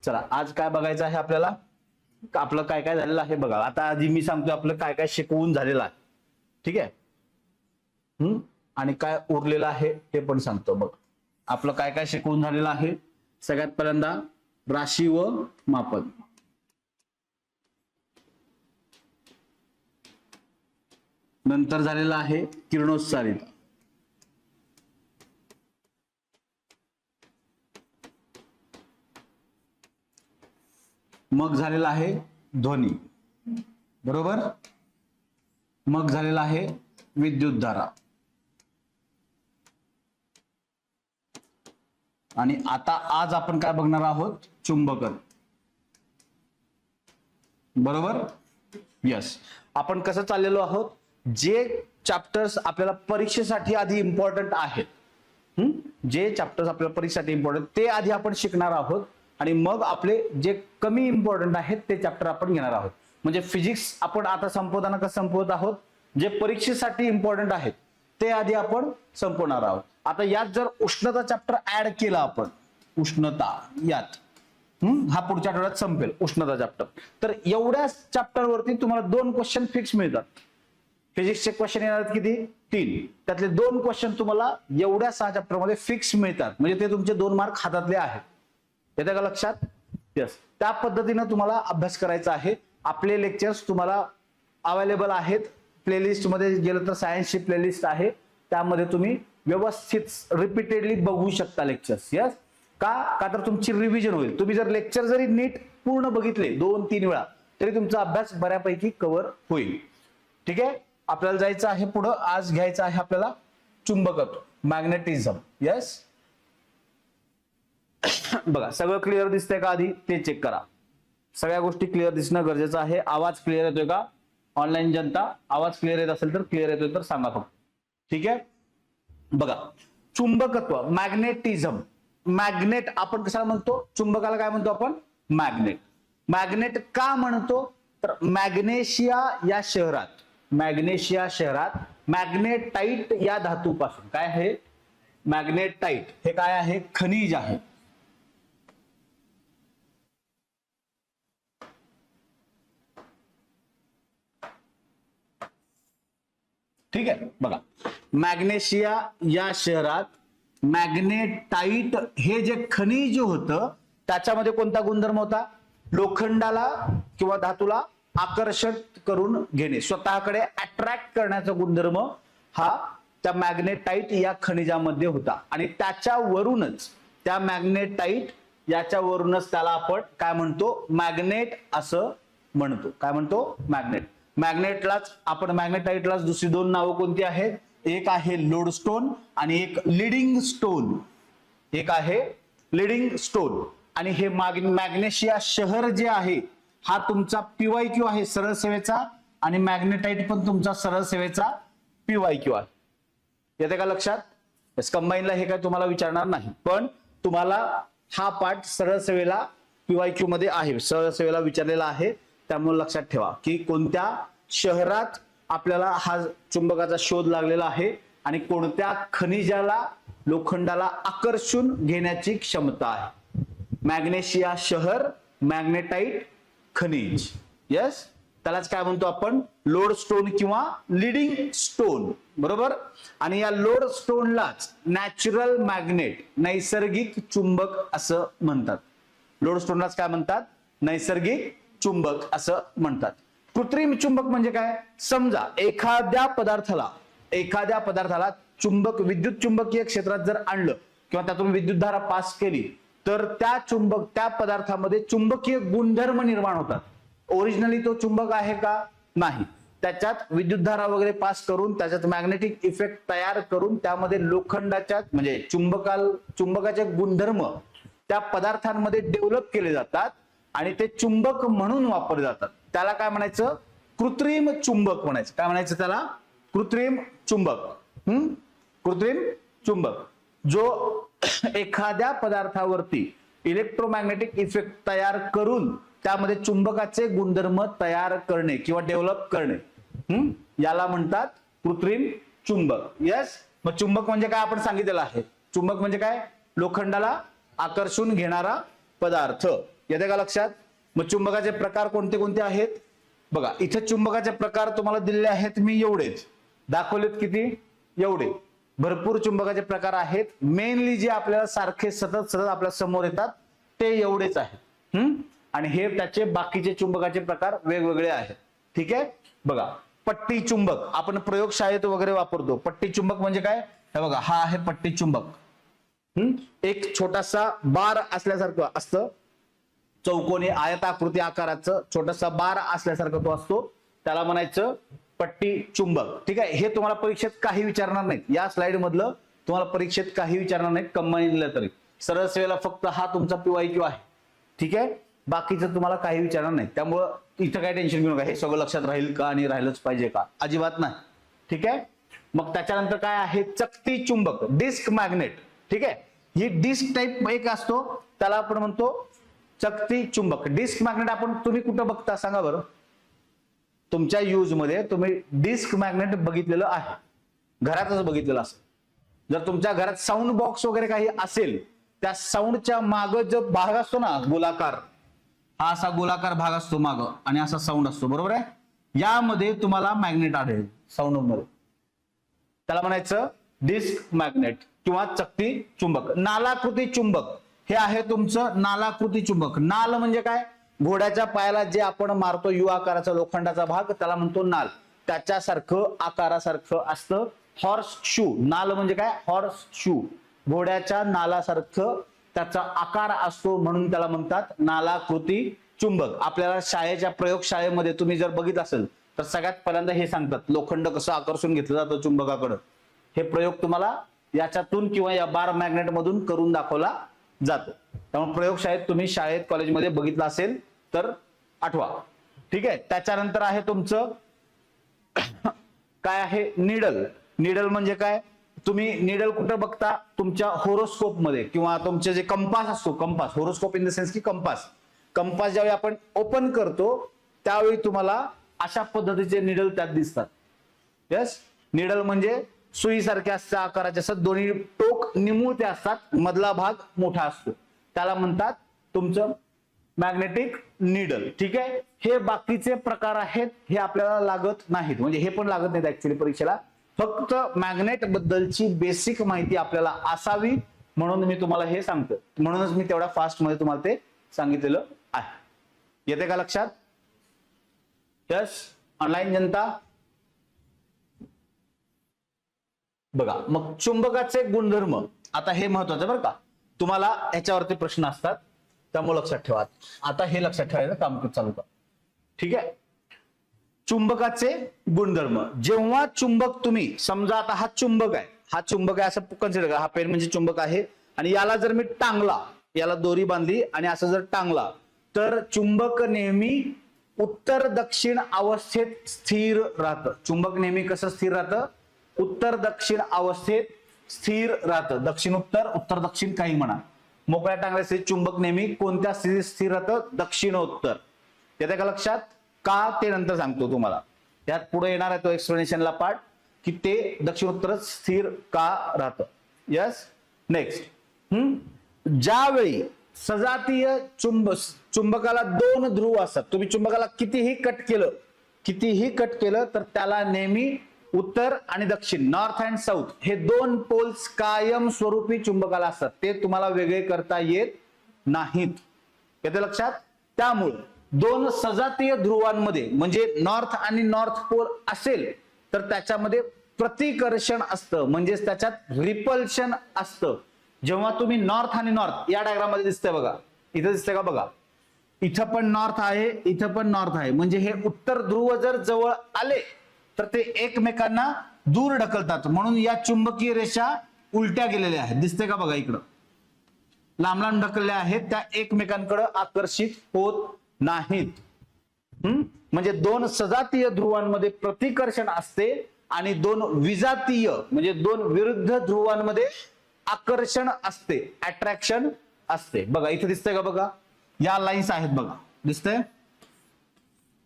चला आज काय बघायचं आहे आपल्याला, आपलं काय काय झालेलं आहे बघा. आता आधी मी सांगतो आपलं काय काय शिकवून झालेलं आहे, ठीक आहे. आणि काय उरलेलं आहे ते पण सांगतो. बघ आपलं काय काय शिकवून झालेलं आहे. सगळ्यात पहिल्यांदा राशी व मापन, नंतर झालेला आहे किरणोत्सारिता, मग झालेला आहे ध्वनी, बरोबर. मग झालेला आहे विद्युतधारा, आणि आता आज आपण काय बघणार आहोत, चुंबकन, बरोबर. यस, आपण कसं चाललेलो आहोत, जे चॅप्टर्स आपल्याला परीक्षेसाठी आधी इम्पॉर्टंट आहेत, जे चॅप्टर्स आपल्याला परीक्षेसाठी इम्पॉर्टंट ते आधी आपण शिकणार आहोत, आणि मग आपले जे कमी इम्पॉर्टंट आहेत ते चॅप्टर आपण घेणार आहोत. म्हणजे फिजिक्स आपण आता संपवताना कसं संपवत आहोत, जे परीक्षेसाठी इम्पॉर्टंट आहेत ते आधी आपण संपवणार आहोत. आता यात जर उष्णता चॅप्टर ऍड केला आपण, उष्णता यात हा पुढच्या आठवड्यात संपेल उष्णता चॅप्टर, तर एवढ्या चॅप्टर वरती तुम्हाला 2 क्वेश्चन फिक्स मिळतात. फिजिक्सचे क्वेश्चन येणार किती, 3, त्यातले 2 क्वेश्चन तुम्हाला एवढ्या 6 चॅप्टर मध्ये फिक्स मिळतात. म्हणजे ते तुमचे 2 मार्क हातातले आहेत. येते का लक्षात? यस, त्या पद्धतीने तुम्हाला अभ्यास करायचा आहे. आपले लेक्चर्स तुम्हाला अवेलेबल आहेत. प्लेलिस्ट मध्ये गेलं तर सायन्सची प्लेलिस्ट आहे, त्यामध्ये तुम्ही व्यवस्थित रिपीटेडली बघू शकता लेक्चर्स. यस, का तर तुमची रिव्हिजन होईल. तुम्ही जर लेक्चर जरी नीट पूर्ण बघितले 2-3 वेळा तरी तुमचा अभ्यास बऱ्यापैकी कव्हर होईल. ठीक आहे, आपल्याला जायचं आहे पुढं. आज घ्यायचं आहे आपल्याला चुंबकत्व, मॅग्नेटिझम. यस, बघा सगळं क्लिअर दिसतंय का, आधी ते चेक करा. सगळ्या गोष्टी क्लिअर दिसणं गरजेचं आहे. आवाज क्लिअर येतोय का? ऑनलाईन जनता आवाज क्लिअर येत असेल तर, क्लिअर येतोय तर सांगा फक्त. ठीक आहे, बघा चुंबकत्व, मॅग्नेटिझम. मॅग्नेट आपण कशाला म्हणतो, चुंबकाला काय म्हणतो आपण, मॅग्नेट. मॅग्नेट का म्हणतो, तर मॅग्नेशिया या शहरात, मॅग्नेशिया शहरात मॅग्नेटाइट या धातूपासून, काय आहे मॅग्नेटाइट, हे काय आहे, खनिज आहे. ठीक आहे, बघा मॅग्नेशिया या शहरात मॅग्नेटाइट हे जे खनिज होतं त्याच्यामध्ये कोणता गुणधर्म होता, लोखंडाला किंवा धातूला आकर्षित करून घेणे, स्वतःकडे अट्रॅक्ट करण्याचा गुणधर्म हा त्या मॅग्नेटाइट या खनिजामध्ये होता. आणि त्याच्यावरूनच, त्या मॅग्नेटाइट याच्यावरूनच त्याला आपण काय म्हणतो, मॅग्नेट असं म्हणतो. काय म्हणतो, मॅग्नेट. मॅग्नेटलाच आपण, मॅग्नेटाइटलाच दुसरी 2 नावं कोणती आहेत, एक आहे लोडस्टोन आणि एक लीडिंग स्टोन. एक आहे लीडिंग स्टोन. आणि हे मॅग्नेशिया शहर जे आहे हा तुमचा PYQ आहे सरळ सेवेचा, आणि मॅग्नेटाइट पण तुमचा सरळ सेवेचा PYQ आहे. येते का लक्षात? कंबाईनला हे काय तुम्हाला विचारणार नाही, पण तुम्हाला हा पार्ट सरळ सेवेला PYQ मध्ये आहे, सरळ सेवेला विचारलेला आहे. त्यामुळे लक्षात ठेवा की कोणत्या शहरात आपल्याला हा चुंबकाचा शोध लागलेला आहे आणि कोणत्या खनिजाला, लोखंडाला आकर्षून घेण्याची क्षमता आहे. मॅग्नेशिया शहर, मॅग्नेटाइट खनिज. यस, त्यालाच काय म्हणतो आपण, लोड स्टोन किंवा लीडिंग स्टोन, बरोबर. आणि या लोड स्टोनलाच नॅचरल मॅग्नेट, नैसर्गिक चुंबक असं म्हणतात. लोड स्टोनलाच काय म्हणतात, नैसर्गिक चुंबक असं म्हणतात. कृत्रिम चुंबक म्हणजे काय, समजा एखाद्या पदार्थाला चुंबक, विद्युत चुंबकीय क्षेत्रात जर आणलं किंवा त्यातून विद्युतधारा पास केली तर त्या पदार्थामध्ये चुंबकीय गुणधर्म निर्माण होतात. ओरिजिनली तो चुंबक आहे का, नाही, त्याच्यात विद्युतधारा वगैरे पास करून त्याच्यात मॅग्नेटिक इफेक्ट तयार करून त्यामध्ये लोखंडाच्या म्हणजे चुंबकाचे गुणधर्म त्या पदार्थांमध्ये डेव्हलप केले जातात आणि ते चुंबक म्हणून वापरले जातात. त्याला काय म्हणायचं, कृत्रिम चुंबक म्हणायचं. काय म्हणायचं त्याला, कृत्रिम चुंबक. कृत्रिम चुंबक जो एखाद्या पदार्थावरती इलेक्ट्रोमॅग्नेटिक इफेक्ट तयार करून त्यामध्ये चुंबकाचे गुणधर्म तयार करणे किंवा डेव्हलप करणे, याला म्हणतात कृत्रिम चुंबक. यस, मग चुंबक म्हणजे काय आपण सांगितलेलं आहे. चुंबक म्हणजे काय, लोखंडाला आकर्षून घेणारा पदार्थ. येते का लक्षात? मग चुंबकाचे प्रकार कोणते कोणते आहेत बघा. इथे चुंबकाचे प्रकार तुम्हाला दिलेले आहेत मी एवढेच दाखवलेत. किती? एवढे. भरपूर चुंबकाचे प्रकार आहेत. मेनली जे आपल्याला सारखे सतत आपल्या समोर येतात ते एवढेच आहेत. आणि हे त्याचे बाकीचे चुंबकाचे प्रकार वेगवेगळे आहेत. ठीक आहे. बघा, पट्टी चुंबक आपण प्रयोगशाळेत वगैरे वापरतो. पट्टी चुंबक म्हणजे काय? हे बघा, हा आहे पट्टी चुंबक. एक छोटासा बार असल्यासारखं असतं, चौकोनी आयताकृती आकाराचं छोटासा बार असल्यासारखं तो असतो, त्याला म्हणायचं पट्टी चुंबक. ठीक आहे. हे तुम्हाला परीक्षेत काही विचारणार नाहीत. या स्लाइड मधलं तुम्हाला परीक्षेत काही विचारणार नाहीत कंबाईन दिलं तरी. सरळ सेवेला फक्त हा तुमचा PYQ आहे. ठीक आहे. बाकीचं तुम्हाला काही विचारणार नाही. त्यामुळं इथं काय टेन्शन घेऊ नका. हे सगळं लक्षात राहील का आणि राहिलंच पाहिजे का? अजिबात नाही. ठीक आहे. मग त्याच्यानंतर काय आहे? चकती चुंबक, डिस्क मॅग्नेट. ठीक आहे. ही डिस्क टाईप एक असतो, त्याला आपण म्हणतो चकती चुंबक. डिस्क मॅग्नेट आपण तुम्ही कुठं बघता सांगा बरं? तुमच्या यूज मध्ये तुम्ही डिस्क मॅग्नेट बघितलेलं आहे, घरातच बघितलेलं असेल. जर तुमच्या घरात साऊंड बॉक्स वगैरे काही असेल, त्या साऊंडच्या माग जो भाग असतो ना गोलाकार, हा असा गोलाकार भाग असतो माग आणि असा साऊंड असतो, बरोबर आहे? यामध्ये तुम्हाला मॅग्नेट आढळेल साऊंड मध्ये, त्याला म्हणायचं डिस्क मॅग्नेट किंवा चकती चुंबक. नालाकृती चुंबक हे आहे तुमचं नालाकृती चुंबक. नाल म्हणजे काय? घोड्याच्या पायाला जे आपण मारतो यू आकाराचा लोखंडाचा भाग, त्याला म्हणतो नाल. त्याच्यासारखं आकारासारखं असतं हॉर्स शू. नाल म्हणजे काय? Horse shoe. घोड्याच्या नालासारखं त्याचा आकार असतो म्हणून त्याला म्हणतात नालाकृती चुंबक. आपल्याला शाळेच्या प्रयोगशाळेमध्ये तुम्ही जर बघितलं असेल तर सगळ्यात पहिल्यांदा हे सांगतात लोखंड कसं आकर्षून घेतलं जातं चुंबकाकडं. हे प्रयोग तुम्हाला याच्यातून किंवा या बार मॅग्नेट मधून करून दाखवला जातो. त्यामुळे प्रयोगशाळेत तुम्ही शाळेत कॉलेजमध्ये बघितलं असेल तर आठवा. ठीक आहे. त्याच्यानंतर आहे तुमचं काय आहे? निडल. निडल म्हणजे काय? तुम्ही निडल कुठं बघता? तुमच्या होरोस्कोप मध्ये किंवा तुमचे जे कंपास असतो, compass, horoscope in the sense की कंपास. कंपास ज्यावेळी आपण ओपन करतो त्यावेळी तुम्हाला अशा पद्धतीचे निडल त्यात दिसतात. यस. निडल म्हणजे सुईसारख्या असतात आकाराचे असतात, दोन्ही टोक निमुळते असतात, मधला भाग मोठा असतो, त्याला म्हणतात तुमचं मॅग्नेटिक निडल. ठीक आहे. हे बाकीचे प्रकार आहेत, हे आपल्याला लागत नाहीत, म्हणजे हे पण लागत नाहीत ऍक्च्युअली परीक्षेला. फक्त मॅग्नेट बद्दलची बेसिक माहिती आपल्याला असावी म्हणून मी तुम्हाला हे सांगतो. म्हणूनच मी तेवढ्या फास्ट मध्ये तुम्हाला ते सांगितलेलं आहे. येते का लक्षात? यस. ऑनलाईन जनता बघा. मग चुंबकाचे गुणधर्म, आता हे महत्वाचं बरं का, तुम्हाला ह्याच्यावरती प्रश्न असतात त्यामुळे लक्षात ठेवा. आता हे लक्षात ठेवायचं काम चालू का. ठीक आहे. चुंबकाचे गुणधर्म. जेव्हा चुंबक तुम्ही समजा आता हा चुंबक आहे, हा चुंबक आहे असं कन्सिडर करा. हा पेन म्हणजे चुंबक आहे आणि याला जर मी टांगला, याला दोरी बांधली आणि असं जर टांगला तर चुंबक नेहमी उत्तर दक्षिण अवस्थेत स्थिर राहतं. चुंबक नेहमी कसं स्थिर राहतं? उत्तर दक्षिण अवस्थेत स्थिर राहतं. दक्षिण उत्तर, उत्तर दक्षिण काही म्हणा. मोकळ्या टांगल्याचे चुंबक नेहमी कोणत्या स्थितीत स्थिर राहतं? दक्षिणोत्तर. येते का लक्षात? का ते नंतर सांगतो तुम्हाला. त्यात पुढे येणार आहे तो एक्सप्लेनेशनला पार्ट की ते दक्षिणोत्तरच स्थिर का राहतं. यस. नेक्स्ट. ज्यावेळी सजातीय चुंबकाला दोन ध्रुव असतात, तुम्ही चुंबकाला कितीही कट केलं तर त्याला नेहमी उत्तर आणि दक्षिण, नॉर्थ अँड साऊथ, हे दोन पोल्स कायम स्वरूपी चुंबकाला असतात. ते तुम्हाला वेगळे करता येत नाहीत. येते लक्षात? त्यामुळे दोन सजातीय ध्रुवांमध्ये म्हणजे नॉर्थ आणि नॉर्थ पोल असेल तर त्याच्यामध्ये प्रतिकर्षण असतं, म्हणजेच त्याच्यात रिपल्शन असतं. जेव्हा तुम्ही नॉर्थ आणि नॉर्थ या डायग्राम मध्ये दिसतंय बघा, इथं दिसतंय का बघा, इथं पण नॉर्थ आहे, इथं पण नॉर्थ आहे, म्हणजे हे उत्तर ध्रुव जर जवळ आले तर ते एकमेकांना दूर ढकलतात. म्हणून या चुंबकीय रेषा उलट्या गेलेल्या आहेत. दिसते का बघा, इकडं लांब लांब ढकलल्या आहेत, त्या एकमेकांकडे आकर्षित होत नाहीत. म्हणजे दोन सजातीय ध्रुवांमध्ये प्रतिकर्षण असते आणि दोन विजातीय म्हणजे दोन विरुद्ध ध्रुवांमध्ये आकर्षण असते, अट्रॅक्शन असते. बघा इथे दिसतंय का बघा, या लाईन्स आहेत बघा, दिसतंय.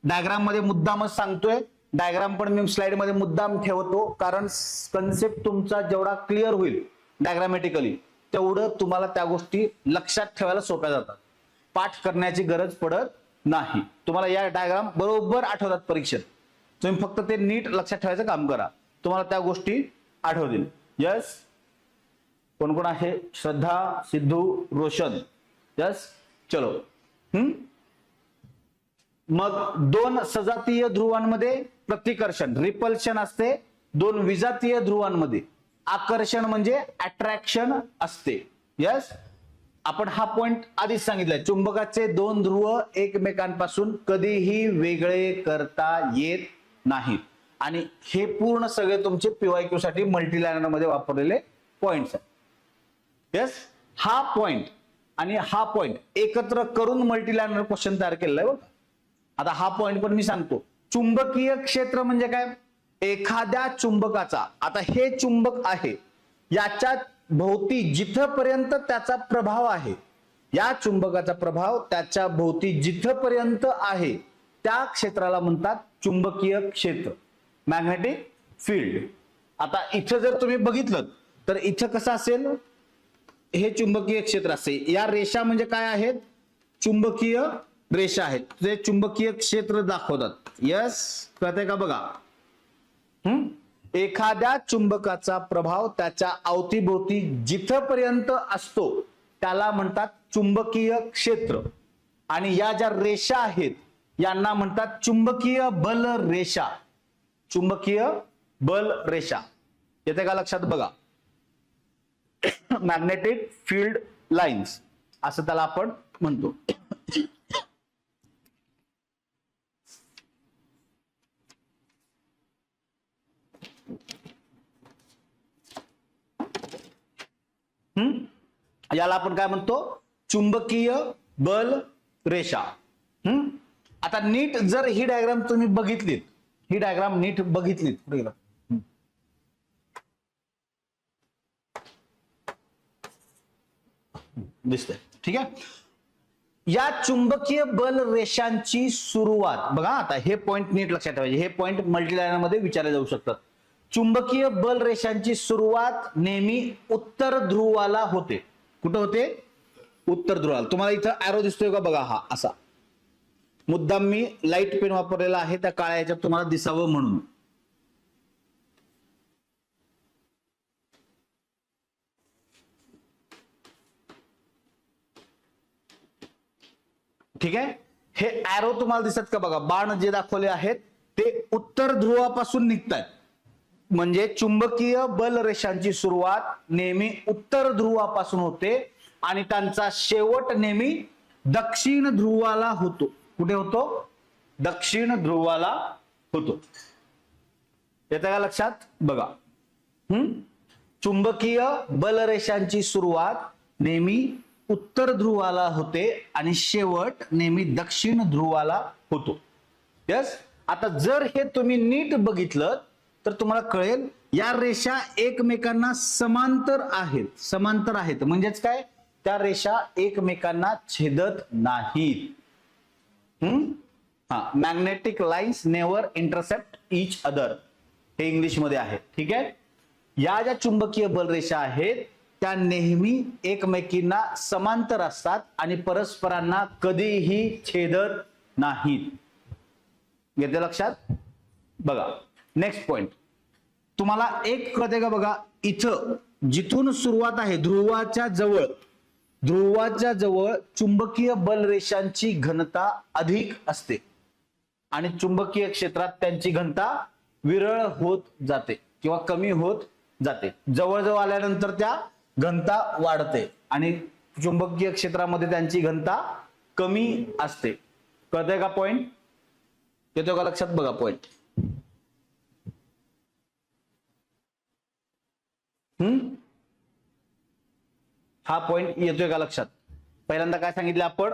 डायग्राम मध्ये मुद्दामच सांगतोय, डायग्राम पण मी स्लाइड मध्ये मुद्दाम ठेवतो कारण कन्सेप्ट तुमचा जेवढा क्लिअर होईल डायग्रामॅटिकली तेवढं तुम्हाला त्या गोष्टी लक्षात ठेवायला सोप्या जातात. पाठ करण्याची गरज पडत नाही. तुम्हाला या डायग्राम बरोबर आठवतात परीक्षेत. तुम्ही फक्त ते नीट लक्षात ठेवायचं काम करा, तुम्हाला त्या गोष्टी आठवतील. यस, कोण कोण आहे? श्रद्धा, सिद्धू, रोशन. यस, चलो. मग दोन सजातीय ध्रुवांमध्ये प्रतिकर्षण रिपल्शन असते, दोन विजातीय ध्रुवांमध्ये आकर्षण म्हणजे अट्रॅक्शन असते. यस, आपण हा पॉइंट आधीच सांगितलाय. चुंबकाचे दोन ध्रुव एकमेकांपासून कधीही वेगळे करता येत नाहीत. आणि हे पूर्ण सगळे तुमचे पीवायक्यू साठी मल्टीलायनर मध्ये वापरलेले पॉइंट्स आहेत. यस, हा पॉइंट आणि हा पॉइंट एकत्र करून मल्टीलायनर क्वेश्चन तयार केलेला आहे बघा. आता हा पॉइंट पण मी सांगतो. चुंबकीय क्षेत्र म्हणजे काय? एखाद्या चुंबकाचा, आता हे चुंबक आहे, याच्या भोवती जिथपर्यंत त्याचा प्रभाव आहे, या चुंबकाचा प्रभाव त्याच्या भोवती जिथपर्यंत आहे त्या क्षेत्राला म्हणतात चुंबकीय क्षेत्र, मॅग्नेटिक फील्ड. आता इथं जर तुम्ही बघितलं तर इथं कसं असेल? हे चुंबकीय क्षेत्र असेल. या रेषा म्हणजे काय आहेत? चुंबकीय रेषा आहेत, ते चुंबकीय क्षेत्र दाखवतात. यस, कळतंय का बघा? एखाद्या चुंबकाचा प्रभाव त्याच्या अवतीभोवती जिथपर्यंत असतो त्याला म्हणतात चुंबकीय क्षेत्र. आणि या ज्या रेषा आहेत यांना म्हणतात चुंबकीय बल रेषा. चुंबकीय बल रेषा येते का लक्षात? बघा, मॅग्नेटिक फील्ड लाईन्स असं त्याला आपण म्हणतो. याला आपण काय म्हणतो? चुंबकीय बल रेषा. आता नीट जर ही डायग्राम तुम्ही बघितलीत, ही डायग्राम नीट बघितलीत, पुढे गेला दिसतंय, ठीक आहे. या चुंबकीय बल रेषांची सुरुवात बघा. आता हे पॉइंट नीट लक्षात ठेवायचे, हे पॉइंट मल्टीलायनर मध्ये विचारले जाऊ शकतात. चुंबकीय बल रेषांची सुरुवात नेहमी उत्तर ध्रुवाला होते. कुठं होते? उत्तर ध्रुवाला. तुम्हाला इथं एरो दिसतोय का? बघा, हा असा. मुद्दाम मी लाईट पेन वापरलेला आहे त्या काळ्या ह्याच्यात तुम्हाला दिसावं म्हणून. ठीक आहे. हे एरो तुम्हाला दिसत का? बघा, बाण जे दाखवले आहेत ते उत्तर ध्रुवापासून निघतात. म्हणजे चुंबकीय बल रेषांची सुरुवात नेहमी उत्तर ध्रुवापासून होते आणि त्यांचा शेवट नेहमी दक्षिण ध्रुवाला होतो. कुठे होतो? दक्षिण ध्रुवाला होतो. येतं का लक्षात? बघा, चुंबकीय बल रेषांची सुरुवात नेहमी उत्तर ध्रुवाला होते आणि शेवट नेहमी दक्षिण ध्रुवाला होतो. यस, आता जर हे तुम्ही नीट बघितलं तर तुम्हाला कळेल या रेषा एकमेकांना समांतर आहेत. समांतर आहेत म्हणजेच काय? त्या रेषा एकमेकांना छेदत नाहीत. Magnetic lines never intercept each other, हे इंग्लिश मध्ये आहे. ठीक आहे. या ज्या चुंबकीय बल रेषा आहेत त्या नेहमी एकमेकींना समांतर असतात आणि परस्परांना कधीही छेदत नाहीत. घेतलं लक्षात? बघा, नेक्स्ट पॉइंट तुम्हाला एक कळते का? बघा, इथं जिथून सुरुवात आहे ध्रुवाच्या जवळ, ध्रुवाच्या जवळ चुंबकीय बल रेषांची घनता अधिक असते आणि चुंबकीय क्षेत्रात त्यांची घनता विरळ होत जाते किंवा कमी होत जाते. जवळजवळ आल्यानंतर त्या घनता वाढते आणि चुंबकीय क्षेत्रामध्ये त्यांची घनता कमी असते. कळतंय का पॉइंट? येतो का लक्षात? बघा पॉइंट. हा पॉइंट येतोय का लक्षात? पहिल्यांदा काय सांगितलं आपण?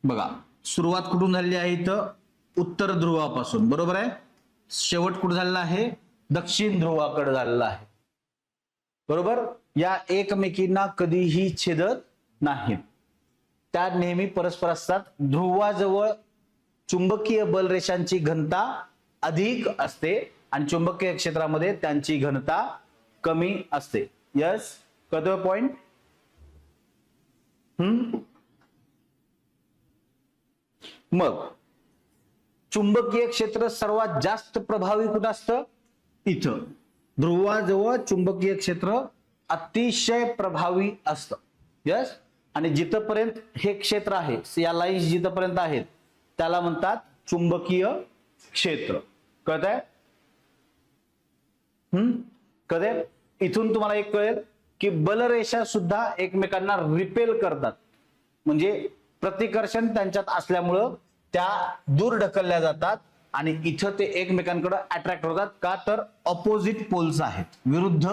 बघा, सुरुवात कुठून झालेली आहे? इथं उत्तर ध्रुवापासून, बरोबर आहे. शेवट कुठे झालेला आहे? दक्षिण ध्रुवाकडे झालेला आहे, बरोबर. या एकमेकींना कधीही छेदत नाहीत. त्या नेहमी परस्पर असतात. ध्रुवाजवळ चुंबकीय बल रेषांची घनता अधिक असते आणि चुंबकीय क्षेत्रामध्ये त्यांची घनता कमी असते. यस, कळतोय पॉइंट? मग चुंबकीय क्षेत्र सर्वात जास्त प्रभावी कुठं असतं? इथं ध्रुवाजवळ चुंबकीय क्षेत्र अतिशय प्रभावी असतं. यस. आणि जिथपर्यंत हे क्षेत्र आहे, या लाईन्स जिथपर्यंत आहेत त्याला म्हणतात चुंबकीय क्षेत्र. कळतंय? कळतंय? इथून तुम्हाला एक कळेल की बलरेषा सुद्धा एकमेकांना रिपेल करतात, म्हणजे प्रतिकर्षण त्यांच्यात असल्यामुळं त्या दूर ढकलल्या जातात आणि इथं ते एकमेकांकडे अट्रॅक्ट होतात. का तर ऑपोजिट पोल्स आहेत, विरुद्ध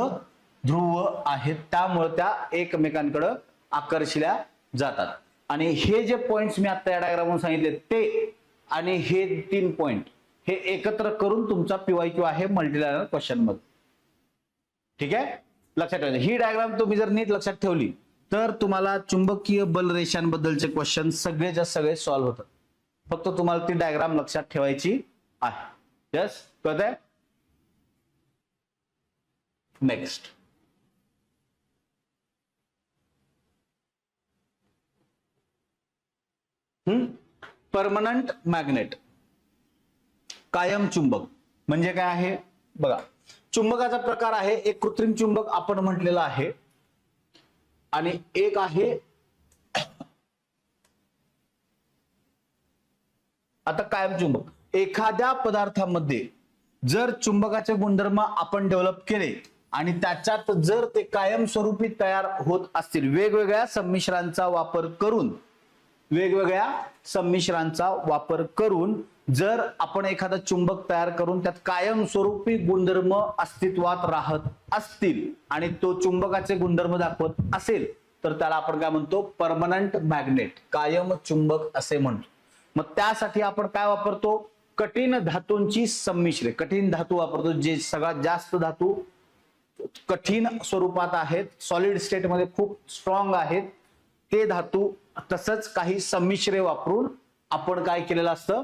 ध्रुव आहेत, त्यामुळे त्या एकमेकांकडे आकर्षल्या जातात. आणि हे जे पॉइंट्स मी आता या डायग्रामवर सांगितले ते आणि हे 3 पॉइंट हे एकत्र करून तुमचा PYQ आहे मल्टीलायनर क्वेश्चन मध्ये. ठीक आहे, लक्षात ठेवा. ही डायग्राम तुम्ही जर नीट लक्षात ठेवली तर तुम्हाला चुंबकीय बलरेषांबद्दलचे क्वेश्चन सगळेच्या सगळे सॉल्व्ह होतात. फक्त तुम्हाला ती डायग्राम लक्षात ठेवायची आहे. यस, कळतंय? नेक्स्ट, परमनंट मॅग्नेट, कायम चुंबक म्हणजे काय आहे बघा. चुंबकाचा प्रकार आहे, एक कृत्रिम चुंबक आपण म्हटलेला आहे आणि एक आहे आता कायम चुंबक. एखाद्या पदार्थामध्ये जर चुंबकाचे गुणधर्म आपण डेव्हलप केले आणि त्याच्यात जर ते कायमस्वरूपी तयार होत असतील, वेगवेगळ्या संमिश्रांचा वापर करून जर आपण एखादा चुंबक तयार करून त्यात कायमस्वरूपी गुणधर्म अस्तित्वात राहत असतील आणि तो चुंबकाचे गुणधर्म दाखवत असेल तर त्याला आपण काय म्हणतो? परमनंट मॅग्नेट, कायम चुंबक असे म्हणतो. मग त्यासाठी आपण काय वापरतो? कठीण धातूंची संमिश्रे, कठीण धातू वापरतो. जे सगळ्यात जास्त धातू कठीण स्वरूपात आहेत, सॉलिड स्टेट मध्ये खूप स्ट्रॉंग आहेत, ते धातू, तसंच काही संमिश्रे वापरून आपण काय केलेलं असतं?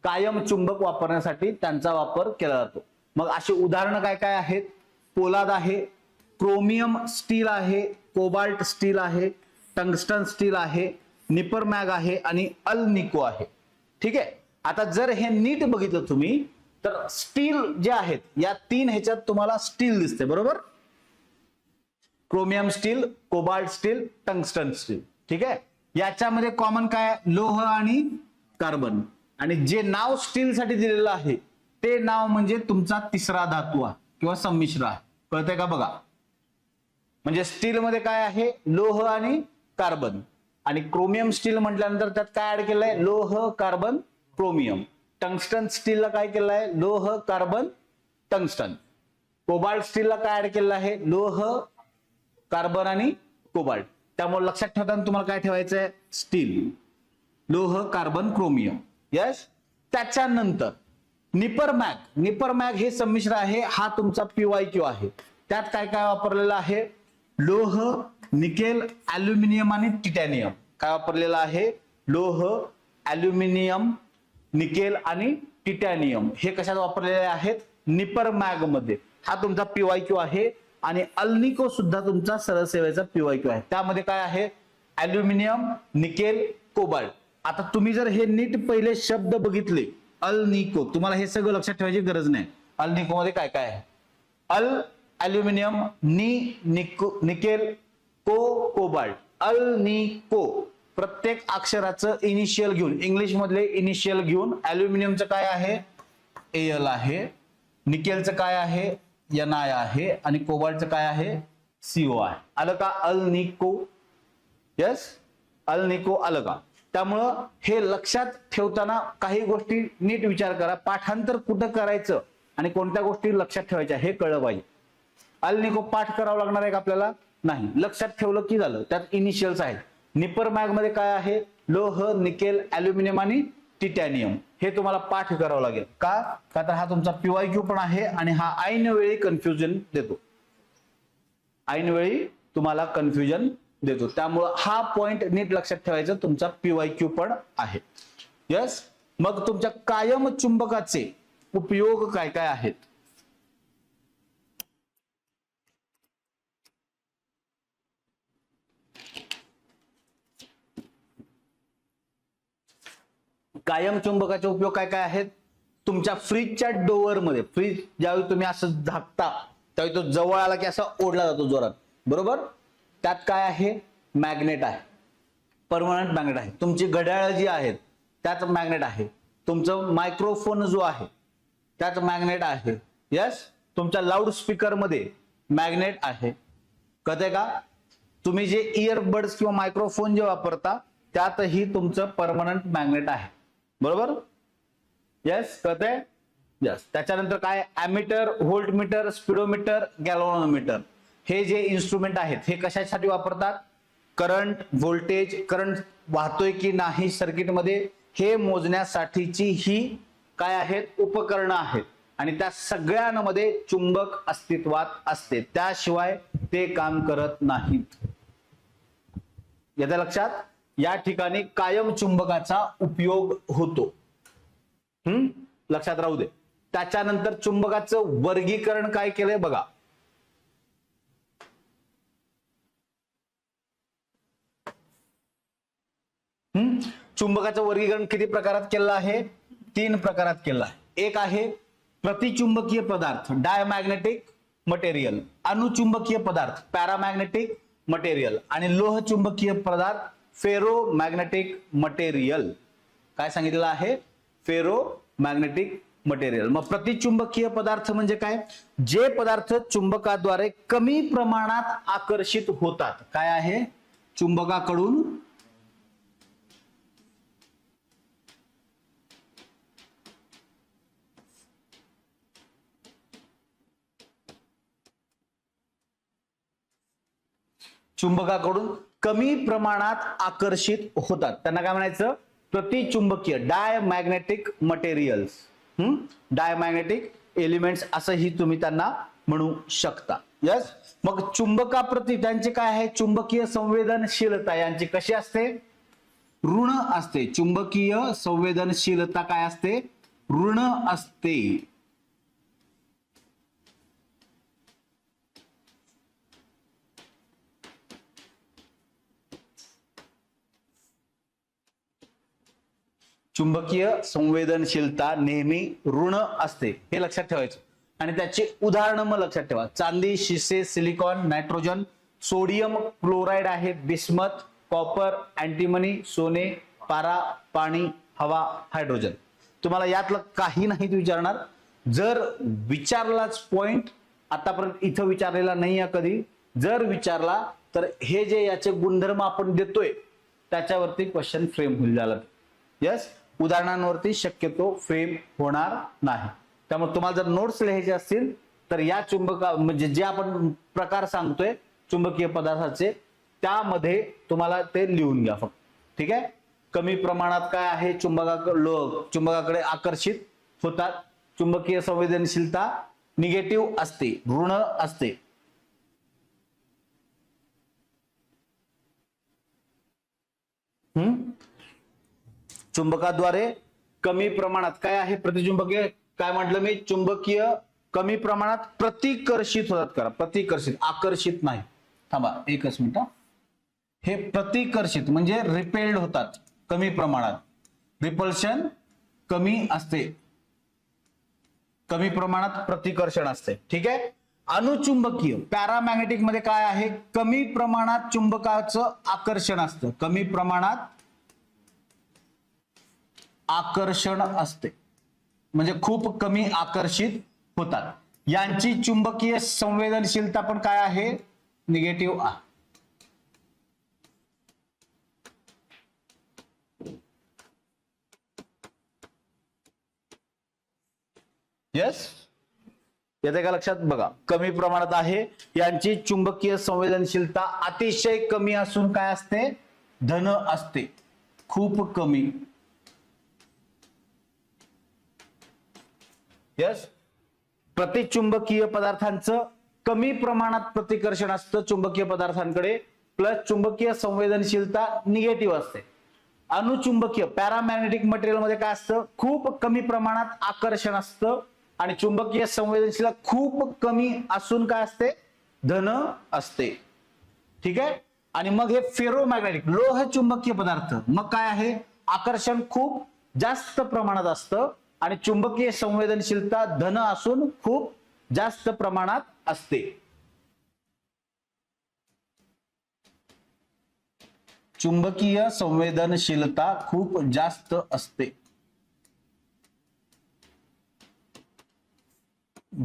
कायम चुंबक वापरण्यासाठी त्यांचा वापर केला जातो. मग अशी उदाहरणं काय काय आहेत? पोलाद आहे, क्रोमियम स्टील आहे, कोबाल्ट स्टील आहे, टंगस्टन स्टील आहे, निपर मॅग आहे आणि अल्निको आहे. ठीक आहे. आता जर हे नीट बघितलं तुम्ही तर स्टील जे आहेत या 3 ह्याच्यात तुम्हाला स्टील दिसते, बरोबर? Chromium steel, cobalt steel, tungsten steel. ठीक आहे. याच्यामध्ये कॉमन काय? लोह आणि कार्बन. आणि जे नाव स्टील साठी दिलेलं आहे ते नाव म्हणजे तुमचा तिसरा धातू आहे किंवा संमिश्र आहे. कळतंय का बघा? म्हणजे स्टील मध्ये काय आहे? लोह आणि कार्बन. आणि क्रोमियम स्टील म्हटल्यानंतर त्यात काय ऍड केलंय? लोह, कार्बन, क्रोमियम. टंगस्टन स्टीलला काय केलंय? लोह, कार्बन, टंगस्टन. कोबाल्ट स्टीलला काय ऍड केलेलं आहे? लोह, कार्बन आणि कोबाल्ट. त्यामुळे लक्षात ठेवताना तुम्हाला काय ठेवायचंय? स्टील, लोह, कार्बन, क्रोमियम. यस. त्याच्यानंतर निपर मॅग हे संमिश्र आहे, हा तुमचा PYQ आहे. त्यात काय काय वापरलेलं आहे? लोह, निकेल, अल्युमिनियम आणि टिटॅनियम. काय वापरलेलं आहे? लोह, अल्युमिनियम, निकेल आणि टिटॅनियम हे कशात वापरलेले आहेत? निपर मॅग मध्ये. हा तुमचा PYQ आहे. आणि अल्निको सुद्धा तुमचा सरळ सेवेचा PYQ आहे. त्यामध्ये काय आहे? Aluminium, nickel, cobalt. आता तुम्ही जर हे नीट पहिले शब्द बघितले, अल्निको, तुम्हाला हे सगळं लक्षात ठेवायची गरज नाही. अल्निको मध्ये काय काय आहे? Aluminium, nickel, cobalt. अल्निको प्रत्येक अक्षराचं इनिशियल घेऊन, इंग्लिश मधले इनिशियल घेऊन, अल्युमिनियमचं काय आहे? AL आहे, निकेलचं काय आहे? NI आहे आणि कोबाल्टचं काय आहे? CO आहे. आलं का? अल्निको. यस, अल्निको आलं का? त्यामुळं हे लक्षात ठेवताना काही गोष्टी नीट विचार करा. पाठांतर कुठं करायचं आणि कोणत्या गोष्टी लक्षात ठेवायच्या हे कळलं पाहिजे. अल्निको पाठ करावं लागणार आहे का आपल्याला? नाही. लक्षात ठेवलं की झालं. त्यात इनिशियल्स आहेत. निपर मॅग मध्ये काय आहे? लोह, निकेल, अल्युमिनियम आणि टिटॅनियम. हे तुम्हाला पाठ करावं लागेल. का तर हा तुमचा PYQ पण आहे आणि हा ऐन वेळी कन्फ्युजन देतो. ऐन वेळी तुम्हाला कन्फ्युजन देतो. त्यामुळे हा पॉइंट नीट लक्षात ठेवायचा, तुमचा PYQ पण आहे. यस. मग तुमच्या कायम चुंबकाचे उपयोग काय काय आहेत? कायम चुंबकाचे उपयोग काय काय आहेत? तुमच्या फ्रीजच्या डोअर मध्ये, फ्रीज ज्यावेळी तुम्ही असं झाकता त्यावेळी तो जवळ आला की असा ओढला जातो जोरात, बरोबर? त्यात काय आहे? मॅग्नेट आहे, परमनंट मॅग्नेट आहे. तुमची घड्याळ जी आहेत त्यात मॅग्नेट आहे. तुमचं मायक्रोफोन जो आहे त्यात मॅग्नेट आहे. यस, तुमच्या लाऊड स्पीकर मध्ये मॅग्नेट आहे. कळतंय का? तुम्ही जे इयरबड्स किंवा मायक्रोफोन जे वापरता त्यातही तुमचं परमनंट मॅग्नेट आहे, बरोबर? यस, कळतंय? यस. त्याच्यानंतर काय? ॲमीटर, व्होल्टमीटर, स्पीडोमीटर, गॅल्व्हनोमीटर हे जे इन्स्ट्रुमेंट आहेत हे कशासाठी वापरतात? करंट, व्होल्टेज, करंट वाहतोय की नाही सर्किटमध्ये हे मोजण्यासाठीची ही काय आहेत? उपकरणं आहेत. आणि त्या सगळ्यांमध्ये चुंबक अस्तित्वात असते, त्याशिवाय ते काम करत नाहीत. येतं लक्षात? या ठिकाणी कायम चुंबकाचा उपयोग होतो. लक्षात राहू दे. त्याच्यानंतर चुंबकाचं वर्गीकरण काय केलंय बघा. चुंबकाचं वर्गीकरण किती प्रकारात केलं आहे? 3 प्रकारात केलं आहे. एक आहे प्रतिचुंबकीय पदार्थ, डायमॅग्नेटिक मटेरियल, अणुचुंबकीय पदार्थ, पॅरामॅग्नेटिक मटेरियल, आणि लोहचुंबकीय पदार्थ, फेरोमॅग्नेटिक मटेरियल. काय सांगितलेलं आहे? Ferromagnetic material. मग प्रतिचुंबकीय पदार्थ म्हणजे काय? जे पदार्थ चुंबकाद्वारे कमी प्रमाणात आकर्षित होतात. काय आहे? चुंबकाकडून कमी प्रमाणात आकर्षित होतात, त्यांना काय म्हणायचं? प्रतिचुंबकीय, डायमॅग्नेटिक मटेरियल्स, डायमॅग्नेटिक एलिमेंट्स असंही तुम्ही त्यांना म्हणू शकता. यस. मग चुंबकाप्रती त्यांचे काय आहे? चुंबकीय संवेदनशीलता यांची कशी असते? ऋण असते. चुंबकीय संवेदनशीलता काय असते? ऋण असते. चुंबकीय संवेदनशीलता नेहमी ऋण असते, हे लक्षात ठेवायचं. आणि त्याची उदाहरणं मग लक्षात ठेवा. चांदी, शिसे, सिलिकॉन, नायट्रोजन, सोडियम क्लोराईड आहे, बिस्मथ, कॉपर, अँटीमनी, सोने, पारा, पाणी, हवा, हायड्रोजन. तुम्हाला यातलं काही नाही विचारणार. जर विचारलाच पॉइंट, आतापर्यंत इथं विचारलेला नाही आहे कधी, जर विचारला तर हे जे याचे गुणधर्म आपण देतोय त्याच्यावरती क्वेश्चन फ्रेम होईल झाला. यस, उदाहरणांवरती शक्यतो फ्रेम होणार नाही. त्यामुळे तुम्हाला जर नोट्स लिहायचे असतील तर या चुंबका म्हणजे जे आपण प्रकार सांगतोय चुंबकीय पदार्थाचे त्यामध्ये तुम्हाला ते लिहून घ्या फक्त. ठीक आहे. कमी प्रमाणात काय आहे? चुंबकाकडे आकर्षित होतात. चुंबकीय संवेदनशीलता निगेटिव्ह असते, ऋण असते. चुंबकाद्वारे कमी प्रमाणात काय आहे? प्रतिचुंबकीय काय म्हटलं मी? चुंबकीय कमी प्रमाणात प्रतिकर्षित होतात. करा प्रतिकर्षित, आकर्षित नाही. थांबा एकच मिनिट. हे प्रतिकर्षित म्हणजे रिपेल्ड होतात कमी प्रमाणात. रिपल्शन कमी असते, कमी प्रमाणात प्रतिकर्षण असते. ठीक आहे. अणुचुंबकीय पॅरामॅग्नेटिक मध्ये काय आहे? कमी प्रमाणात चुंबकाचं आकर्षण असतं, कमी प्रमाणात आकर्षण असते म्हणजे खूप कमी आकर्षित होतात. यांची चुंबकीय संवेदनशीलता पण काय आहे? निगेटिव्ह आहे. यस, येते का लक्षात? बघा, कमी प्रमाणात आहे. यांची चुंबकीय संवेदनशीलता अतिशय कमी असून काय असते? धन असते, खूप कमी. यस, प्रतिचुंबकीय पदार्थांचं कमी प्रमाणात प्रतिकर्षण असतं चुंबकीय पदार्थांकडे, प्लस चुंबकीय संवेदनशीलता निगेटिव्ह असते. अणुचुंबकीय पॅरामॅग्नेटिक मटेरियल मध्ये काय असतं? खूप कमी प्रमाणात आकर्षण असतं आणि चुंबकीय संवेदनशीलता खूप कमी असून काय असते? धन असते. ठीक आहे. आणि मग हे फेरोमॅग्नेटिक लोह चुंबकीय पदार्थ मग काय आहे? आकर्षण खूप, जास्त प्रमाणात असतं आणि चुंबकीय संवेदनशीलता धन असून खूप जास्त प्रमाणात असते. चुंबकीय संवेदनशीलता खूप जास्त असते.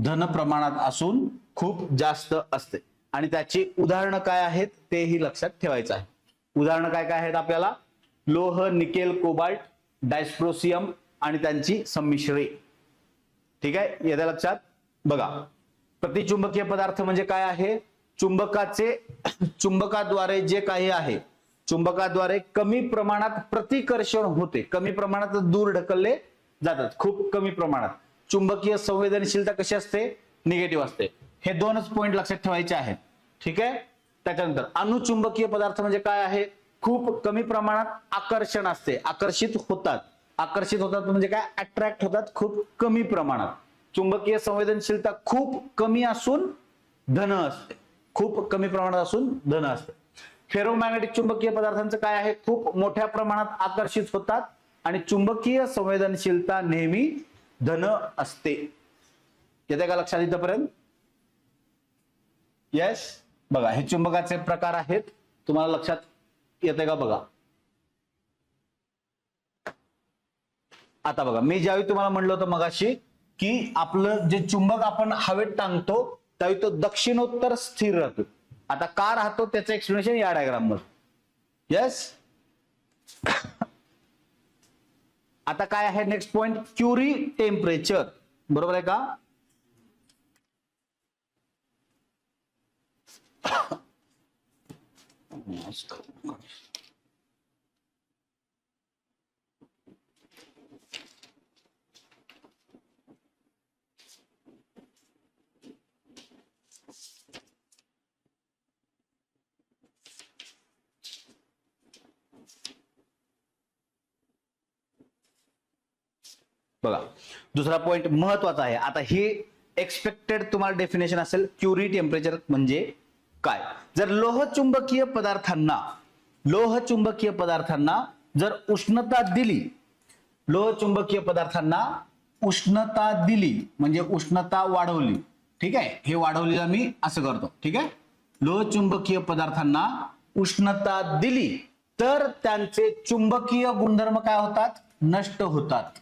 धन प्रमाणात असून खूप जास्त असते. आणि त्याची उदाहरणं काय आहेत तेही लक्षात ठेवायचं आहे. उदाहरणं काय काय आहेत आपल्याला? लोह, निकेल, कोबाल्ट, डायस्प्रोसियम आणि त्यांची संमिश्रे. ठीक आहे, येत्या लक्षात. बघा, प्रतिचुंबकीय पदार्थ म्हणजे काय आहे? चुंबकाद्वारे जे काही आहे, चुंबकाद्वारे कमी प्रमाणात प्रतिकर्षण होते, कमी प्रमाणात दूर ढकलले जातात, खूप कमी प्रमाणात. चुंबकीय संवेदनशीलता कशी असते? निगेटिव्ह असते. हे दोनच पॉइंट लक्षात ठेवायचे आहेत. ठीक आहे. त्याच्यानंतर अणुचुंबकीय पदार्थ म्हणजे काय आहे? खूप कमी प्रमाणात आकर्षण असते, आकर्षित होतात. आकर्षित होतात म्हणजे काय? अट्रॅक्ट होतात खूप कमी प्रमाणात. चुंबकीय संवेदनशीलता खूप कमी असून धन असते, खूप कमी प्रमाणात असून धन असते. फेरोमॅग्नेटिक चुंबकीय पदार्थांचं काय आहे? खूप मोठ्या प्रमाणात आकर्षित होतात आणि चुंबकीय संवेदनशीलता नेहमी धन असते. येते का लक्षात इथपर्यंत? येस. बघा, हे चुंबकाचे प्रकार आहेत, तुम्हाला लक्षात येते का? बघा, आता बघा, मी ज्यावेळी तुम्हाला म्हणलं होतं मगाशी की आपलं जे चुंबक आपण हवेत टांगतो त्यावेळी तो दक्षिणोत्तर स्थिर राहतो. आता का राहतो त्याचं एक्सप्लेनेशन या डायग्राम मध्ये. येस. आता काय आहे नेक्स्ट पॉइंट? Curie temperature. बरोबर आहे का? बघा, दुसरा पॉइंट महत्वाचा आहे. आता ही एक्सपेक्टेड तुम्हाला डेफिनेशन असेल. क्युरी टेम्परेचर म्हणजे काय? जर लोहचुंबकीय पदार्थांना जर उष्णता दिली, लोहचुंबकीय पदार्थांना उष्णता दिली म्हणजे उष्णता वाढवली. ठीक आहे, हे वाढवलेलं मी असं करतो. ठीक आहे, लोहचुंबकीय पदार्थांना उष्णता दिली तर त्यांचे चुंबकीय गुणधर्म काय होतात? नष्ट होतात.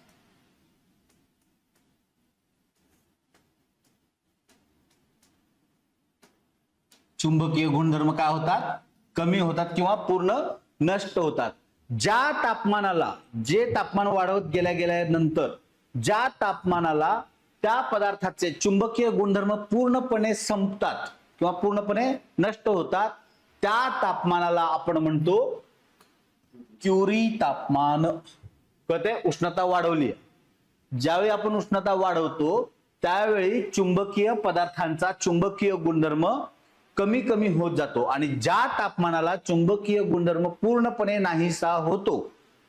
चुंबकीय गुणधर्म काय होतात? कमी होतात किंवा पूर्ण नष्ट होतात. ज्या तापमानाला, जे तापमान वाढवत गेल्यानंतर ज्या तापमानाला त्या पदार्थाचे चुंबकीय गुणधर्म पूर्णपणे संपतात किंवा पूर्णपणे नष्ट होतात, त्या तापमानाला आपण म्हणतो क्युरी तापमान. कळते? उष्णता वाढवली. ज्यावेळी आपण उष्णता वाढवतो त्यावेळी चुंबकीय पदार्थांचा चुंबकीय गुणधर्म कमी कमी होत जातो आणि ज्या तापमानाला चुंबकीय गुणधर्म पूर्णपणे नाहीसा होतो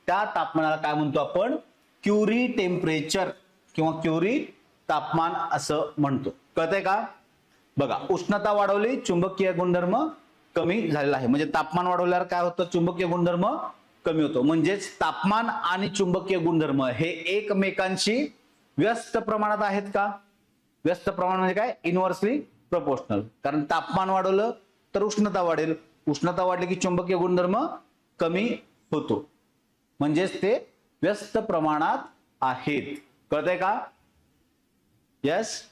त्या तापमानाला काय म्हणतो आपण? क्युरी टेम्परेचर किंवा क्युरी तापमान असं म्हणतो. कळतंय का? बघा, उष्णता वाढवली, चुंबकीय गुणधर्म कमी झालेला आहे. म्हणजे तापमान वाढवल्यावर काय होतं? चुंबकीय गुणधर्म कमी होतो. म्हणजेच तापमान आणि चुंबकीय गुणधर्म हे एकमेकांशी व्यस्त प्रमाणात आहेत का? व्यस्त प्रमाण म्हणजे काय? Inversely proportional. कारण तापमान वाढवलं तर उष्णता वाढेल, उष्णता वाढली की चुंबकीय गुणधर्म कमी होतो. म्हणजेच ते व्यस्त प्रमाणात आहेत. कळतंय का? यस.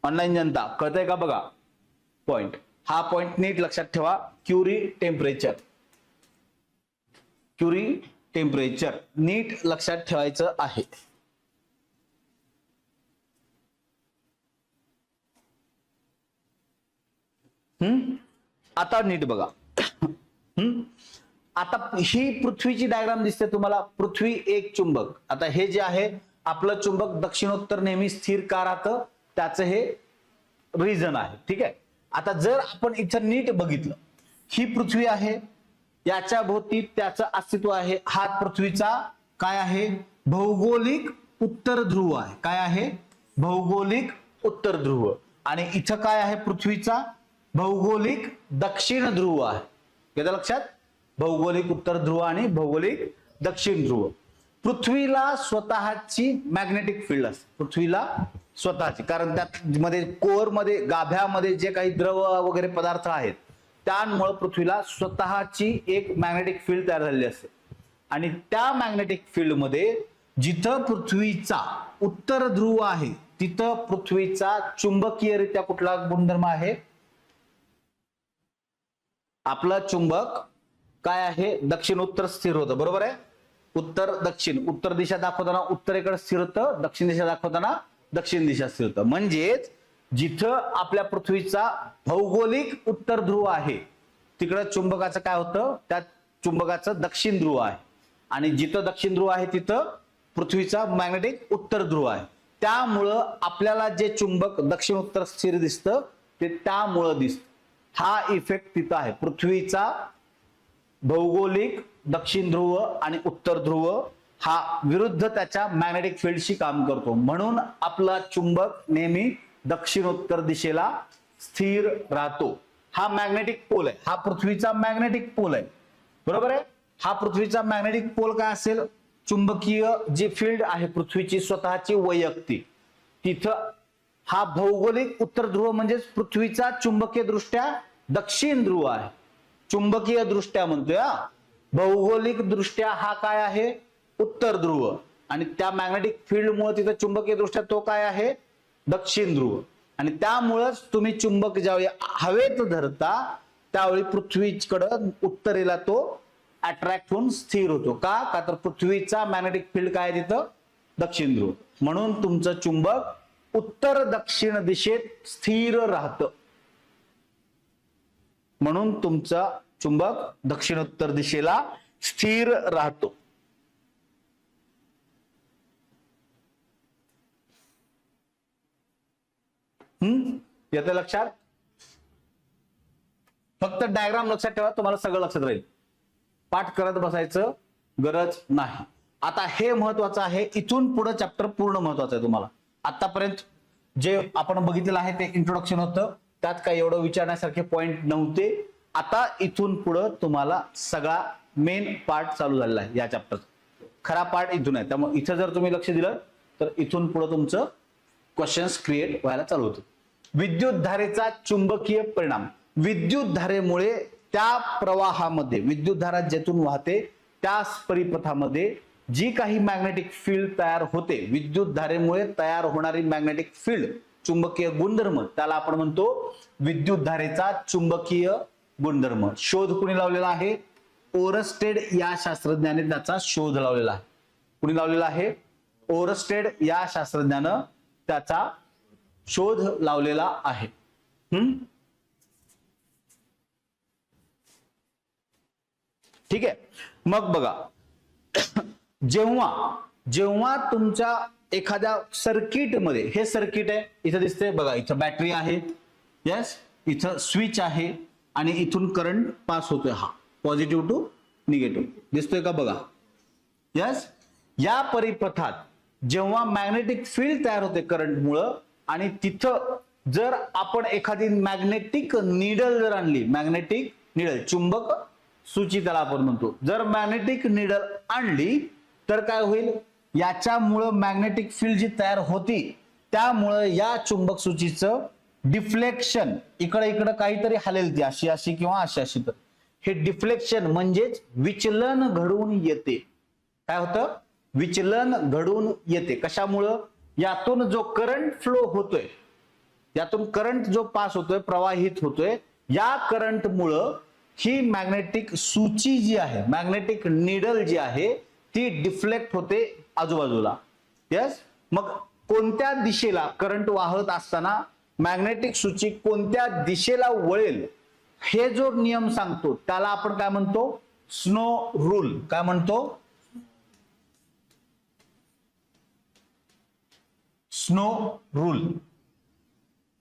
ऑनलाईन जनता कळतंय का? बघा पॉइंट, हा पॉइंट नीट लक्षात ठेवा. क्युरी टेम्परेचर, क्युरी टेम्परेचर नीट लक्षात ठेवायचं आहे. आता नीट बघा. आता ही पृथ्वीची डायग्राम दिसते तुम्हाला. पृथ्वी एक चुंबक. आता हे जे आहे आपलं चुंबक दक्षिणोत्तर नेहमी स्थिर का राहतं त्याचं हे रिझन आहे. ठीक आहे. आता जर आपण इथं नीट बघितलं, ही पृथ्वी आहे, याच्या भोवती त्याचं अस्तित्व आहे. हा पृथ्वीचा काय आहे? भौगोलिक उत्तर ध्रुव आहे. काय आहे? भौगोलिक उत्तर ध्रुव. आणि इथं काय आहे? पृथ्वीचा भौगोलिक दक्षिण ध्रुव आहे. घेतलं लक्षात? भौगोलिक उत्तर ध्रुव आणि भौगोलिक दक्षिण ध्रुव. पृथ्वीला स्वतःची मॅग्नेटिक फील्ड असते, पृथ्वीला स्वतःची, कारण त्यात मध्ये कोअर मध्ये गाभ्यामध्ये जे काही द्रव वगैरे पदार्थ आहेत त्यामुळे पृथ्वीला स्वतःची एक मॅग्नेटिक फील्ड तयार झालेली असते. आणि त्या मॅग्नेटिक फील्ड मध्ये जिथं पृथ्वीचा उत्तर ध्रुव आहे तिथं पृथ्वीचा चुंबकीयरित्या कुठला गुणधर्म आहे? आपलं चुंबक काय आहे? दक्षिण उत्तर स्थिर होतं, बरोबर आहे. उत्तर दक्षिण, उत्तर दिशा दाखवताना उत्तरेकडे स्थिर होतं, दक्षिण दिशा दाखवताना दक्षिण दिशा स्थिर होतं. म्हणजेच जिथं आपल्या पृथ्वीचा भौगोलिक उत्तर ध्रुव आहे तिकडं चुंबकाचं काय होतं? त्या चुंबकाचं दक्षिण ध्रुव आहे. आणि जिथं दक्षिण ध्रुव आहे तिथं पृथ्वीचा मॅग्नेटिक उत्तर ध्रुव आहे. त्यामुळं आपल्याला जे चुंबक दक्षिण उत्तर स्थिर दिसतं ते त्यामुळं दिसतं. हा इफेक्ट तिथं आहे. पृथ्वीचा भौगोलिक दक्षिण ध्रुव आणि उत्तर ध्रुव हा विरुद्ध त्याच्या मॅग्नेटिक फील्डशी काम करतो, म्हणून आपला चुंबक नेहमी दक्षिण उत्तर दिशेला स्थिर राहतो. हा मॅग्नेटिक पोल आहे, हा पृथ्वीचा मॅग्नेटिक पोल आहे, बरोबर आहे. हा पृथ्वीचा मॅग्नेटिक पोल काय असेल? चुंबकीय जी फील्ड आहे पृथ्वीची स्वतःची वैयक्तिक, तिथं हा भौगोलिक उत्तर ध्रुव म्हणजेच पृथ्वीचा चुंबकीय दृष्ट्या दक्षिण ध्रुव आहे. चुंबकीय दृष्ट्या म्हणतोय, भौगोलिक दृष्ट्या हा काय आहे? उत्तर ध्रुव. आणि त्या मॅग्नेटिक फील्डमुळे तिथं चुंबकीय दृष्ट्या तो काय आहे? दक्षिण ध्रुव. आणि त्यामुळेच तुम्ही चुंबक ज्यावेळी हवेत धरता त्यावेळी पृथ्वीकडं उत्तरेला तो अट्रॅक्ट होऊन स्थिर होतो. का? का तर पृथ्वीचा मॅग्नेटिक फील्ड काय आहे तिथं? दक्षिण ध्रुव. म्हणून तुमचं चुंबक उत्तर दक्षिण दिशेत स्थिर राहतं. म्हणून तुमचा चुंबक दक्षिण उत्तर दिशेला स्थिर राहतो. येतं लक्षात? फक्त डायग्राम लक्षात ठेवा, तुम्हाला सगळं लक्षात राहील. पाठ करत बसायचं गरज नाही. आता हे महत्वाचं आहे, इथून पुढे चॅप्टर पूर्ण महत्वाचं आहे. तुम्हाला आतापर्यंत जे आपण बघितलेलं आहे ते इंट्रोडक्शन होतं, त्यात काही एवढं विचारण्यासारखे पॉइंट नव्हते. आता इथून पुढे तुम्हाला सगळा मेन पार्ट चालू झालेला आहे या चॅप्टरचा. खरा पार्ट इथून आहे. त्यामुळे इथं जर तुम्ही लक्ष दिलं तर इथून पुढे तुमचं क्वेश्चन्स क्रिएट व्हायला चालू होतं. विद्युत धारेचा चुंबकीय परिणाम. विद्युत धारेमुळे त्या प्रवाहामध्ये, विद्युत धारा ज्यातून वाहते त्या परिपथामध्ये जी काही मॅग्नेटिक फील्ड तयार होते, विद्युत धारेमुळे तयार होणारी मॅग्नेटिक फील्ड, चुंबकीय गुणधर्म, त्याला आपण म्हणतो विद्युत धारेचा चुंबकीय गुणधर्म. शोध कुणी लावलेला आहे? ओरस्टेड या शास्त्रज्ञाने त्याचा शोध लावलेला आहे. कुणी लावलेला आहे? ओरस्टेड या शास्त्रज्ञानं त्याचा शोध लावलेला आहे. ठीक आहे. मग बघा, जेव्हा तुमच्या एखाद्या सर्किट मध्ये, हे सर्किट आहे इथं दिसते बघा, इथं बॅटरी आहे, यस, इथं स्विच आहे आणि इथून करंट पास होतोय, हा पॉझिटिव्ह टू निगेटिव्ह दिसतोय का? बघा, यस. या परिपथात जेव्हा मॅग्नेटिक फील्ड तयार होते करंट मुळे, आणि तिथं जर आपण एखादी मॅग्नेटिक निडल जर आणली, मॅग्नेटिक निडल, चुंबक सूची त्याला आपण म्हणतो, जर मॅग्नेटिक निडल आणली तर काय होईल? याच्यामुळं मॅग्नेटिक फील्ड जी तयार होती त्यामुळे या चुंबक सूचीचं डिफ्लेक्शन, इकडे इकडे काहीतरी हलेल ती अशी अशी किंवा अशी अशी, तर हे डिफ्लेक्शन म्हणजेच विचलन घडून येते. काय होतं? विचलन घडून येते. कशामुळं? यातून जो करंट फ्लो होतोय, यातून करंट जो पास होतोय, प्रवाहित होतोय, या करंट मुळे ही मॅग्नेटिक सूची जी आहे, मॅग्नेटिक निडल जी आहे ती डिफ्लेक्ट होते आजूबाजूला. यस. मग कोणत्या दिशेला करंट वाहत असताना मॅग्नेटिक सूची कोणत्या दिशेला वळेल हे जो नियम सांगतो त्याला आपण काय म्हणतो? Snow rule. काय म्हणतो? Snow rule.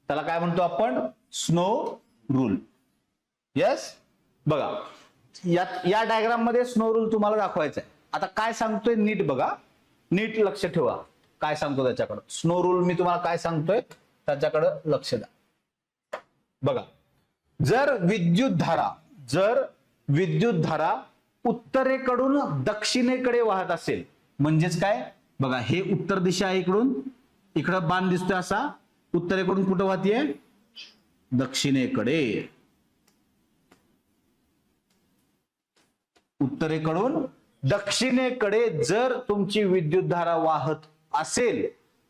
त्याला काय म्हणतो आपण? Snow rule. यस. बघा, या डायग्राम मध्ये स्नो रूल तुम्हाला दाखवायचा आहे. आता काय सांगतोय नीट बघा, नीट लक्ष ठेवा काय सांगतो त्याच्याकडे. स्नो रूल मी तुम्हाला काय सांगतोय त्याच्याकडे लक्ष द्या. बघा, जर विद्युत धारा उत्तरेकडून दक्षिणेकडे वाहत असेल, म्हणजेच काय बघा, हे उत्तर दिशा आहे, इकडून इकडं बाण दिसतोय असा, उत्तरेकडून कुठं वाहतीये, दक्षिणेकडे. उत्तरेकडून दक्षिणेकडे जर तुमची विद्युतधारा वाहत असेल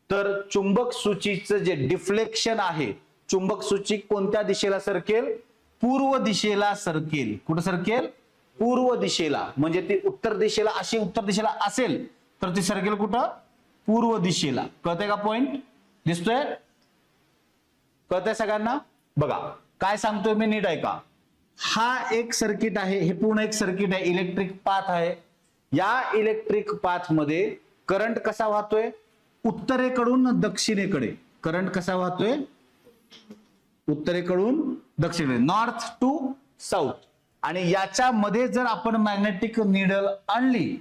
तर चुंबक सूचीचं जे डिफ्लेक्शन आहे, चुंबक सूची कोणत्या दिशेला सरकेल, पूर्व दिशेला सरकेल. कुठं सरकेल, पूर्व दिशेला. म्हणजे ती उत्तर दिशेला, अशी उत्तर दिशेला असेल तर ती सरकेल कुठं, पूर्व दिशेला. कळतंय का पॉइंट, दिसतोय, कळतंय सगळ्यांना. बघा काय सांगतोय मी, नीट ऐका. हा एक सर्किट आहे, हे पूर्ण एक सर्किट आहे, इलेक्ट्रिक पाथ आहे. या इलेक्ट्रिक पाथ मध्ये करंट कसा वाहतोय, उत्तरेकडून दक्षिणेकडे. करंट कसा वाहतोय, उत्तरेकडून दक्षिणेकडे, नॉर्थ टू साऊथ. आणि याच्यामध्ये जर आपण मॅग्नेटिक निडल आणली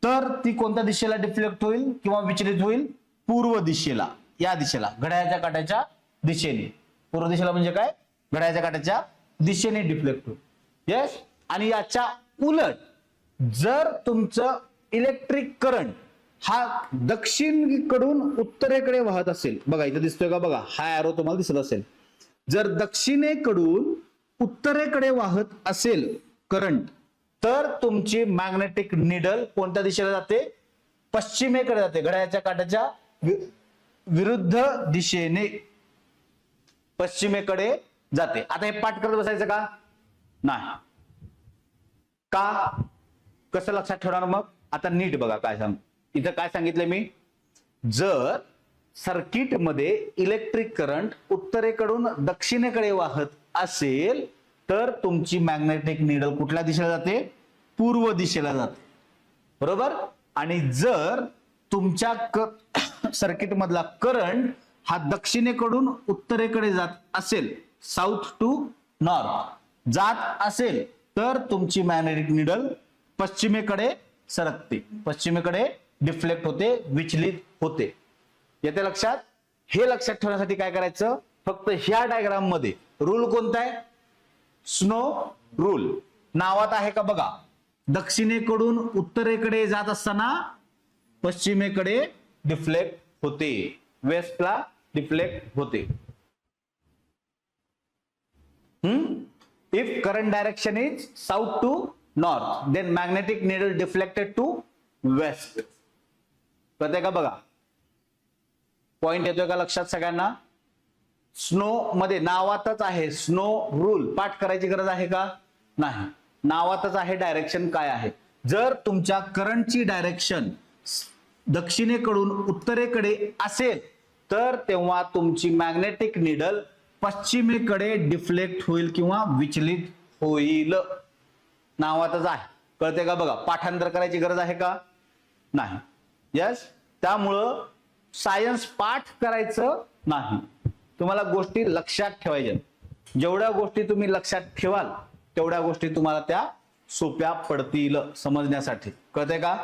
तर ती कोणत्या दिशेला डिफ्लेक्ट होईल किंवा विचलित होईल, पूर्व दिशेला. या दिशेला, घड्याळाच्या काट्याच्या दिशेने. पूर्व दिशेला म्हणजे काय, घड्याळाच्या काट्याच्या दिशेने डिफ्लेक्ट होईल. येस. आणि याच्या उलट जर तुमचं इलेक्ट्रिक करंट हा दक्षिणेकडून उत्तरेकडे वाहत असेल, बघा इथं दिसतोय का, बघा हा एरो तुम्हाला दिसत असेल, जर दक्षिणेकडून उत्तरेकडे वाहत असेल करंट, तर तुमची मॅग्नेटिक निडल कोणत्या दिशेला जाते, पश्चिमेकडे जाते, घड्याळाच्या काट्याच्या विरुद्ध दिशेने पश्चिमेकडे जाते. आता हे पाठ करत बसायचं का, नाही का, कसं लक्षात ठेवणार मग. आता नीट बघा काय सांग, इथं काय सांगितलं मी, जर सर्किट मध्ये इलेक्ट्रिक करंट उत्तरेकडून दक्षिणेकडे वाहत असेल तर तुमची मॅग्नेटिक निडल कुठल्या दिशेला जाते, पूर्व दिशेला जाते. बरोबर. आणि जर तुमच्या सर्किट मधला करंट हा दक्षिणेकडून उत्तरेकडे जात असेल, साऊथ टू नॉर्थ जात असेल, तर तुमची मॅग्नेटिक निडल पश्चिमेकडे सरकते, पश्चिमेकडे डिफ्लेक्ट होते, विचलित होते. येते लक्षात. हे लक्षात ठेवण्यासाठी काय करायचं, फक्त ह्या डायग्राम मध्ये रूल कोणता आहे, स्नो रूल नावात आहे का बघा. दक्षिणेकडून उत्तरेकडे जात असताना पश्चिमेकडे डिफ्लेक्ट होते, वेस्टला डिफ्लेक्ट होते. If current direction is south to north then magnetic needle deflected to west. कळतंय का बघा, पॉइंट येतोय का लक्षात सगळ्यांना. स्नो मध्ये नावातच आहे स्नो रूल, पाठ करायची गरज आहे का, नाही, नावातच आहे डायरेक्शन काय आहे. जर तुमच्या करंटची डायरेक्शन दक्षिणेकडून उत्तरेकडे असेल तर तेव्हा तुमची मॅग्नेटिक निडल पश्चिमेकडे डिफ्लेक्ट होईल किंवा विचलित होईल. नावातच आहे. कळते का बघा, पाठांतर करायची गरज आहे का, नाही. यस. त्यामुळं सायन्स पाठ करायचं नाही, तुम्हाला गोष्टी लक्षात ठेवायच्या. जेवढ्या गोष्टी तुम्ही लक्षात ठेवाल तेवढ्या गोष्टी तुम्हाला त्या सोप्या पडतील समजण्यासाठी. कळते का.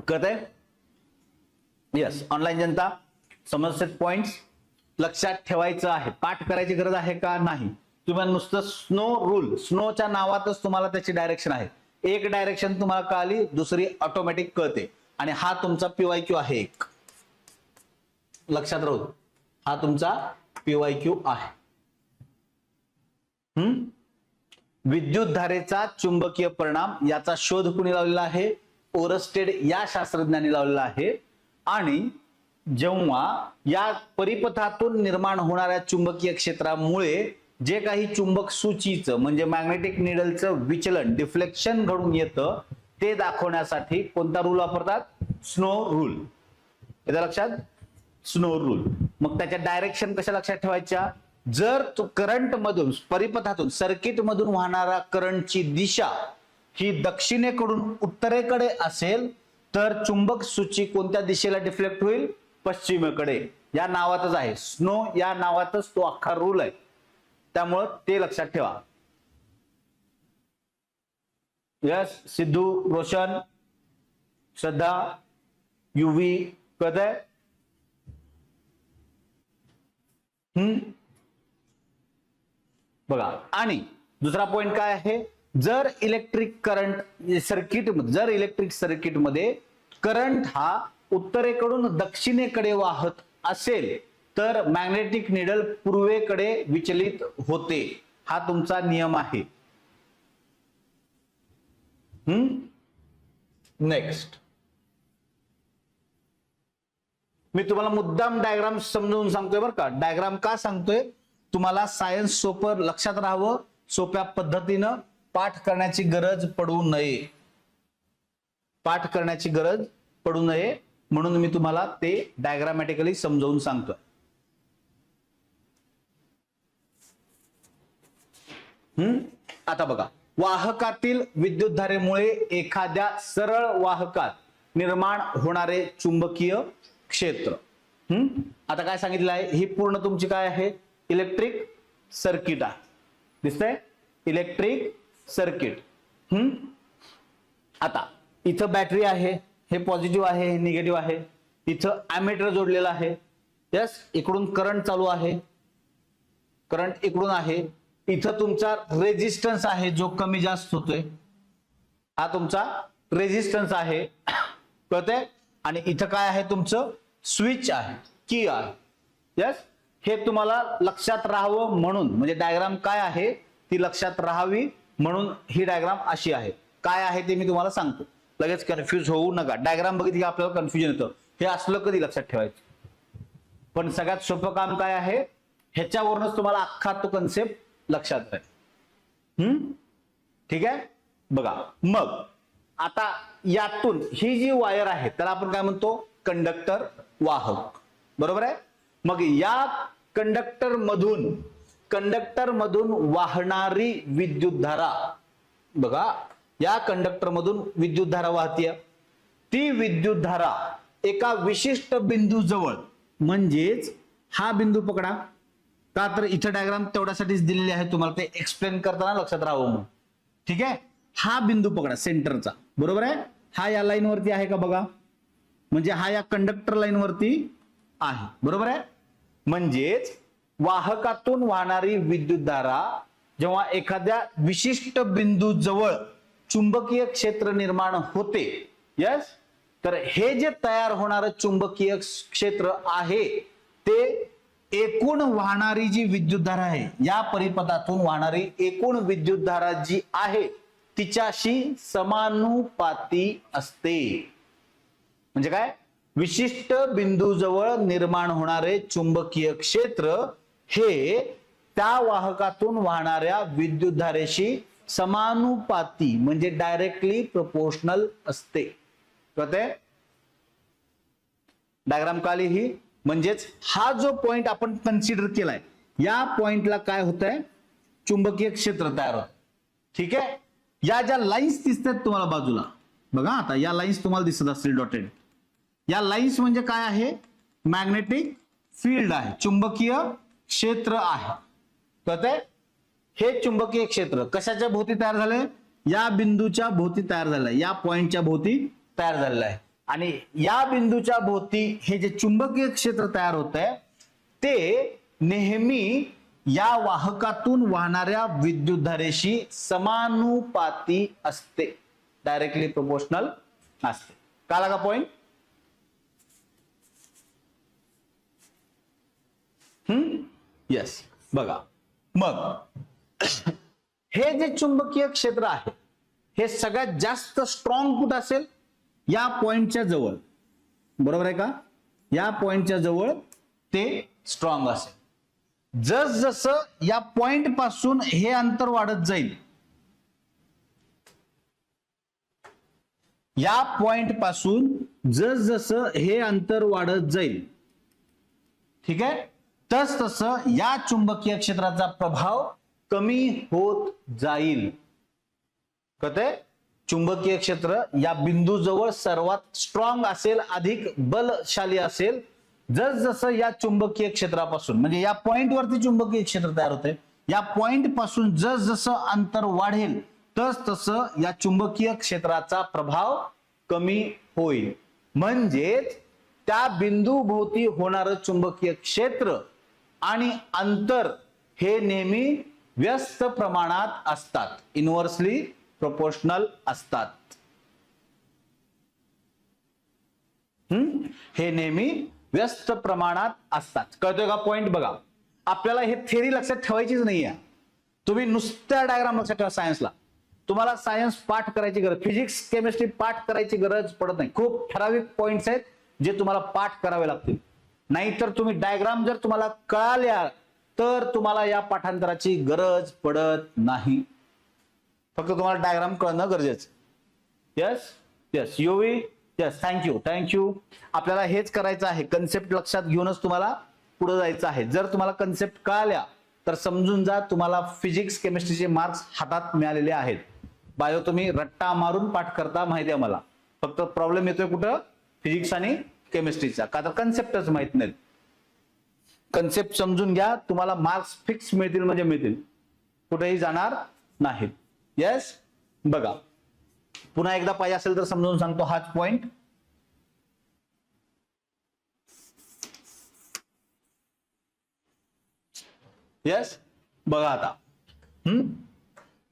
कळतंय. यस. ऑनलाईन जनता समजतात पॉइंट्स, लक्षात ठेवायचं आहे. पाठ करायची गरज आहे का, नाही. तुम्हाला नुसतं स्नो रूल, स्नोच्या नावातच तुम्हाला त्याची डायरेक्शन आहे. एक डायरेक्शन तुम्हाला कळाली, दुसरी ऑटोमॅटिक कळते. आणि हा तुमचा PYQ आहे एक, लक्षात राहू, हा तुमचा PYQ आहे. विद्युत धारेचा चुंबकीय परिणाम याचा शोध कुणी लावलेला आहे, ओरस्टेड या शास्त्रज्ञांनी लावलेला आहे. आणि जेव्हा या परिपथातून निर्माण होणाऱ्या चुंबकीय क्षेत्रामुळे जे काही चुंबक सूचीचं म्हणजे मॅग्नेटिक निडलचं विचलन, डिफ्लेक्शन घडून येतं, ते दाखवण्यासाठी कोणता रूल वापरतात, स्नो रूल. येतं लक्षात, स्नो रूल. मग त्याच्या डायरेक्शन कशा लक्षात ठेवायच्या, जर तो करंट मधून, परिपथातून, सर्किट मधून वाहणारा करंटची दिशा ही दक्षिणेकडून उत्तरेकडे असेल तर चुंबक सूची कोणत्या दिशेला डिफ्लेक्ट होईल, पश्चिमेकडे. या नावातच आहे, स्नो या नावातच तो अख्खा रूल आहे. त्यामुळे ते लक्षात ठेवा. यस. सिद्धू, रोशन, श्रद्धा, युवी, कळतंय. बघा. आणि दुसरा पॉइंट काय आहे, जर इलेक्ट्रिक सर्किट मध्ये करंट हा उत्तरेकडून दक्षिणेकडे वाहत असेल तर मॅग्नेटिक निडल पूर्वेकडे विचलित होते. हा तुमचा नियम आहे. नेक्स्ट, मी तुम्हाला मुद्दाम डायग्राम समजावून सांगतोय बरं का. डायग्राम का सांगतोय, तुम्हाला सायन्स सोपं लक्षात राहावं, सोप्या पद्धतीनं पाठ करण्याची गरज पडू नये म्हणून मी तुम्हाला ते डायग्रामॅटिकली समजावून सांगतोय. आता बघा, वाहकातील विद्युतधारेमुळे एखाद्या सरळ वाहकात निर्माण होणारे चुंबकीय क्षेत्र. आता काय सांगितलं आहे, ही पूर्ण तुमची काय आहे, इलेक्ट्रिक सर्किट आहे. दिसतंय, इलेक्ट्रिक सर्किट. आता इथं बॅटरी आहे, हे पॉझिटिव्ह आहे, हे निगेटिव्ह आहे. इथं अॅमीटर जोडलेला आहे. यस, इकडून करंट चालू आहे, करंट इकडून आहे. इथं तुमचा रेजिस्टन्स आहे जो कमी जास्त होतोय, हा तुमचा रेजिस्टन्स आहे, कळतंय. आणि इथं काय आहे, तुमचं स्विच आहे, की आहे. यस, हे तुम्हाला लक्षात राहावं म्हणून, म्हणजे डायग्राम काय आहे ती लक्षात राहावी म्हणून ही डायग्राम अशी आहे. काय आहे ते मी तुम्हाला सांगतो, लगेच कन्फ्युज होऊ नका. डायग्राम बघितली की आपल्याला कन्फ्युजन येतं, हे असलं कधी लक्षात ठेवायचं. पण सगळ्यात सोपं काम काय आहे, ह्याच्यावरूनच तुम्हाला अख्खा तो कन्सेप्ट लक्षात राहील. ठीक आहे. बघा, मग आता यातून ही जी वायर आहे त्याला आपण काय म्हणतो, कंडक्टर, वाहक. बरोबर आहे. मग या कंडक्टर मधून वाहणारी विद्युतधारा, बघा या कंडक्टर मधून विद्युतधारा वाहतीये. ती विद्युतधारा एका विशिष्ट बिंदू जवळ, म्हणजेच हा बिंदू पकडा, का तर इथं डायग्राम तेवढ्यासाठीच दिलेली आहे, तुम्हाला ते एक्सप्लेन करताना लक्षात राहावं म्हणून. ठीक आहे. हा बिंदू पकडा सेंटरचा, बरोबर आहे. हा या लाईन वरती आहे का बघा, म्हणजे हा या कंडक्टर लाईन वरती आहे, बरोबर आहे. म्हणजेच वाहकातून वाहणारी विद्युतधारा जेव्हा एखाद्या विशिष्ट बिंदू जवळ चुंबकीय क्षेत्र निर्माण होते, यस, तर हे जे तयार होणारं चुंबकीय क्षेत्र आहे ते एकूण वाहणारी जी विद्युतधारा आहे, या परिपथातून वाहणारी एकूण विद्युतधारा जी आहे तिच्याशी समानुपाती असते. म्हणजे काय, विशिष्ट बिंदूजवळ निर्माण होणारे चुंबकीय क्षेत्र हे त्या वाहकातून वाहणाऱ्या विद्युतधारेशी समानुपाती म्हणजे डायरेक्टली प्रोपोर्शनल असते. कळतंय? डायग्राम काली ही, म्हणजेच हा जो पॉइंट आपण कन्सिडर केलाय, या पॉइंटला काय होतंय, चुंबकीय क्षेत्र तयार होत. ठीक आहे. या ज्या लाईन्स दिसतात तुम्हाला बाजूला, बघा आता या लाईन्स तुम्हाला दिसत असतील डॉटेड, या लाईन्स म्हणजे काय आहे, मॅग्नेटिक फील्ड आहे, चुंबकीय क्षेत्र आहे. कळतंय? हे चुंबकीय क्षेत्र कशाच्या भोवती तयार झालंय, या बिंदूच्या भोवती तयार झालंय, या पॉइंटच्या भोवती तयार झालेलं आहे. आणि या बिंदूच्या भोवती हे जे चुंबकीय क्षेत्र तयार होत आहे ते नेहमी या वाहकातून वाहणाऱ्या विद्युतधारेशी समानुपाती असते, डायरेक्टली प्रोपोर्शनल असते. कळला का पॉइंट? येस. बघा, मग हे जे चुंबकीय क्षेत्र आहे हे सगळ्यात जास्त स्ट्रॉंग कुठं असेल, या पॉइंटच्या जवळ, बरोबर आहे का, या पॉइंटच्या जवळ ते स्ट्रॉंग असेल. जसजसं या पॉइंट पासून हे अंतर वाढत जाईल, या पॉइंट पासून जसजसं हे अंतर वाढत जाईल, ठीक आहे, तस तसं या चुंबकीय क्षेत्राचा प्रभाव कमी होत जाईल. कळतंय? चुंबकीय क्षेत्र या बिंदूजवळ सर्वात स्ट्रॉंग असेल, अधिक बलशाली असेल. जसजसं या चुंबकीय क्षेत्रापासून, म्हणजे या पॉइंट वरती चुंबकीय क्षेत्र तयार होते, या पॉइंट पासून जसजसं अंतर वाढेल तस तसं या चुंबकीय क्षेत्राचा प्रभाव कमी होईल. म्हणजेच त्या बिंदू भोवती होणारं चुंबकीय क्षेत्र आणि अंतर हे नेहमी व्यस्त प्रमाणात असतात, इनव्हर्सली प्रोपोर्शनल असतात. हे नेहमी व्यस्त प्रमाणात असतात. कळतोय का पॉइंट? बघा, आपल्याला हे थेरी लक्षात ठेवायचीच नाहीये. तुम्ही नुसत्या डायग्राम लक्षात ठेवा. सायन्सला तुम्हाला सायन्स पाठ करायची गरज, फिजिक्स केमिस्ट्री पाठ करायची गरज पडत नाही. खूप ठराविक पॉइंट्स आहेत जे तुम्हाला पाठ करावे लागतील. नाहीतर तुम्ही डायग्राम जर तुम्हाला कळाल्या तर तुम्हाला या पाठांतराची गरज पडत नाही. फक्त तुम्हाला डायग्राम कळणं गरजेचं. यस यस युवी, यस, थँक्यू. आपल्याला हेच करायचं आहे. कन्सेप्ट लक्षात घेऊनच तुम्हाला पुढे जायचं आहे. जर तुम्हाला कन्सेप्ट कळाल्या तर समजून जा, तुम्हाला फिजिक्स केमिस्ट्रीचे मार्क्स हातात मिळालेले आहेत. बायो तुम्ही रट्टा मारून पाठ करता माहिती आहे मला. फक्त प्रॉब्लेम येतोय कुठं? फिजिक्स आणि केमिस्ट्रीचा. का तर कन्सेप्टच माहित नाहीत. कन्सेप्ट समजून घ्या, तुम्हाला मार्क्स फिक्स मिळतील म्हणजे मिळतील, कुठेही जाणार नाहीत. यस, बघा पुन्हा एकदा पाहिजे असेल तर समजून सांगतो हाच पॉइंट. यस, बघा आता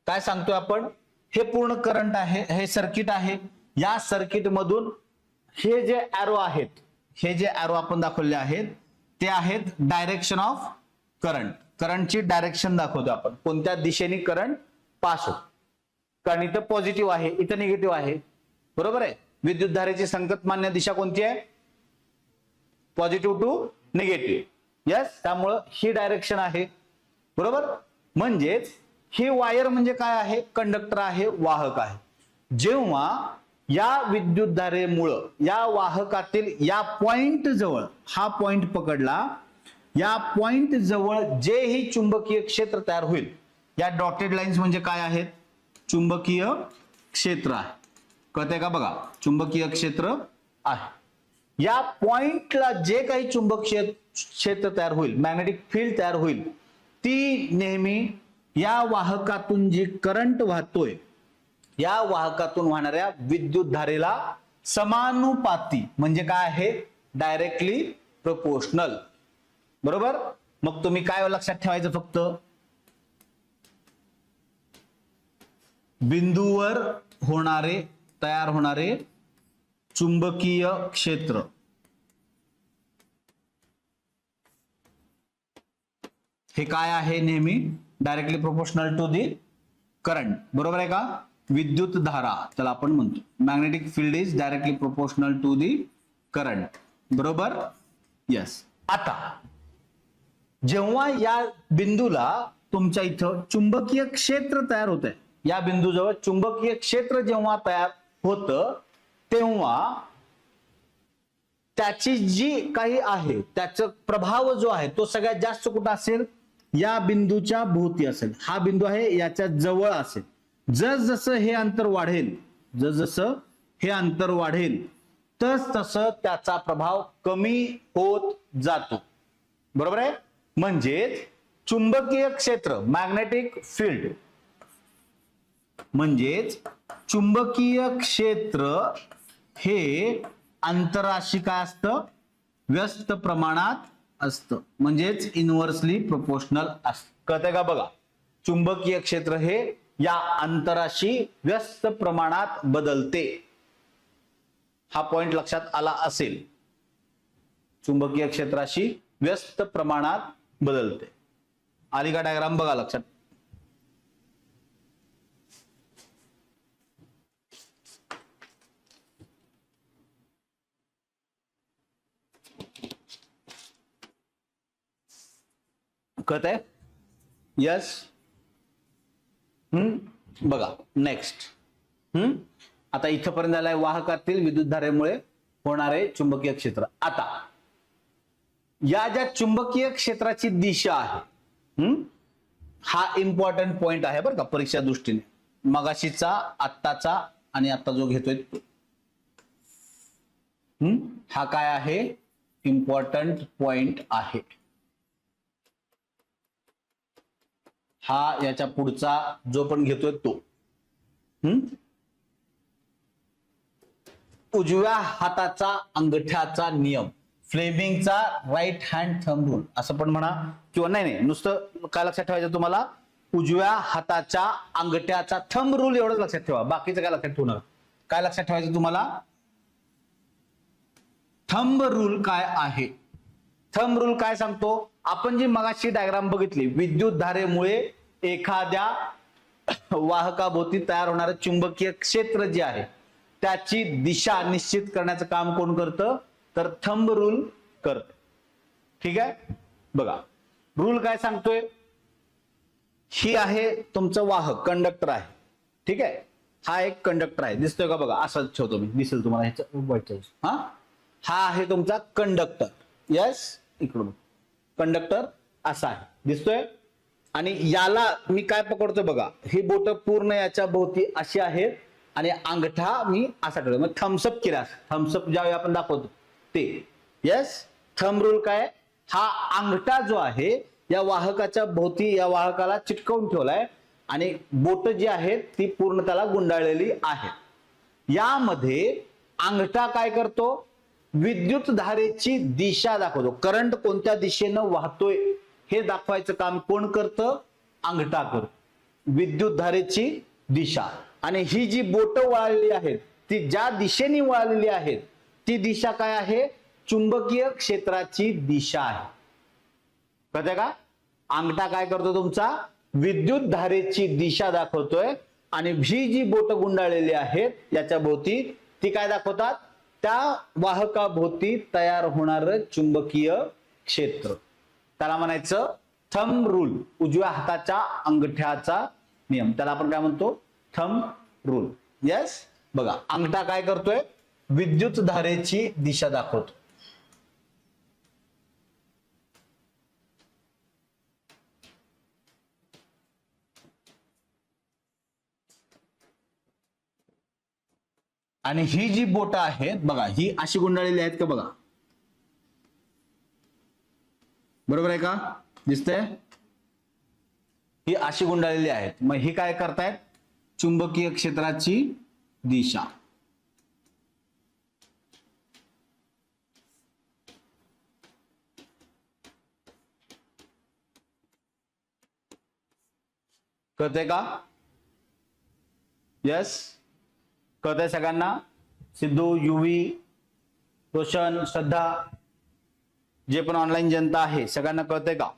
काय सांगतोय आपण. हे पूर्ण करंट आहे, हे सर्किट आहे. या सर्किट मधून हे जे ॲरो आहेत, हे जे ॲरो आपण दाखवले आहेत ते आहेत डायरेक्शन ऑफ करंट. करंटची डायरेक्शन दाखवतो आपण, कोणत्या दिशेने करंट पास होतो. कारण इथं पॉझिटिव्ह आहे, इथं निगेटिव्ह आहे, बरोबर आहे. विद्युत धारेची संकेतमान्य दिशा कोणती आहे? Positive to negative. यस, त्यामुळं ही डायरेक्शन आहे, बरोबर. म्हणजेच ही वायर म्हणजे काय आहे? कंडक्टर आहे, वाहक आहे. जेव्हा या विद्युत धारेमुळं या वाहकातील या पॉइंट जवळ, हा पॉइंट पकडला, या पॉइंट जवळ जे ही चुंबकीय क्षेत्र तयार होईल, या डॉटेड लाईन्स म्हणजे काय आहेत? चुंबकीय क्षेत्र आहे. कळतंय का? बघा, चुंबकीय क्षेत्र आहे. या पॉइंटला जे काही चुंबकीय क्षेत्र तयार होईल, मॅग्नेटिक फील्ड तयार होईल, ती नेहमी या वाहकातून जी करंट वाहतोय, या वाहकातून वाहणाऱ्या विद्युत धारेला समानुपाती म्हणजे काय आहे? डायरेक्टली प्रोपोर्शनल, बरोबर. मग तुम्ही काय लक्षात ठेवायचं? फक्त बिंदूवर तयार होणारे चुंबकीय क्षेत्र हे काय आहे? नेहमी directly proportional to the current, बरोबर आहे का? विद्युत धारा त्याला आपण म्हणतो. Magnetic field is directly proportional to the current, बरोबर. यस. आता जेव्हा या बिंदूला तुमच्या इथं चुंबकीय क्षेत्र तयार होत आहे, या बिंदूजवळ चुंबकीय क्षेत्र जेव्हा तयार होतं तेव्हा त्याची जी काही आहे त्याचा प्रभाव जो आहे तो सगळ्यात जास्त कुठं असेल? या बिंदूच्या भोवती असेल. हा बिंदू आहे, याच्या जवळ असेल. जसजसं हे अंतर वाढेल, तसतसं त्याचा प्रभाव कमी होत जातो, बरोबर आहे. म्हणजेच चुंबकीय क्षेत्र, मॅग्नेटिक फील्ड, म्हणजेच चुंबकीय क्षेत्र हे अंतराशी काय असतं? व्यस्त प्रमाणात असतं, म्हणजेच इनव्हर्सली प्रोपोर्शनल असतं. कळतंय का? बघा, चुंबकीय क्षेत्र हे या अंतराशी व्यस्त प्रमाणात बदलते. हा पॉइंट लक्षात आला असेल. चुंबकीय क्षेत्राशी व्यस्त प्रमाणात बदलते. आली का डायग्राम? बघा लक्षात. कळतंय? यस. बघा नेक्स्ट. आता इथपर्यंत आलाय वाहकातील विद्युतधारेमुळे होणारे चुंबकीय क्षेत्र. आता या ज्या चुंबकीय क्षेत्राची दिशा आहे, हा इम्पॉर्टंट पॉइंट आहे बरं का परीक्षा दृष्टीने. मगाशीचा, आत्ताचा आणि आता जो घेतोय तो, हा काय आहे? इम्पॉर्टंट पॉइंट आहे. हा याच्या पुढचा जो पण घेतोय तो. उजव्या हाताचा अंगठ्याचा नियम, फ्लेमिंगचा राईट हँड थंब रूल असं पण म्हणा, किंवा नाही नुसतं काय लक्षात ठेवायचं तुम्हाला? उजव्या हाताच्या अंगठ्याचा थंब रूल एवढंच लक्षात ठेवा, बाकीचं काय लक्षात ठेवणार. काय लक्षात ठेवायचं तुम्हाला, थंब रूल काय आहे. थंब रूल काय सांगतो, आपण जी मगाशी डायग्राम बघितली, विद्युत धारेमुळे एखाद्या वाहकाभोवती तयार होणारे चुंबकीय क्षेत्र जे आहे त्याची दिशा निश्चित करण्याचं काम कोण करतं, तर थंब रूल करत. ठीक आहे, बघा रूल काय सांगतोय, ही आहे तुमचं वाहक, कंडक्टर आहे. ठीक आहे, हा एक कंडक्टर आहे, दिसतोय का बघा, असं ठेवतो मी, दिसेल तुम्हाला ह्याचं. हा आहे तुमचा कंडक्टर. यस, इकडून कंडक्टर असा आहे, दिसतोय. आणि याला मी काय पकडतोय बघा, ही बोट पूर्ण याच्या भोवती अशी आहेत आणि अंगठा मी असा ठेवतो, मग थम्सअप केल्यास, थम्सअप ज्यावेळी आपण दाखवतो ते. यस, थंब रूल काय, हा अंगठा जो आहे या वाहकाच्या भोवती, या वाहकाला चिटकवून ठेवलाय आणि बोट जी आहेत ती पूर्ण त्याला गुंडाळलेली आहे. यामध्ये अंगठा काय करतो, विद्युत धारेची दिशा दाखवतो, करंट कोणत्या दिशेनं वाहतोय हे दाखवायचं काम कोण करतं, अंगठा करतो, विद्युत धारेची दिशा. आणि ही जी बोट वळालेली आहेत ती ज्या दिशेने वळालेली आहेत ती दिशा काय आहे, चुंबकीय क्षेत्राची दिशा आहे. कळतंय का, अंगठा काय करतो तुमचा, विद्युत धारेची दिशा दाखवतोय आणि ही जी बोट गुंडाळलेली आहेत याच्या भोवती ती काय दाखवतात, त्या वाहकाभोवती तयार होणार चुंबकीय क्षेत्र. त्याला म्हणायचं थंब रूल, उजव्या हाताच्या अंगठ्याचा नियम, त्याला आपण काय म्हणतो, थंब रूल. यस, बघा अंगठा काय करतोय, विद्युत धारेची दिशा दाखवतो. आणि ही जी बोट आहेत बघा, ही अशी गुंडाळलेली आहेत का बघा, बरोबर आहे का, दिसतंय, ही अशी गुंडाळलेली आहेत. मग ही काय करतायत, चुंबकीय क्षेत्राची दिशा. कळतंय का, यस, कळतंय सगळ्यांना. सिद्धू, युवी, रोशन, श्रद्धा, जे पण ऑनलाईन जनता आहे सगळ्यांना कळतंय का.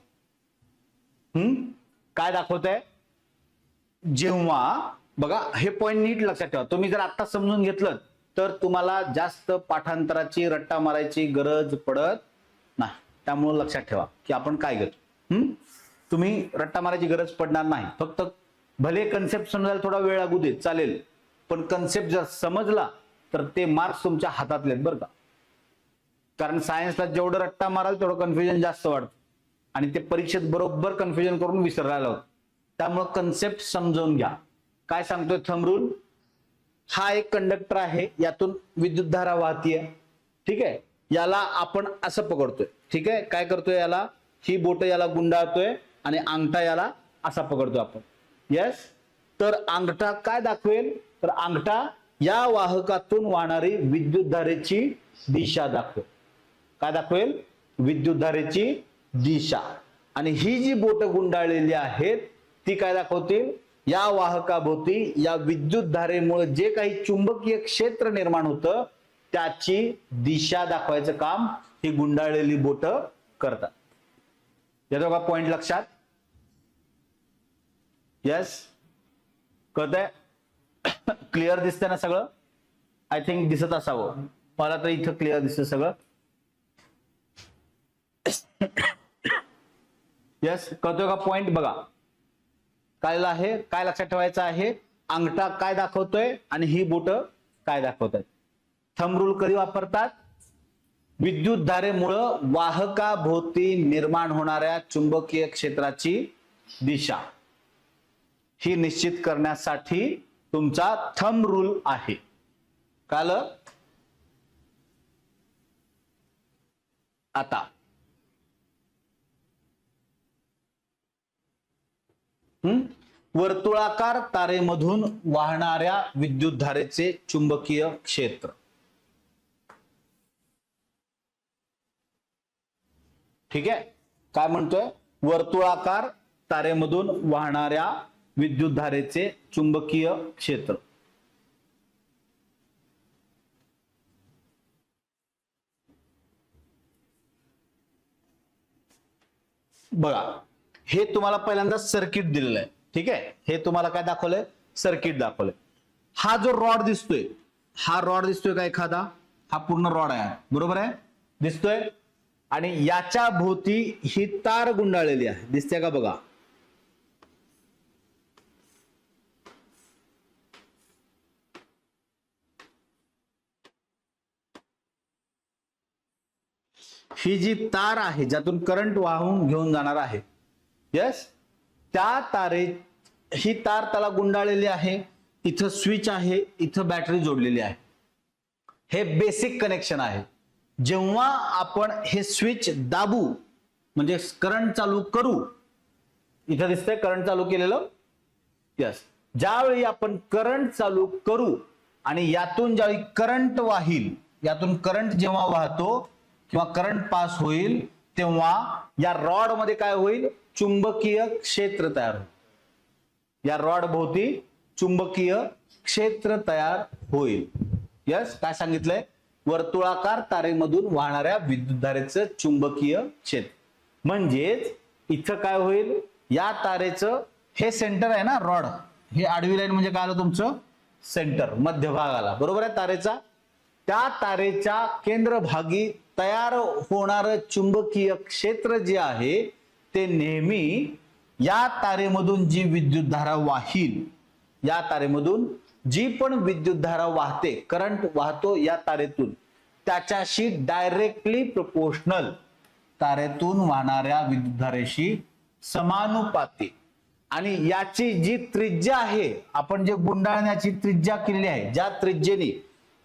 काय दाखवतंय, जेव्हा बघा हे पॉइंट नीट लक्षात ठेवा, तुम्ही जर आता समजून घेतलं तर तुम्हाला जास्त पाठांतराची रट्टा मारायची गरज पडत नाही. त्यामुळे लक्षात ठेवा की आपण काय घेतो. तुम्ही रट्टा मारायची गरज पडणार नाही, फक्त भले कन्सेप्ट समजायला थोडा वेळ लागू दे चालेल, पण कन्सेप्ट जर समजला तर ते मार्क्स तुमच्या हातातले आहेत बरं का. कारण सायन्सला जेवढं रट्टा माराल तेवढं कन्फ्युजन जास्त वाढतं आणि ते परीक्षेत बरोबर कन्फ्युजन करून विसरायला होतं. त्यामुळे कन्सेप्ट समजून घ्या. काय सांगतोय थंब रूल, हा एक कंडक्टर आहे, यातून विद्युतधारा वाहतीये. ठीक आहे, याला आपण असं पकडतोय. ठीक आहे, काय करतोय, याला ही बोट याला गुंडाळतोय आणि अंगठा याला असा पकडतोय आपण. यस, तर अंगठा काय दाखवेल, तर अंगठा या वाहकातून वाहणारी विद्युतधारेची दिशा दाखवेल. काय दाखवेल, विद्युतधारेची दिशा. आणि ही जी बोट गुंडाळलेली आहेत ती काय दाखवतील, या वाहकाभोवती या विद्युतधारेमुळे जे काही चुंबकीय क्षेत्र निर्माण होतं त्याची दिशा दाखवायचं काम ही गुंडाळलेली बोट करतात. येतो का पॉइंट लक्षात, यस, कळतंय, क्लिअर दिसतंय ना सगळं, आय थिंक दिसत असावं, मला तर इथं क्लिअर दिसतं सगळं. यस, कळतोय का पॉइंट, बघा काय आहे, काय लक्षात ठेवायचं आहे, अंगठा काय दाखवतोय आणि ही बोट काय दाखवतात. थंब रूल कधी वापरतात, विद्युत धारेमुळं वाहकाभोवती निर्माण होणाऱ्या चुंबकीय क्षेत्राची दिशा ही निश्चित करण्यासाठी तुमचा थंब रूल आहे. कळलं, आता वर्तुळाकार तारेमधून वाहणाऱ्या विद्युतधारेचे चुंबकीय क्षेत्र. ठीक आहे, काय म्हणतोय, वर्तुळाकार तारेमधून वाहणाऱ्या विद्युतधारेचे चुंबकीय क्षेत्र. बघा, हे तुम्हाला पहिल्यांदा सर्किट दिलेलं आहे. ठीक आहे, हे तुम्हाला काय दाखवलंय? सर्किट दाखवलंय. हा जो रॉड दिसतोय, हा रॉड दिसतोय का एखादा? हा पूर्ण रॉड आहे, बरोबर आहे, दिसतोय. आणि याच्या भोवती ही तार गुंडाळलेली आहे, दिसते का? बघा, ही जी तार आहे ज्यातून करंट वाहून घेऊन जाणार आहे, यस, त्या तारे, ही तार त्याला गुंडाळलेली आहे. इथं स्विच आहे, इथं बॅटरी जोडलेली आहे. हे बेसिक कनेक्शन आहे. जेव्हा आपण हे स्विच दाबू म्हणजे करंट चालू करू, इथं दिसतंय करंट चालू केलेलं, यस, ज्यावेळी आपण करंट चालू करू आणि यातून ज्यावेळी करंट वाहील, यातून करंट जेव्हा वाहतो किंवा करंट पास होईल, तेव्हा या रॉड मध्ये काय होईल? चुंबकीय क्षेत्र तयार होईल. या रॉड भोवती चुंबकीय क्षेत्र तयार होईल. यस, काय सांगितलंय? वर्तुळाकार तारेमधून वाहणाऱ्या विद्युतधारेचं चुंबकीय क्षेत्र. म्हणजेच इथं काय होईल? या तारेचं हे सेंटर आहे ना, रॉड, हे आडवी लाईन म्हणजे काय आलं तुमचं? सेंटर, मध्यभाग आला, बरोबर आहे तारेचा. त्या तारेच्या केंद्रभागी तयार होणारं चुंबकीय क्षेत्र जे आहे ते नेहमी या तारेमधून जी विद्युतधारा वाहील, या तारेमधून जी पण विद्युतधारा वाहते, करंट वाहतो या तारेतून, त्याच्याशी डायरेक्टली प्रोपोर्शनल, तारेतून वाहणाऱ्या विद्युतधारेशी समानुपाती. आणि याची जी त्रिज्या आहे, आपण जे गुंडाळण्याची त्रिज्या केलेली आहे, ज्या त्रिज्येने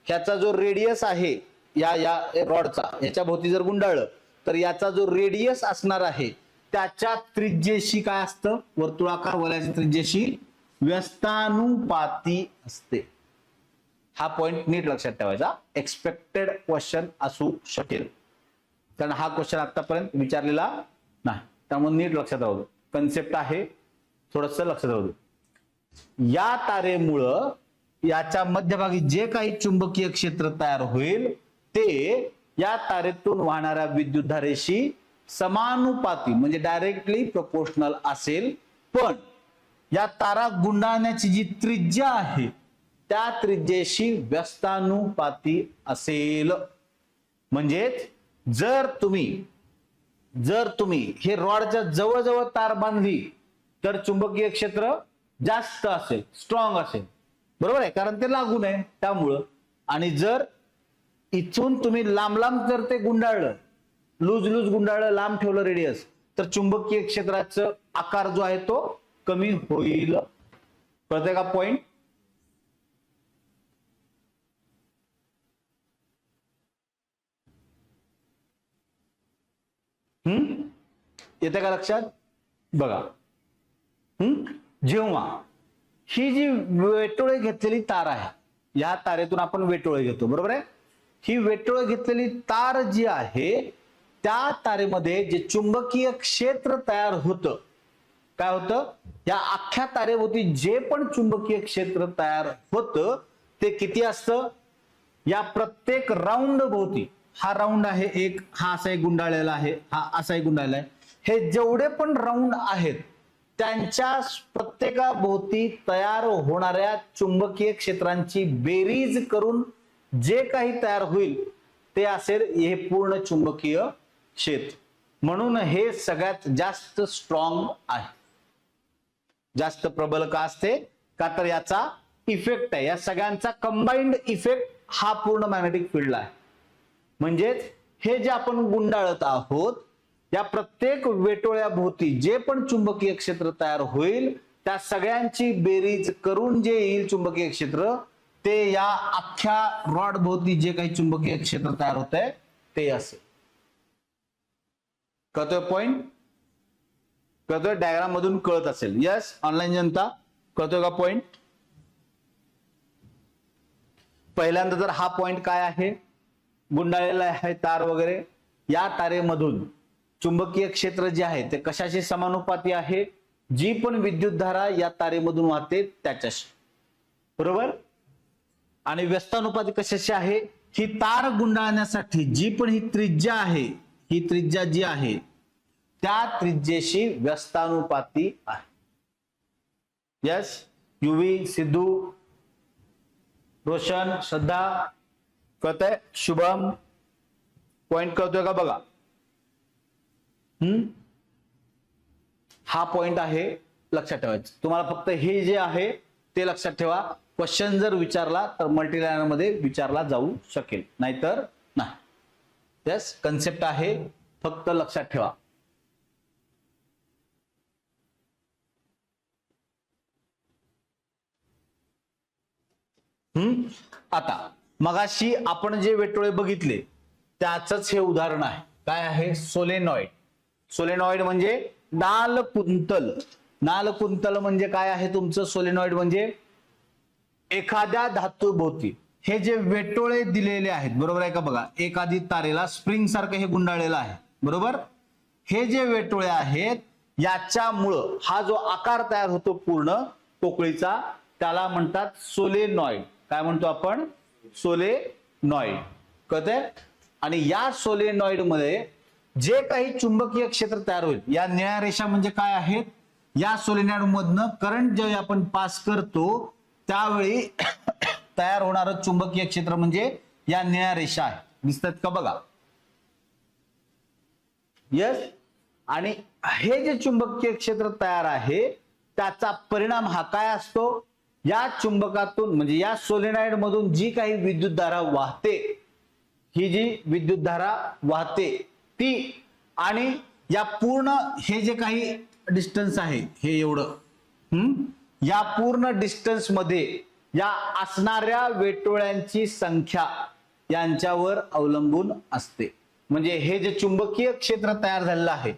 ह्याचा जो रेडियस आहे या रॉडचा, याच्या भोवती जर गुंडाळलं तर याचा जो रेडियस असणार आहे त्याच्या त्रिज्येशी काय असतं? वर्तुळाकार वलयाच्या त्रिज्येशी व्यस्तानुपाती असते. हा पॉइंट नीट लक्षात ठेवायचा. एक्सपेक्टेड क्वेश्चन असू शकेल, कारण हा क्वेश्चन आतापर्यंत विचारलेला नाही, त्यामुळे नीट लक्षात राहू दे. कन्सेप्ट आहे, थोडस लक्षात राहू दे. या तारेमुळं याच्या मध्यभागी जे काही चुंबकीय क्षेत्र तयार होईल ते या तारेतून वाहणाऱ्या विद्युतधारेशी समानुपाती म्हणजे डायरेक्टली प्रोपोर्शनल असेल. पण या तारा गुंडाळण्याची जी त्रिज्या आहे त्या त्रिज्येशी व्यस्तानुपाती असेल. म्हणजेच जर तुम्ही हे रॉडच्या जवळजवळ तार बांधली तर चुंबकीय क्षेत्र जास्त असेल, स्ट्रॉंग असेल, बरोबर आहे, कारण ते लागून आहे त्यामुळं. आणि जर इथून तुम्ही लांब लांब जर ते गुंडाळलं, लूज गुंडाळलं, लांब ठेवलं रेडियस, तर चुंबकीय क्षेत्राचा आकार जो आहे तो कमी होईल. कळतंय का पॉइंट? येते का लक्षात? बघा, जेव्हा ही जी वेटोळे घेतलेली तार आहे, या तारेतून आपण वेटोळे घेतो, बरोबर आहे. ही वेटोळे घेतलेली तार जी आहे त्या तारेमध्ये जे चुंबकीय क्षेत्र तयार होतं, काय होतं? या अख्ख्या तारेभोवती जे पण चुंबकीय क्षेत्र तयार होतं ते किती असतं? या प्रत्येक राऊंड भोवती, हा राऊंड आहे एक, हा असा एक गुंडाळलेला आहे, हा असा एक गुंडाळलेला आहे, हे जेवढे पण राऊंड आहेत त्यांच्या प्रत्येकाभोवती तयार होणाऱ्या चुंबकीय क्षेत्रांची बेरीज करून जे काही तयार होईल ते असेल हे पूर्ण चुंबकीय क्षेत्र. म्हणून हे सगळ्यात जास्त स्ट्रॉंग आहे. जास्त प्रबल का असते? का तर याचा इफेक्ट आहे, या सगळ्यांचा कंबाइंड इफेक्ट हा पूर्ण मॅग्नेटिक फील्ड आहे. म्हणजेच हे जे आपण गुंडाळत आहोत या प्रत्येक वेटोळ्याभोवती जे पण चुंबकीय क्षेत्र तयार होईल त्या सगळ्यांची बेरीज करून जे येईल चुंबकीय क्षेत्र, ते या अख्ख्या रॉड भोवती जे काही चुंबकीय क्षेत्र तयार होत आहे ते असेल. कळतोय पॉइंट? कळतोय? डायग्राम मधून कळत असेल. यस, ऑनलाईन जनता, कळतोय का पॉइंट? पहिल्यांदा तर हा पॉइंट काय आहे? गुंडाळलेला आहे तार वगैरे, या तारेमधून चुंबकीय क्षेत्र जे आहे ते कशाशी समानुपाती आहे? जी पण विद्युतधारा या तारेमधून वाहते त्याच्याशी, बरोबर. आणि व्यस्तानुपाती कशाशी आहे, ही तार गुंडाळण्यासाठी जी पण ही त्रिज्या आहे, ही त्रिज्या जी आहे त्या त्रिज्येशी व्यस्तानुपाती आहे. यस, युवी, सिद्धू, रोशन, श्रद्धा, कळतंय, शुभम, पॉइंट कळतोय का बघा. हा पॉइंट आहे, लक्षात ठेवायचं. तुम्हाला फक्त हे जे आहे ते लक्षात ठेवा. क्वेश्चन जर विचारला तर मल्टीलायनर मध्ये विचारला जाऊ शकेल, नाहीतर नाही. यस, कन्सेप्ट आहे, फक्त लक्षात ठेवा. आता मगाशी आपण जे वेटोळे बघितले त्याच हे उदाहरण आहे. काय आहे, सोलेनॉइड. सोलेनॉइड म्हणजे नालकुंतल. नालकुंतल म्हणजे काय आहे तुमचं, सोलेनॉइड म्हणजे एखाद्या धातूभोवती हे जे वेटोळे दिलेले आहेत, बरोबर आहे का बघा. एखादी तारेला स्प्रिंग सारखं हे गुंडाळलेलं आहे, बरोबर. हे जे वेटोळे आहेत याच्यामुळं हा जो आकार तयार होतो पूर्ण पोकळीचा, त्याला म्हणतात सोलेनॉइड. काय म्हणतो आपण, सोलेनॉइड, कळतंय. आणि या सोलेनॉइड मध्ये जे काही चुंबकीय क्षेत्र तयार होईल, या निळ्या रेषा म्हणजे काय आहेत, या सोलेनॉइड मधनं करंट जेव्हा आपण पास करतो त्यावेळी तयार होणारं चुंबकीय क्षेत्र म्हणजे या निळ्या रेषा आहे, दिसतात का बघा. यस. आणि हे जे चुंबकीय क्षेत्र तयार आहे त्याचा परिणाम हा काय असतो, या चुंबकातून म्हणजे या सोलेनॉइड मधून जी काही विद्युतधारा वाहते, ही जी विद्युतधारा वाहते ती, आणि या पूर्ण हे जे काही डिस्टन्स आहे हे एवढं, या पूर्ण डिस्टन्स मध्ये या असणाऱ्या वेटोळ्यांची संख्या यांच्यावर अवलंबून असते. म्हणजे हे जे चुंबकीय क्षेत्र तयार झालेलं आहे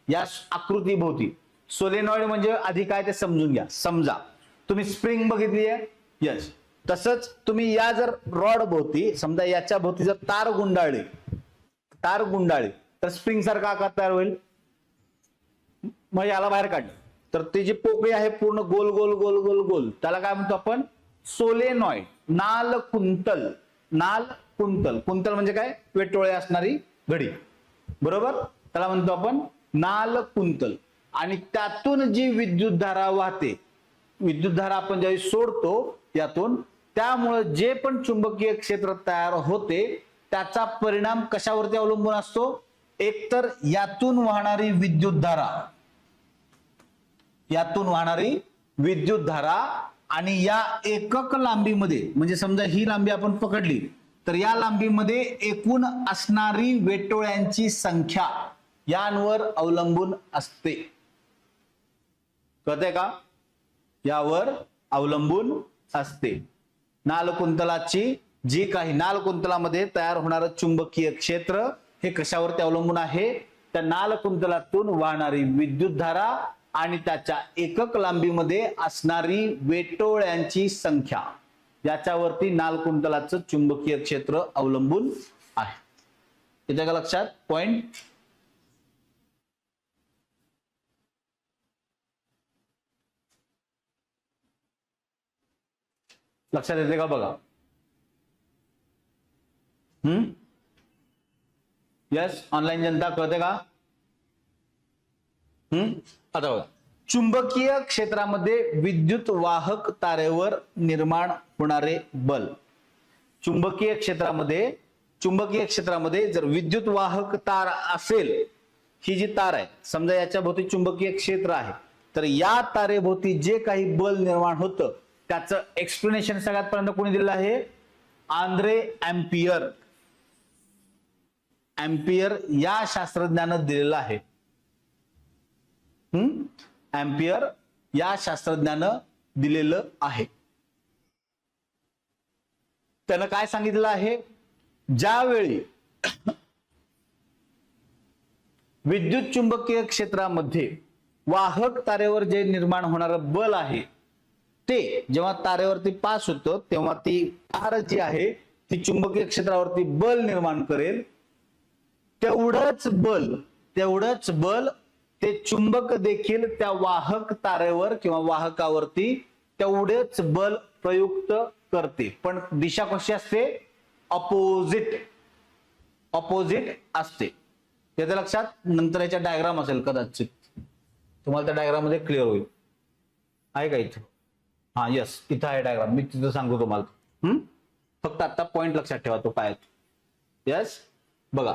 या आकृतीभोवती, सोलेनॉइड म्हणजे आधी काय ते समजून घ्या. समजा तुम्ही स्प्रिंग बघितली आहे, यस, तसंच तुम्ही या जर रॉड भोवती, समजा याच्या भोवती जर तार गुंडाळली तर स्प्रिंग सारखा आकार तयार होईल. मग याला बाहेर काढलं तर ती जी पोकळी आहे पूर्ण गोल गोल गोल गोल गोल, त्याला काय म्हणतो आपण, सोलेनॉइड. नालकुंतल. नालकुंतल, कुंतल म्हणजे काय, वेटोळे असणारी घडी, बरोबर. त्याला म्हणतो आपण नालकुंतल. आणि त्यातून जी विद्युतधारा वाहते, विद्युतधारा आपण ज्यावेळी सोडतो यातून, त्यामुळे जे पण चुंबकीय क्षेत्र तयार होते त्याचा परिणाम कशावरती अवलंबून असतो, एकतर यातून वाहणारी विद्युतधारा, आणि या एकक लांबीमध्ये, म्हणजे समजा ही लांबी आपण पकडली तर या लांबीमध्ये एकूण असणारी वेटोळ्यांची संख्या यांवर अवलंबून असते. कळतंय का, यावर अवलंबून असते. नालकुंतलाची जी काही, नालकुंतलामध्ये तयार होणारं चुंबकीय क्षेत्र हे कशावरती अवलंबून आहे, त्या नालकुंतलातून वाहणारी विद्युतधारा आणि त्याच्या एकक लांबीमध्ये असणारी वेटोळ्यांची संख्या याच्यावरती नालकुंतलाचं चुंबकीय क्षेत्र अवलंबून आहे. येते का लक्षात पॉइंट. लक्षात येते का बघा. यस, ऑनलाईन जनता कळते का. आता बघा, चुंबकीय क्षेत्रामध्ये विद्युत वाहक तारेवर निर्माण होणारे बल. चुंबकीय क्षेत्रामध्ये जर विद्युत वाहक तार असेल, ही जी तार आहे समजा याच्या भोवती चुंबकीय क्षेत्र आहे, तर या तारेभोवती जे काही बल निर्माण होतं त्याचं एक्सप्लेनेशन सगळ्यात पर्यंत कोणी दिलेलं आहे, आंद्रे अँपियर. अँपियर या शास्त्रज्ञानं दिलेलं आहे. अँपियर या शास्त्रज्ञानं दिलेलं आहे. त्यानं काय सांगितलं आहे, ज्यावेळी विद्युत चुंबकीय क्षेत्रामध्ये वाहक तारेवर जे निर्माण होणारं बल आहे ते जेव्हा तारेवरती पास होतं तेव्हा ती तार जी आहे ती चुंबकीय क्षेत्रावरती बल निर्माण करेल. तेवढंच बल ते चुंबक देखील त्या वाहक तारेवर किंवा वाहकावरती तेवढेच बल प्रयुक्त करते, पण दिशा कशी असते? अपोजिट असते. याचं लक्षात, नंतर याच्या डायग्राम असेल कदाचित, तुम्हाला त्या डायग्राम मध्ये क्लिअर होईल. आहे का इथं? हा यस, इथं आहे डायग्राम, मी तिथं सांगतो तुम्हाला. फक्त आता पॉइंट लक्षात ठेवा तो काय. यस, बघा,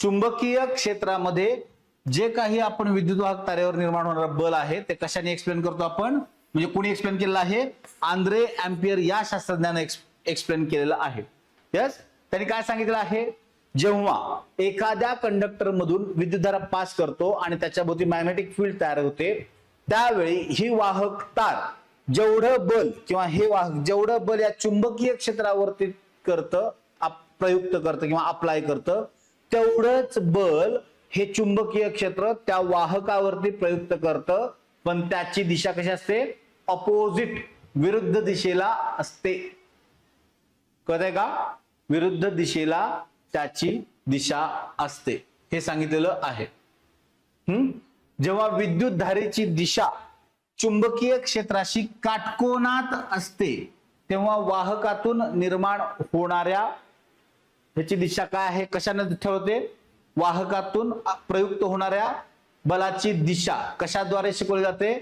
चुंबकीय क्षेत्रामध्ये जे काही आपण विद्युतवाहक तारेवर निर्माण होणारा बल आहे ते कशाने एक्सप्लेन करतो आपण? म्हणजे कोणी एक्सप्लेन केलेलं आहे? आंद्रे अँपियर या शास्त्रज्ञाने एक्सप्लेन केलेलं आहे. यस, त्यांनी काय सांगितलं आहे? जेव्हा एखाद्या कंडक्टर मधून विद्युतधारा पास करतो आणि त्याच्याभोवती मॅग्नेटिक फील्ड तयार होते, त्यावेळी ही वाहक तार जेवढं बल किंवा हे वाहक जेवढं बल या चुंबकीय क्षेत्रावरती करतं, प्रयुक्त करतं किंवा अप्लाय करतं, तेवढंच बल हे चुंबकीय क्षेत्र त्या वाहकावरती प्रयुक्त करतं, पण त्याची दिशा कशी असते? अपोजिट, विरुद्ध दिशेला असते. कळतंय का? विरुद्ध दिशेला त्याची दिशा असते, हे सांगितलेलं आहे. जेव्हा विद्युत धारेची दिशा चुंबकीय क्षेत्राशी काटकोनात असते, तेव्हा वाहकातून निर्माण होणाऱ्या ह्याची दिशा काय आहे? कशाने ठरवते? वाहकातून प्रयुक्त होणाऱ्या बलाची दिशा कशाद्वारे शिकवली जाते?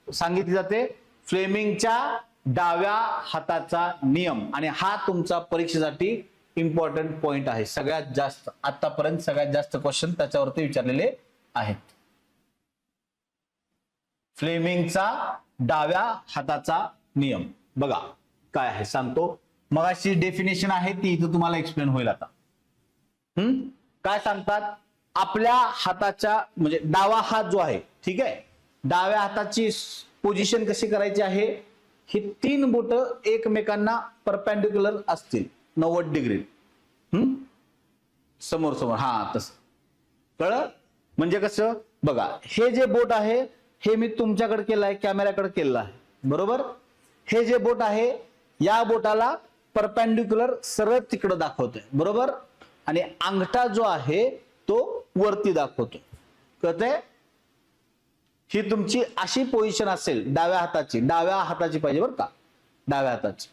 सांगितली जाते फ्लेमिंगच्या डाव्या हाताचा नियम. आणि हा तुमचा परीक्षेसाठी इम्पॉर्टंट पॉइंट आहे. सगळ्यात जास्त आतापर्यंत सगळ्यात जास्त क्वेश्चन त्याच्यावरती विचारलेले आहेत. फ्लेमिंगचा डाव्या हाताचा नियम बघा काय आहे सांगतो. मगाशी डेफिनेशन आहे ती इथं तुम्हाला एक्सप्लेन होईल आता. काय सांगतात? आपल्या हाताच्या म्हणजे डावा हात जो आहे, ठीक आहे, डाव्या हाताची पोझिशन कशी करायची आहे? ही 3 बोट एकमेकांना परपेंडिक्युलर असतील 90 डिग्री. समोर समोर, हा तसं कळलं? म्हणजे कसं बघा, हे जे बोट आहे हे मी तुमच्याकडे केलं आहे, कॅमेऱ्याकडे केलेलं आहे, बरोबर. हे जे बोट आहे या बोटाला परपेंडिक्युलर सरळ तिकडे दाखवतोय, बरोबर. आणि अंगठा जो आहे तो वरती दाखवतो. कळतंय? ही तुमची अशी पोझिशन असेल डाव्या हाताची पाहिजे बरं का, डाव्या हाताची.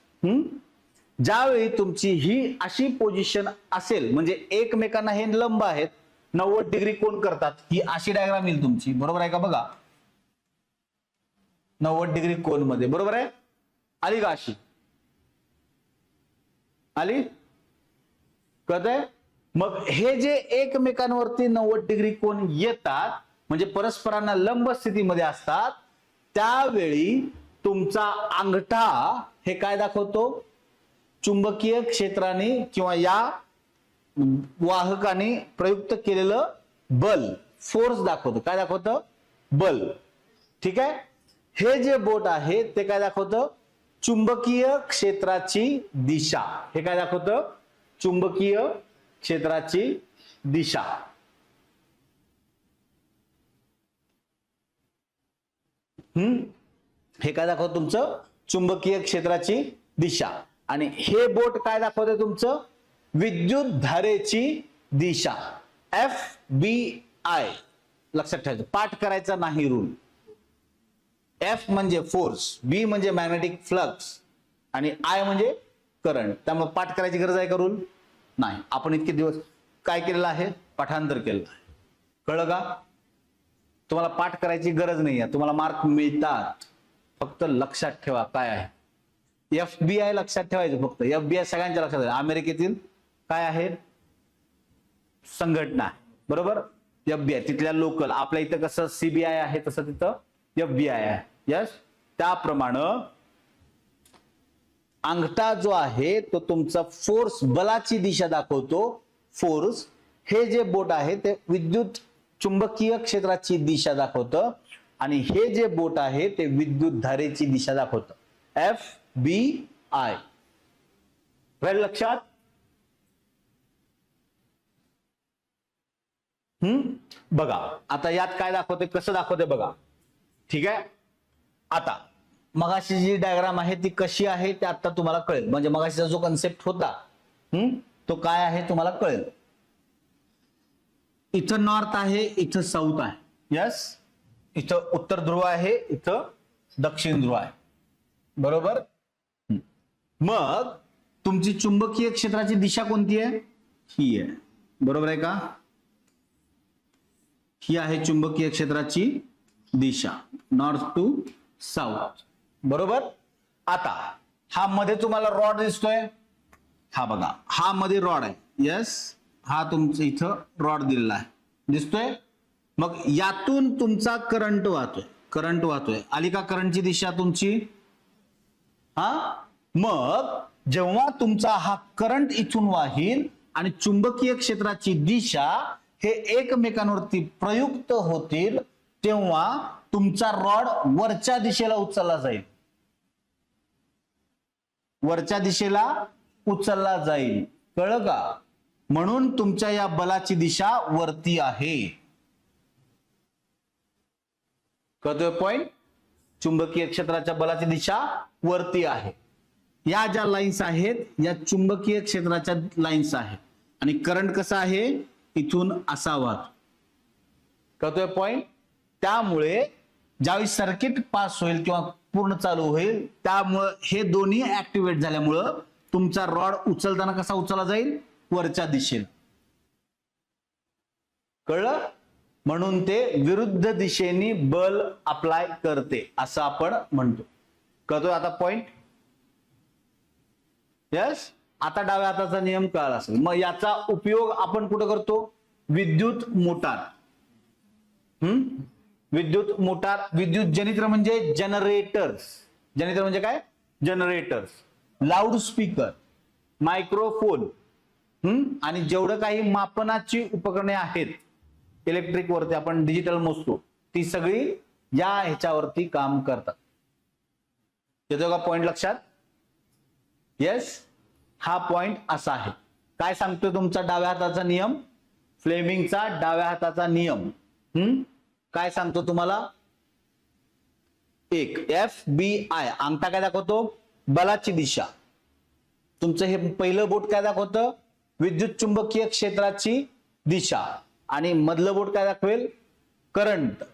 ज्यावेळी तुमची ही अशी पोझिशन असेल म्हणजे एकमेकांना हे लंब आहेत, 90 डिग्री कोण करतात, ही अशी डायग्राम येईल तुमची, बरोबर आहे का? बघा 90 डिग्री कोन मध्ये, बरोबर आहे. आली का? अशी आली? कळतंय? मग हे जे एकमेकांवरती 90 डिग्री कोन येतात म्हणजे परस्परांना लंब स्थितीमध्ये असतात, त्यावेळी तुमचा अंगठा हे काय दाखवतो? चुंबकीय क्षेत्राने किंवा या वाहकाने प्रयुक्त केलेलं बल, फोर्स दाखवतो. काय दाखवतं? बल. ठीक आहे. हे जे बोट आहे ते काय दाखवतं? चुंबकीय क्षेत्राची दिशा. हे काय दाखवतं? चुंबकीय क्षेत्राची दिशा. हे काय दाखवतं? तुमचं चुंबकीय क्षेत्राची दिशा. आणि हे बोट काय दाखवतं? तुमचं विद्युत धारेची दिशा. FBI लक्षात ठेवायचं, पाठ करायचा नाही रूल. F म्हणजे फोर्स, B म्हणजे मॅग्नेटिक फ्लक्स आणि I म्हणजे करंट. त्यामुळे पाठ करायची गरज आहे का रूल? नाही. आपण इतके दिवस काय केलेलं आहे? पाठांतर केलेलं आहे. कळलं का? तुम्हाला पाठ करायची गरज नाही आहे, तुम्हाला मार्क मिळतात. फक्त लक्षात ठेवा काय आहे. FBI लक्षात ठेवायचं फक्त. FBI सगळ्यांच्या लक्षात आहे. अमेरिकेतील काय आहे? संघटना, बरोबर. FBI तिथल्या लोकल. आपल्या इथं कसं CBI आहे तसं तिथं FBI आहे. यस. त्याप्रमाणे अंगठा जो आहे तो तुमचा फोर्स, बलाची दिशा दाखवतो. फोर्स. हे जे बोट आहे ते विद्युत चुंबकीय क्षेत्राची दिशा दाखवतं आणि हे जे बोट आहे ते विद्युत धारेची दिशा दाखवतं. FBI. वेळ लक्षात? बघा आता यात काय दाखवते, कसं दाखवते बघा. ठीक आहे. आता मगाशी जी डायग्राम आहे ती कशी आहे ते आता तुम्हाला कळेल. म्हणजे मगाशीचा जो कन्सेप्ट होता तो काय आहे तुम्हाला कळेल. इथं नॉर्थ आहे, इथं साऊथ आहे. यस. इथं उत्तर ध्रुव आहे, इथं दक्षिण ध्रुव आहे, बरोबर. मग तुमची चुंबकीय क्षेत्राची दिशा कोणती आहे? ही आहे, बरोबर आहे का? ही आहे चुंबकीय क्षेत्राची दिशा, नॉर्थ टू साऊथ, बरोबर. आता हा मध्ये तुम्हाला रॉड दिसतोय, हा बघा, हा मध्ये रॉड आहे, यस, हा तुमचं इथं रॉड दिलेला आहे, दिसतोय. मग यातून तुमचा करंट वाहतोय, आली का करंटची दिशा तुमची? हा, मग जेव्हा तुमचा हा करंट इथून वाहील आणि चुंबकीय क्षेत्राची दिशा हे एकमेकांवरती प्रयुक्त होतील, तेव्हा तुमचा रॉड वरच्या दिशेला उचलला जाईल, वरच्या दिशेला उचलला जाईल, कळलं का? म्हणून तुमच्या या बलाची दिशा वरती आहे. कळतोय पॉइंट? चुंबकीय क्षेत्राच्या बलाची दिशा वरती आहे. या ज्या लाईन्स आहेत या चुंबकीय क्षेत्राच्या लाईन्स आहेत आणि करंट कसा आहे? इथून असा वाहतो. कळतोय पॉइंट? त्यामुळे ज्यावेळी सर्किट पास होईल किंवा पूर्ण चालू होईल, त्यामुळे हे दोन्ही ऍक्टिव्हेट झाल्यामुळं तुमचा रॉड उचलताना कसा उचलला जाईल? वरच्या दिशेला. कळलं? म्हणून ते विरुद्ध दिशेने बल अप्लाय करते असं आपण म्हणतो. कळतोय आता पॉइंट? यस. आता डाव्या हाताचा नियम कळाला असेल. मग याचा उपयोग आपण कुठे करतो? विद्युत मोटार. विद्युत मोटार, विद्युत जनित्र म्हणजे जनरेटर्स. जनित्र म्हणजे काय? जनरेटर्स, लाऊडस्पीकर, मायक्रोफोन, आणि जेवढं काही मापनाची उपकरणे आहेत इलेक्ट्रिक वरती आपण डिजिटल मोजतो, ती सगळी या ह्याच्यावरती काम करतात. येतो का पॉइंट लक्षात? येस. हा पॉइंट असा आहे. काय सांगतोय तुमचा डाव्या हाताचा नियम? फ्लेमिंगचा डाव्या हाताचा नियम काय सांगतो तुम्हाला? एक FBI, अंगठा काय दाखवतो? बलाची दिशा. तुमचं हे पहिलं बोट काय दाखवतं? विद्युत चुंबकीय क्षेत्राची दिशा. आणि मधलं बोट काय दाखवेल? करंट.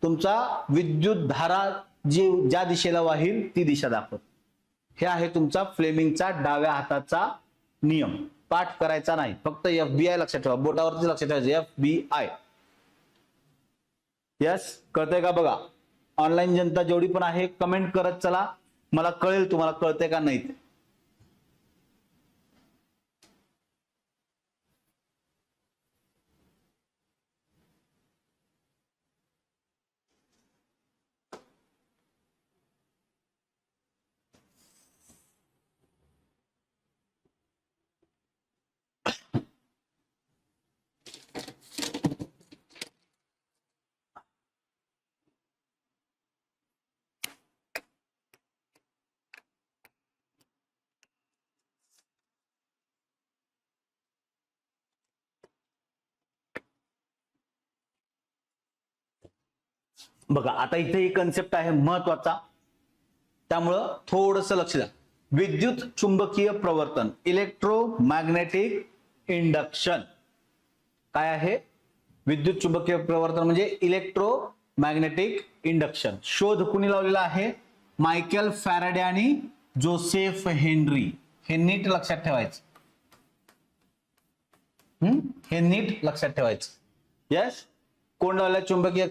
तुमचा विद्युत धारा जी ज्या दिशेला वाहील ती दिशा दाखवत. हे आहे तुमचा फ्लेमिंगचा डाव्या हाताचा नियम. पाठ करायचा नाही, फक्त FBI लक्षात ठेवा, बोटावरती लक्षात ठेवायचं, FBI. यस. कळतंय का? बघा, ऑनलाईन जनता जेवढी पण आहे कमेंट करत चला, मला कळेल तुम्हाला कळतंय का नाही ते. बघा, आता इथे ही कन्सेप्ट आहे महत्वाचा, त्यामुळं थोडंसं लक्ष द्या. विद्युत चुंबकीय प्रवर्तन, इलेक्ट्रोमॅग्नेटिक इंडक्शन. काय आहे? विद्युत चुंबकीय प्रवर्तन म्हणजे इलेक्ट्रोमॅग्नेटिक इंडक्शन. शोध कुणी लावलेला आहे? मायकेल फॅराडे आणि जोसेफ हेनरी. हे नीट लक्षात ठेवायचं. हे नीट लक्षात ठेवायचं. यस. कोण लावला चुंबकीय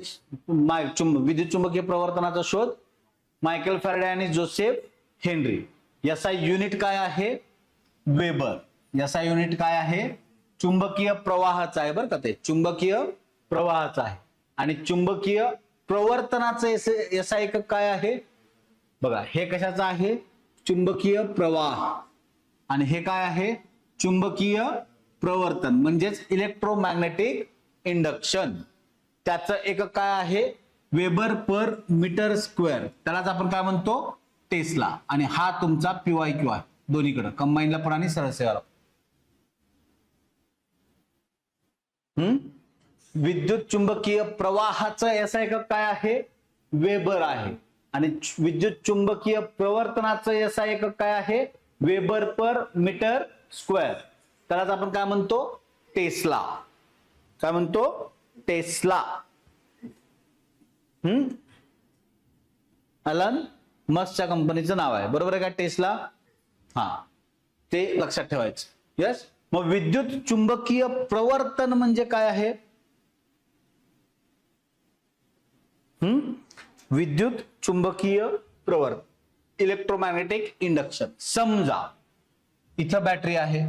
विद्युत चुंबकीय प्रवर्तनाचा शोध? मायकेल फॅराडे आणि जोसेफ हेनरी. याचा युनिट काय आहे? वेबर. याचा युनिट काय आहे? चुंबकीय प्रवाहाचा आहे बरं का, ते चुंबकीय प्रवाहाचा आहे. आणि चुंबकीय प्रवर्तनाचं याचा एकक काय आहे? बघा, हे कशाचा आहे? चुंबकीय प्रवाह. आणि हे काय आहे? चुंबकीय प्रवर्तन म्हणजेच इलेक्ट्रोमॅग्नेटिक इंडक्शन. त्याचं एकक काय आहे? Weber per metre square. त्यालाच आपण काय म्हणतो? टेस्ला. आणि हा तुमचा PYQ आहे, दोन्हीकडे कंबाईनला पण आणि सरळ सेवाला. विद्युत चुंबकीय प्रवाहाचं याचा एकक काय आहे? वेबर आहे. आणि विद्युत चुंबकीय प्रवर्तनाचं याचा एकक काय आहे? Weber per metre square. त्यालाच आपण काय म्हणतो? टेस्ला. काय म्हणतो? टेस्ला. अलन मस्कच्या कंपनीचं नाव आहे, बरोबर आहे का टेस्ला? हा, ते लक्षात ठेवायचं. यस. मग विद्युत चुंबकीय प्रवर्तन म्हणजे काय आहे? विद्युत चुंबकीय प्रवर्तन, इलेक्ट्रोमॅग्नेटिक इंडक्शन. समजा इथं बॅटरी आहे,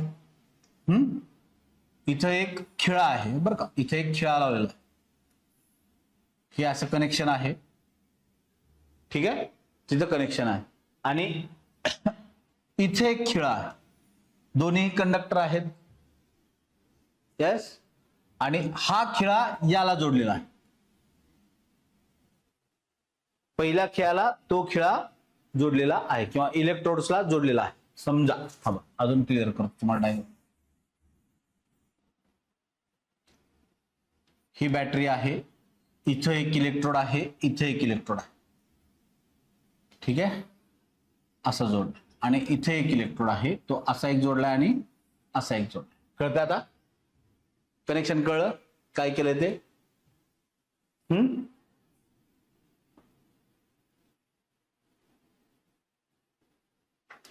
इथं एक खिळा आहे, बरं का, इथं एक खिळा लावलेला आहे, हे असं कनेक्शन आहे, ठीक आहे, तिथं कनेक्शन आहे, आणि इथे एक खिळा आहे, दोन्ही कंडक्टर आहेत. यस. आणि हा खिळा याला जोडलेला आहे, पहिल्या खिळ्याला तो खिळा जोडलेला आहे किंवा इलेक्ट्रोड्सला जोडलेला आहे. समजा, हा अजून क्लिअर करतो तुम्हाला डायग्राम. ही बॅटरी आहे, इथं एक इलेक्ट्रोड आहे, इथे एक इलेक्ट्रोड आहे, ठीक आहे, असं जोडलं. आणि इथे एक इलेक्ट्रोड आहे, तो असा एक जोडलाय आणि असा एक जोडलाय. कळतं आता? कनेक्शन कळलं काय केलंय ते?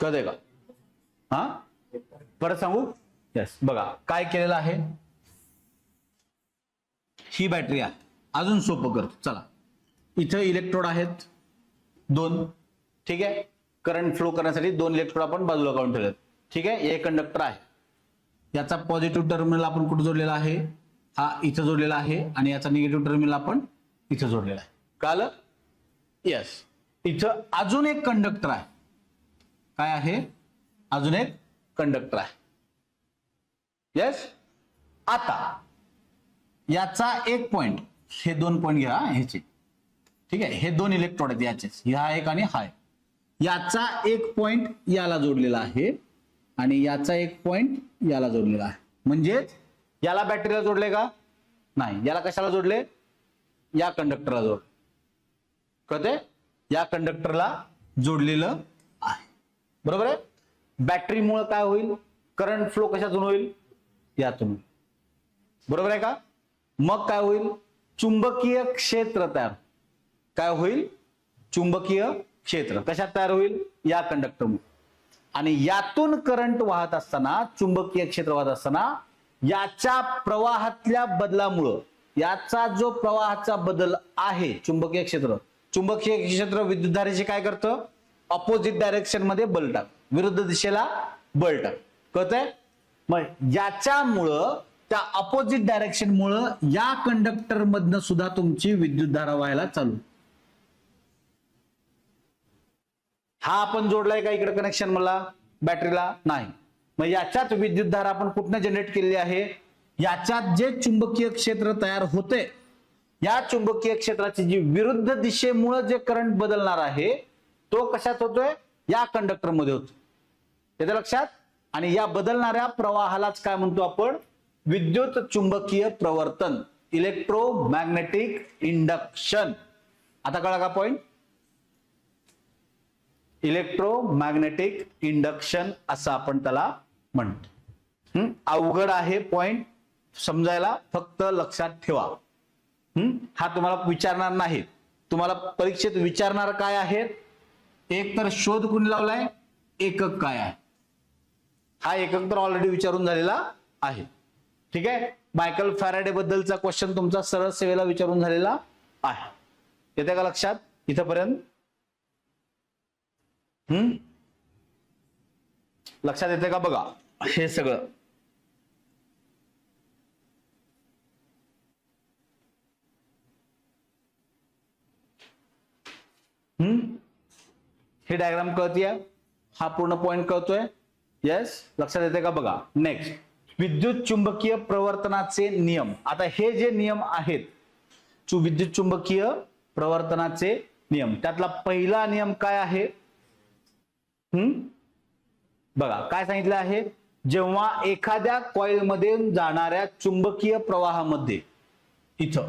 कळतंय का? हा, परत सांगू? यस. बघा काय केलेलं आहे, ही बॅटरी आहे, अजून सोपं करतो चला. इथं इलेक्ट्रोड आहेत दोन, ठीक आहे, करंट फ्लो करण्यासाठी दोन इलेक्ट्रोड आपण बाजूला काढून ठेवलेत, ठीक आहे. हे कंडक्टर आहे, याचा पॉझिटिव्ह टर्मिनल आपण कुठे जोडलेला आहे? हा इथं जोडलेला आहे, आणि याचा निगेटिव्ह टर्मिनल आपण इथं जोडलेला आहे. कळलं? यस. इथं अजून एक कंडक्टर आहे, काय आहे? अजून एक कंडक्टर आहे. यस. आता याचा एक पॉइंट, हे दोन पॉइंट घ्या ह्याचे, ठीक आहे, हे दोन इलेक्ट्रोड आहेत याचेच, हा एक आणि हा एक. याचा एक पॉइंट याला जोडलेला आहे आणि याचा एक पॉइंट याला जोडलेला आहे. म्हणजे याला बॅटरीला जोडले का? नाही. याला कशाला जोडले? या कंडक्टरला जोडले. कळते? या कंडक्टरला जोडलेलं आहे, बरोबर आहे. बॅटरीमुळे काय होईल? करंट फ्लो कशातून होईल? यातून, बरोबर आहे का? मग काय होईल? चुंबकीय क्षेत्र तयार. काय होईल? चुंबकीय क्षेत्र कशात तयार होईल? या कंडक्टरमुळे. आणि यातून करंट वाहत असताना, चुंबकीय क्षेत्र वाहत असताना, याच्या प्रवाहातल्या बदलामुळं, याचा जो प्रवाहाचा बदल आहे, चुंबकीय क्षेत्र विद्युतधारेचे काय करतं? ऑपोजिट डायरेक्शन मध्ये बल टाक, विरुद्ध दिशेला बल टाक. कळतंय? मग याच्यामुळं, त्या अपोजिट डायरेक्शन मुळे या कंडक्टर मधनं सुद्धा तुमची विद्युतधारा व्हायला चालू. हा आपण जोडलाय का इकडे कनेक्शन मला बॅटरीला? नाही. मग याच्यात विद्युतधारा आपण कुठनं जनरेट केलेली आहे? याच्यात जे चुंबकीय क्षेत्र तयार होते, या चुंबकीय क्षेत्राची जी विरुद्ध दिशेमुळे जे करंट बदलणार आहे, तो कशात होतोय? या कंडक्टर मध्ये होतो. त्याच्या लक्षात? आणि या बदलणाऱ्या प्रवाहालाच काय म्हणतो आपण? विद्युत चुंबकीय प्रवर्तन, इलेक्ट्रोमॅग्नेटिक इंडक्शन. आता कळला का पॉइंट? इलेक्ट्रोमॅग्नेटिक इंडक्शन असं आपण त्याला म्हणतो. अवघड आहे पॉइंट समजायला, फक्त लक्षात ठेवा. हा तुम्हाला विचारणार नाही, तुम्हाला परीक्षेत विचारणार काय आहेत? एक तर शोध कुणी लावलाय, एकक काय आहे. हा एकक तर ऑलरेडी विचारून झालेला आहे, ठीक आहे. मायकल फॅराडे बद्दलचा क्वेश्चन तुमचा सरळ सेवेला विचारून झालेला आहे. येते का लक्षात इथपर्यंत? लक्षात येते का? बघा हे सगळं हे डायग्राम कळतीये? हा पूर्ण पॉइंट कळतोय? येस. लक्षात येते का? बघा नेक्स्ट, विद्युत चुंबकीय प्रवर्तनाचे नियम. आता हे जे नियम आहेत, विद्युत चुंबकीय प्रवर्तनाचे नियम, त्यातला पहिला नियम काय आहे? बघा काय सांगितलं आहे? जेव्हा एखाद्या कॉइल मध्ये जाणाऱ्या चुंबकीय प्रवाहामध्ये, इथं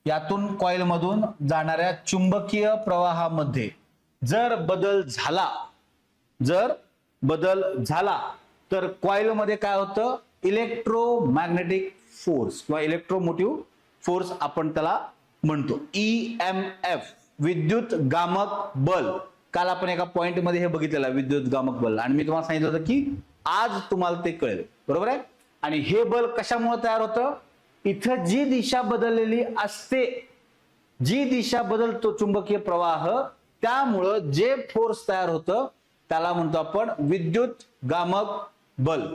यातून कॉइल मधून जाणाऱ्या चुंबकीय प्रवाहामध्ये जर बदल झाला तर कॉइल मध्ये काय होतं? इलेक्ट्रोमॅग्नेटिक फोर्स किंवा इलेक्ट्रोमोटिव्ह फोर्स आपण त्याला म्हणतो. EMF विद्युत गामक बल. काल आपण एका पॉइंट मध्ये हे बघितलेलं विद्युत गामक बल आणि मी तुम्हाला सांगितलं होतं की आज तुम्हाला ते कळेल, बरोबर आहे. आणि हे बल कशामुळे तयार होतं? इथं जी दिशा बदललेली असते, जी दिशा बदलतो चुंबकीय प्रवाह, त्यामुळं जे फोर्स तयार होतं त्याला म्हणतो आपण विद्युत गामक बल,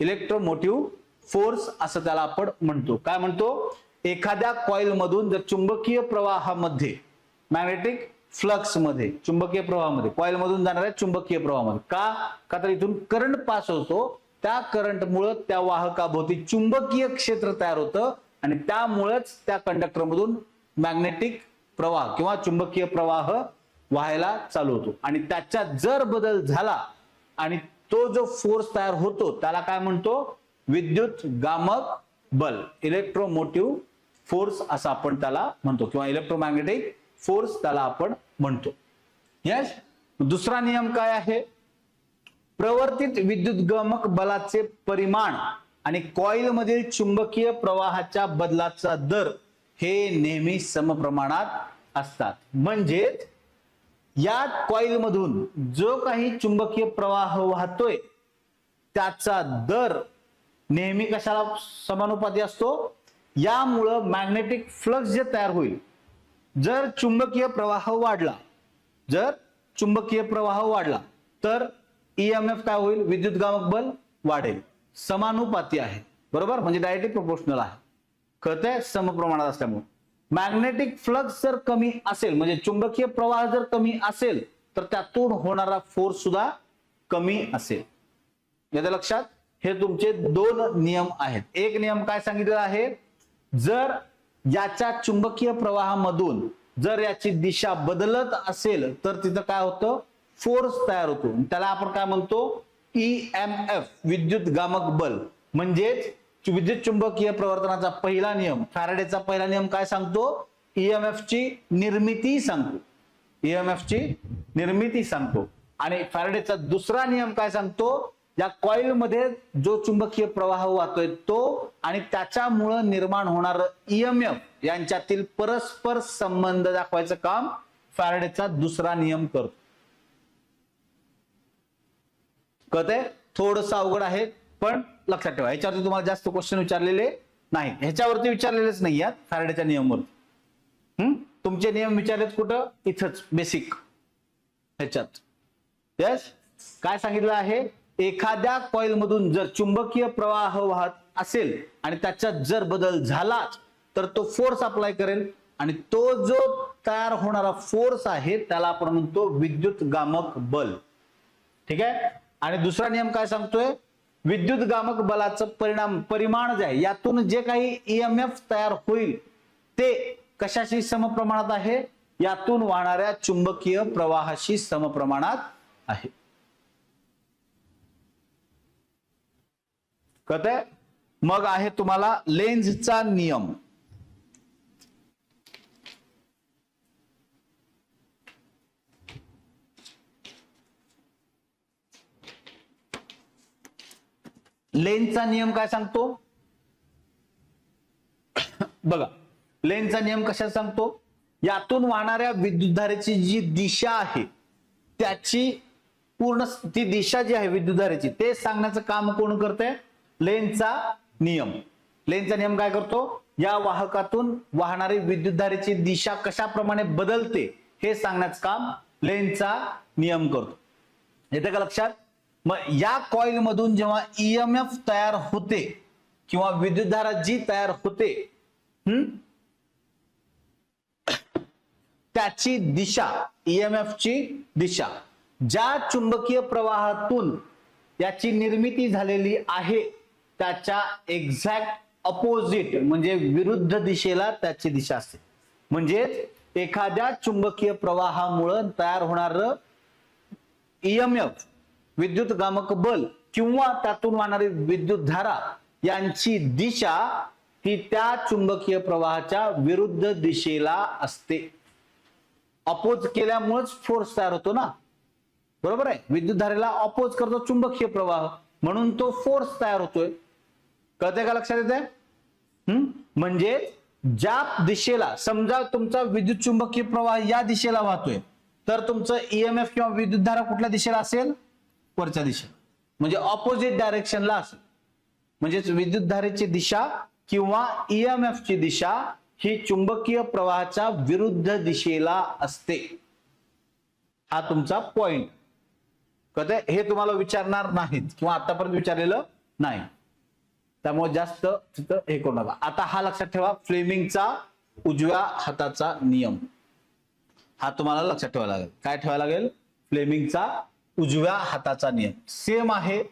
इलेक्ट्रोमोटिव्ह फोर्स असं त्याला आपण म्हणतो. काय म्हणतो? एखाद्या कॉइल मधून जर चुंबकीय प्रवाहामध्ये, मॅग्नेटिक फ्लक्स मध्ये, चुंबकीय प्रवाहामध्ये, कॉइल मधून जाणाऱ्या चुंबकीय प्रवाहामध्ये, का तर इथून करंट पास होतो, त्या करंटमुळे त्या वाहकाभोवती चुंबकीय क्षेत्र तयार होतं आणि त्यामुळेच त्या कंडक्टर मधून मॅग्नेटिक प्रवाह किंवा चुंबकीय प्रवाह व्हायला चालू होतो. आणि त्याच्यात जर बदल झाला आणि तो जो फोर्स तयार होतो त्याला काय म्हणतो? विद्युत गामक बल, इलेक्ट्रोमोटिव्ह फोर्स असं आपण त्याला म्हणतो किंवा इलेक्ट्रोमॅग्नेटिक फोर्स त्याला आपण म्हणतो. यस. दुसरा नियम काय आहे? प्रवर्तित विद्युतगामक बलाचे परिमाण आणि कॉइल मधील चुंबकीय प्रवाहाच्या बदलाचा दर हे नेहमी समप्रमाणात असतात. म्हणजेच या कॉइल मधून जो काही चुंबकीय प्रवाह वाहतोय त्याचा दर नेहमी कशाला समानुपाती असतो? यामुळं मॅग्नेटिक फ्लक्स जे तयार होईल, जर चुंबकीय प्रवाह वाढला, जर चुंबकीय प्रवाह वाढला तर EMF काय होईल? विद्युतगामक बल वाढेल. समानुपाती आहे, बरोबर, म्हणजे डायरेक्टली प्रोपोर्शनल आहे. कळतंय? समप्रमाणात असल्यामुळे. मॅग्नेटिक फ्लक्स जर कमी असेल, म्हणजे चुंबकीय प्रवाह जर कमी असेल तर त्यातून होणारा फोर्स सुद्धा कमी असेल. येतं लक्षात? हे तुमचे दोन नियम आहेत. एक नियम काय सांगितलेला आहे? जर याच्या चुंबकीय प्रवाहामधून जर याची दिशा बदलत असेल तर तिथं काय होतं? फोर्स तयार होतो. त्याला आपण काय म्हणतो? EMF विद्युत गामक बल. म्हणजेच विद्युत चुंबकीय प्रवर्तनाचा पहिला नियम, फॅराडेचा पहिला नियम काय सांगतो? EMF ची निर्मिती सांगतो. EMF ची निर्मिती सांगतो. आणि फॅराडेचा दुसरा नियम काय सांगतो? या कॉइल मध्ये जो चुंबकीय प्रवाह वाहतोय तो आणि त्याच्यामुळे निर्माण होणार EMF यांच्यातील परस्पर संबंध दाखवायचं काम फॅराडेचा दुसरा नियम करतो. कळतंय? थोडस अवघड आहे पण लक्षात ठेवा, ह्याच्यावरती तुम्हाला जास्त क्वेश्चन विचारलेले नाहीत, ह्याच्यावरती विचारलेलेच नाही आहेत फॅराडेच्या नियमवरती. तुमचे नियम विचारलेत कुठं? इथंच बेसिक ह्याच्यात. यस. काय सांगितलं आहे? एखाद्या कॉइल मधून जर चुंबकीय प्रवाह वाहत असेल आणि त्याच्यात जर बदल झालाच तर तो फोर्स अप्लाय करेल आणि तो जो तयार होणारा फोर्स आहे त्याला आपण म्हणतो विद्युत गामक बल. ठीक आहे. आणि दुसरा नियम काय सांगतोय? विद्युत गामक बलाचं परिमाण जे आहे, यातून जे काही EMF तयार होईल ते कशाशी समप्रमाणात आहे? यातून वाहणाऱ्या चुंबकीय प्रवाहाशी समप्रमाणात आहे. कळतंय? मग आहे तुम्हाला लेन्झचा नियम. लेन्झचा नियम काय सांगतो? बघा, लेन्झचा नियम कशात सांगतो? यातून वाहणाऱ्या विद्युतधारेची जी दिशा आहे त्याची पूर्ण ती दिशा जी आहे विद्युतधारेची ते सांगण्याचं काम कोण करते? लेन्झचा नियम. लेन्झचा नियम काय करतो? या वाहकातून वाहणारी विद्युतधारेची दिशा कशाप्रमाणे बदलते हे सांगण्याचं काम लेन्झचा नियम करतो. येते का लक्षात? मग या कॉइल मधून जेव्हा EMF तयार होते किंवा विद्युतधारा जी तयार होते त्याची दिशा, EMF ची दिशा ज्या चुंबकीय प्रवाहातून याची निर्मिती झालेली आहे त्याच्या एक्झॅक्ट अपोजिट म्हणजे विरुद्ध दिशेला त्याची दिशा असते. म्हणजेच एखाद्या चुंबकीय प्रवाहामुळे तयार होणार EMF विद्युत गामक बल किंवा त्यातून वाहणारी विद्युत धारा यांची दिशा ही त्या चुंबकीय प्रवाहाच्या विरुद्ध दिशेला असते. अपोज केल्यामुळेच फोर्स तयार होतो ना, बरोबर आहे? विद्युत धारेला अपोज करतो चुंबकीय प्रवाह, म्हणून तो फोर्स तयार होतोय. कळतंय का? लक्षात येतंय? म्हणजे ज्या दिशेला समजा तुमचा विद्युत चुंबकीय प्रवाह या दिशेला वाहतोय तर तुमचं ईएमएफ किंवा विद्युतधारा कुठल्या दिशेला असेल? वरच्या दिशेला, म्हणजे ऑपोजिट डायरेक्शनला असेल. म्हणजेच विद्युतधारेची दिशा किंवा ईएमएफ ची दिशा ही चुंबकीय प्रवाहाच्या विरुद्ध दिशेला असते. हा तुमचा पॉइंट. कळतंय? हे तुम्हाला विचारणार नाहीत किंवा आतापर्यंत विचारलेलं नाही, त्यामुळे जास्त तिथं हे करू नका. आता हा लक्षात ठेवा, फ्लेमिंगचा उजव्या हाताचा नियम हा तुम्हाला लक्षात ठेवावा लागेल. काय ठेवावा लागेल? फ्लेमिंगचा उजव्या हाताचा नियम सेम आहे.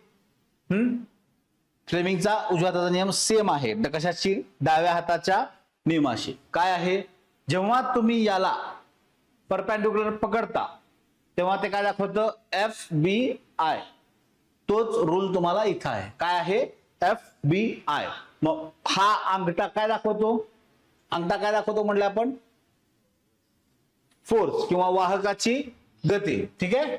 फ्लेमिंगचा उजव्या हाताचा नियम सेम आहे कशाशी? डाव्या हाताच्या नियमाशी. काय आहे? जेव्हा तुम्ही याला परपेंडिक्युलर पकडता तेव्हा ते काय दाखवतं? FBI. तोच रूल तुम्हाला इथं आहे. काय आहे? FBI. मग हा अंगठा काय दाखवतो? अंगठा काय दाखवतो म्हणलं आपण? फोर्स किंवा वाहकाची गती. ठीक आहे.